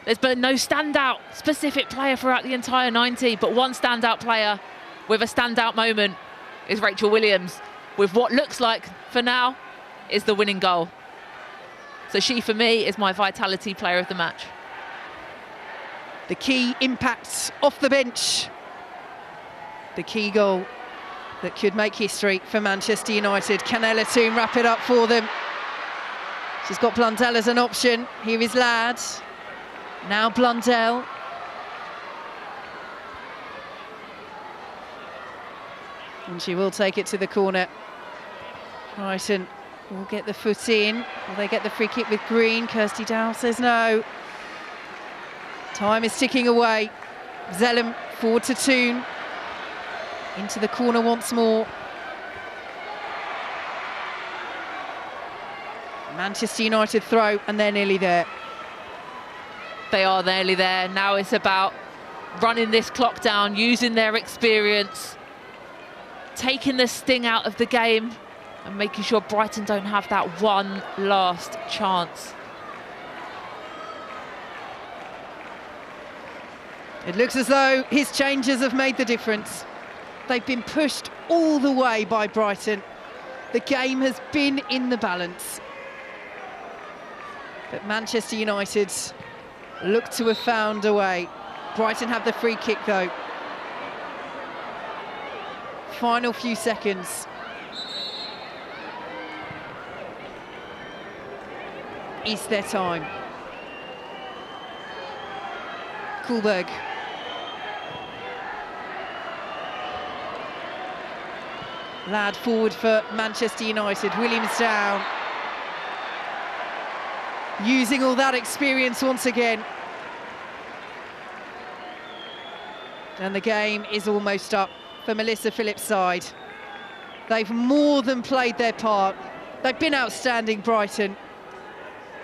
There's been no standout specific player throughout the entire 90, but one standout player with a standout moment is Rachel Williams, with what looks like, for now, is the winning goal. So she, for me, is my vitality player of the match. The key impacts off the bench. The key goal that could make history for Manchester United. Can Ella Toone wrap it up for them? She's got Blundell as an option. Here is Ladd. Now Blundell. And she will take it to the corner. Brighton will get the foot in. Will they get the free kick with Green? Kirsty Dow says no. Time is ticking away. Zellem forward to Toone. Into the corner once more. Manchester United throw, and they're nearly there. They are nearly there. Now it's about running this clock down, using their experience, taking the sting out of the game, and making sure Brighton don't have that one last chance. It looks as though his changes have made the difference. They've been pushed all the way by Brighton. The game has been in the balance. But Manchester United look to have found a way. Brighton have the free kick though. Final few seconds. Is their time. Kohlberg. Ladd forward for Manchester United. Williams down. Using all that experience once again. And the game is almost up for Melissa Phillips' side. They've more than played their part. They've been outstanding, Brighton.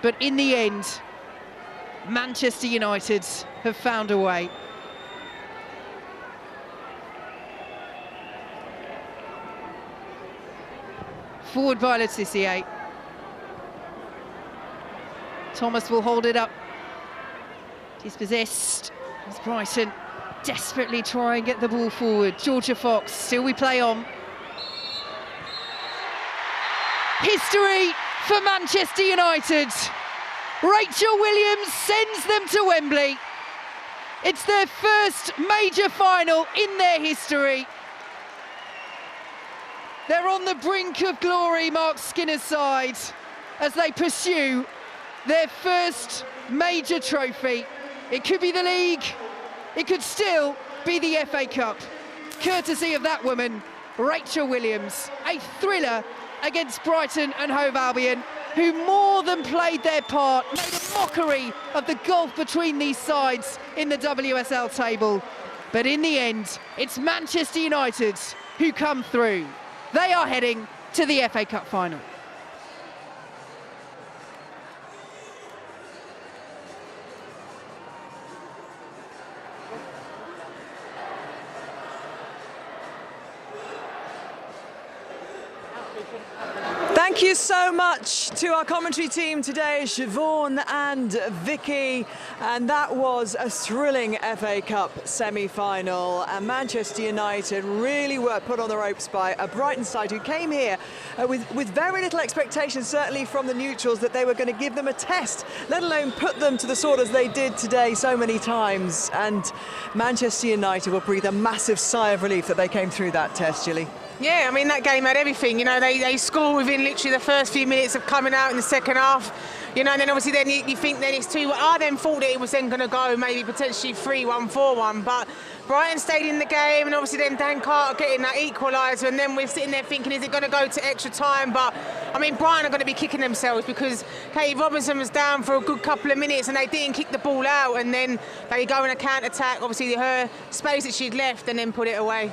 But in the end, Manchester United have found a way. Forward by Letitia. Thomas will hold it up. Dispossessed as Brighton desperately try and get the ball forward. Georgia Fox, still we play on. History for Manchester United. Rachel Williams sends them to Wembley. It's their first major final in their history. They're on the brink of glory, Mark Skinner's side, as they pursue their first major trophy. It could be the league, it could still be the FA Cup, courtesy of that woman, Rachel Williams. A thriller against Brighton and Hove Albion, who more than played their part, made a mockery of the gulf between these sides in the WSL table. But in the end, it's Manchester United who come through. They are heading to the FA Cup final. Thank you so much to our commentary team today, Siobhan and Vicky. And that was a thrilling FA Cup semi-final. And Manchester United really were put on the ropes by a Brighton side who came here with very little expectation, certainly from the neutrals, that they were going to give them a test, let alone put them to the sword as they did today so many times. And Manchester United will breathe a massive sigh of relief that they came through that test, Gilly. Yeah, I mean, that game had everything. You know, they score within literally the first few minutes of coming out in the second half. You know, and then obviously then you think then it's 2-1. I then thought that it was then going to go maybe potentially 3-1, 4-1. But Brighton stayed in the game, and obviously then Dan Carter getting that equaliser. And then we're sitting there thinking, is it going to go to extra time? But, I mean, Brighton are going to be kicking themselves because Katie Robinson was down for a good couple of minutes and they didn't kick the ball out. And then they go in a counter-attack, obviously her space that she'd left, and then put it away.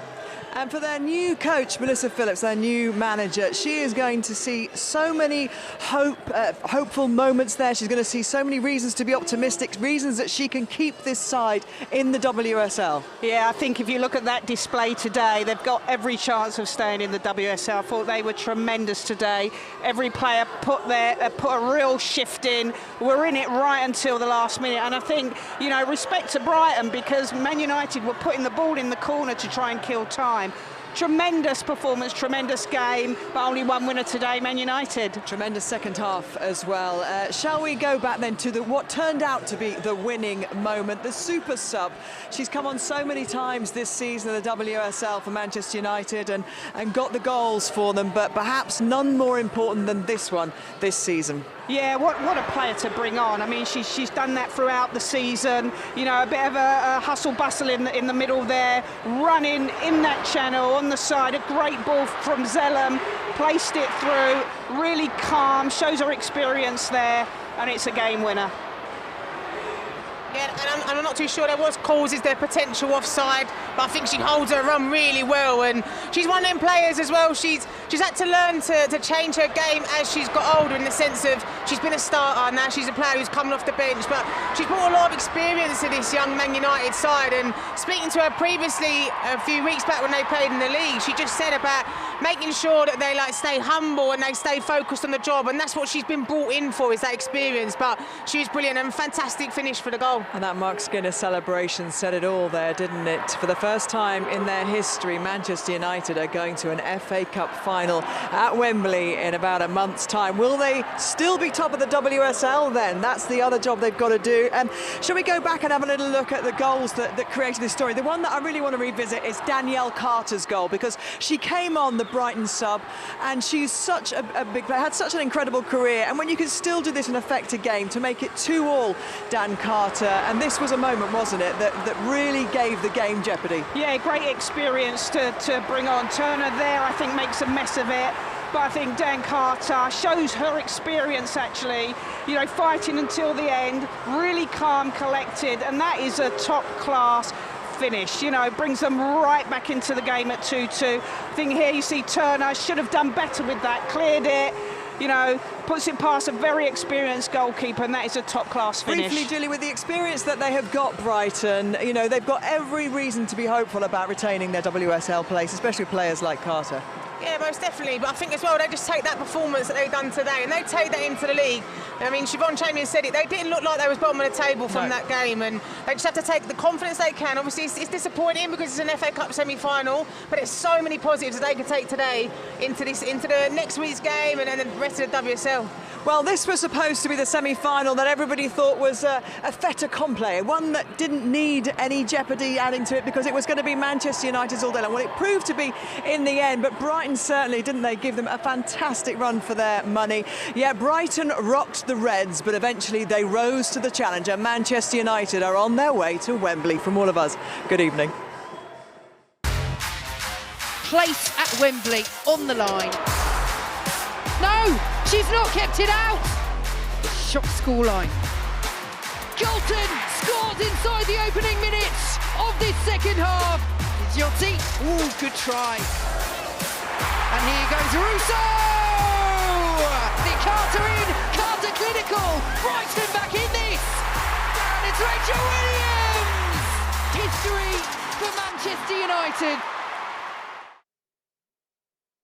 And for their new coach, Melissa Phillips, their new manager, she is going to see so many hopeful moments there. She's going to see so many reasons to be optimistic, reasons that she can keep this side in the WSL. Yeah, I think if you look at that display today, they've got every chance of staying in the WSL. I thought they were tremendous today. Every player put a real shift in. We're in it right until the last minute. And I think, you know, respect to Brighton, because Man United were putting the ball in the corner to try and kill time. Tremendous performance, tremendous game, but only one winner today, Man United. Tremendous second half as well. Shall we go back then to what turned out to be the winning moment, the super sub. She's come on so many times this season in the WSL for Manchester United and got the goals for them, but perhaps none more important than this one this season. Yeah, what a player to bring on. I mean, she's done that throughout the season. You know, a bit of a hustle-bustle in the middle there, running in that channel on the side. A great ball from Zellum, placed it through, really calm, shows her experience there, and it's a game winner. Yeah, and I'm not too sure there was causes their potential offside, but I think she holds her run really well, and she's one of them players as well. She's had to learn to change her game as she's got older, in the sense of she's been a starter, now she's a player who's coming off the bench, but she's brought a lot of experience to this young Man United side. And speaking to her previously a few weeks back when they played in the league, she just said about making sure that they stay humble and they stay focused on the job, and that's what she's been brought in for, is that experience. But she was brilliant, and fantastic finish for the goal. And that Mark Skinner celebration said it all there, didn't it? For the first time in their history, Manchester United are going to an FA Cup final at Wembley in about a month's time. Will they still be top of the WSL then? That's the other job they've got to do. Shall we go back and have a little look at the goals that created this story? The one that I really want to revisit is Danielle Carter's goal, because she came on the Brighton sub and she's such a big player, had such an incredible career, and when you can still do this and affect a game to make it 2-2, Dan Carter. And this was a moment, wasn't it, that really gave the game jeopardy. Yeah, great experience to bring on. Turner there, I think, makes a mess of it. But I think Dan Carter shows her experience, actually, you know, fighting until the end, really calm, collected, and that is a top-class finish. You know, brings them right back into the game at 2-2. I think here you see Turner should have done better with that, cleared it, you know, puts it past a very experienced goalkeeper, and that is a top-class finish. Briefly, Julie, with the experience that they have got, Brighton, you know, they've got every reason to be hopeful about retaining their WSL place, especially players like Carter. Yeah, most definitely, but I think as well they just take that performance that they've done today and they take that into the league. I mean, Siobhan Champion said it, they didn't look like they was bottom of the table from that game, and they just have to take the confidence they can. Obviously it's disappointing because it's an FA Cup semi-final, but there's so many positives that they can take today into the next week's game and then the rest of the WSL. Well, this was supposed to be the semi-final that everybody thought was a fait accompli, one that didn't need any jeopardy adding to it because it was going to be Manchester United's all day long. Well, it proved to be in the end, but Brighton certainly, didn't they, give them a fantastic run for their money. Yeah, Brighton rocked the Reds, but eventually they rose to the challenge, and Manchester United are on their way to Wembley. From all of us, good evening. Place at Wembley on the line. No, she's not kept it out. Shock scoreline. Galton scores inside the opening minutes of this second half. Giotti, ooh, good try. And here goes Russo. The Carter in, Carter clinical. Brighton back in this. And it's Rachel Williams. History for Manchester United.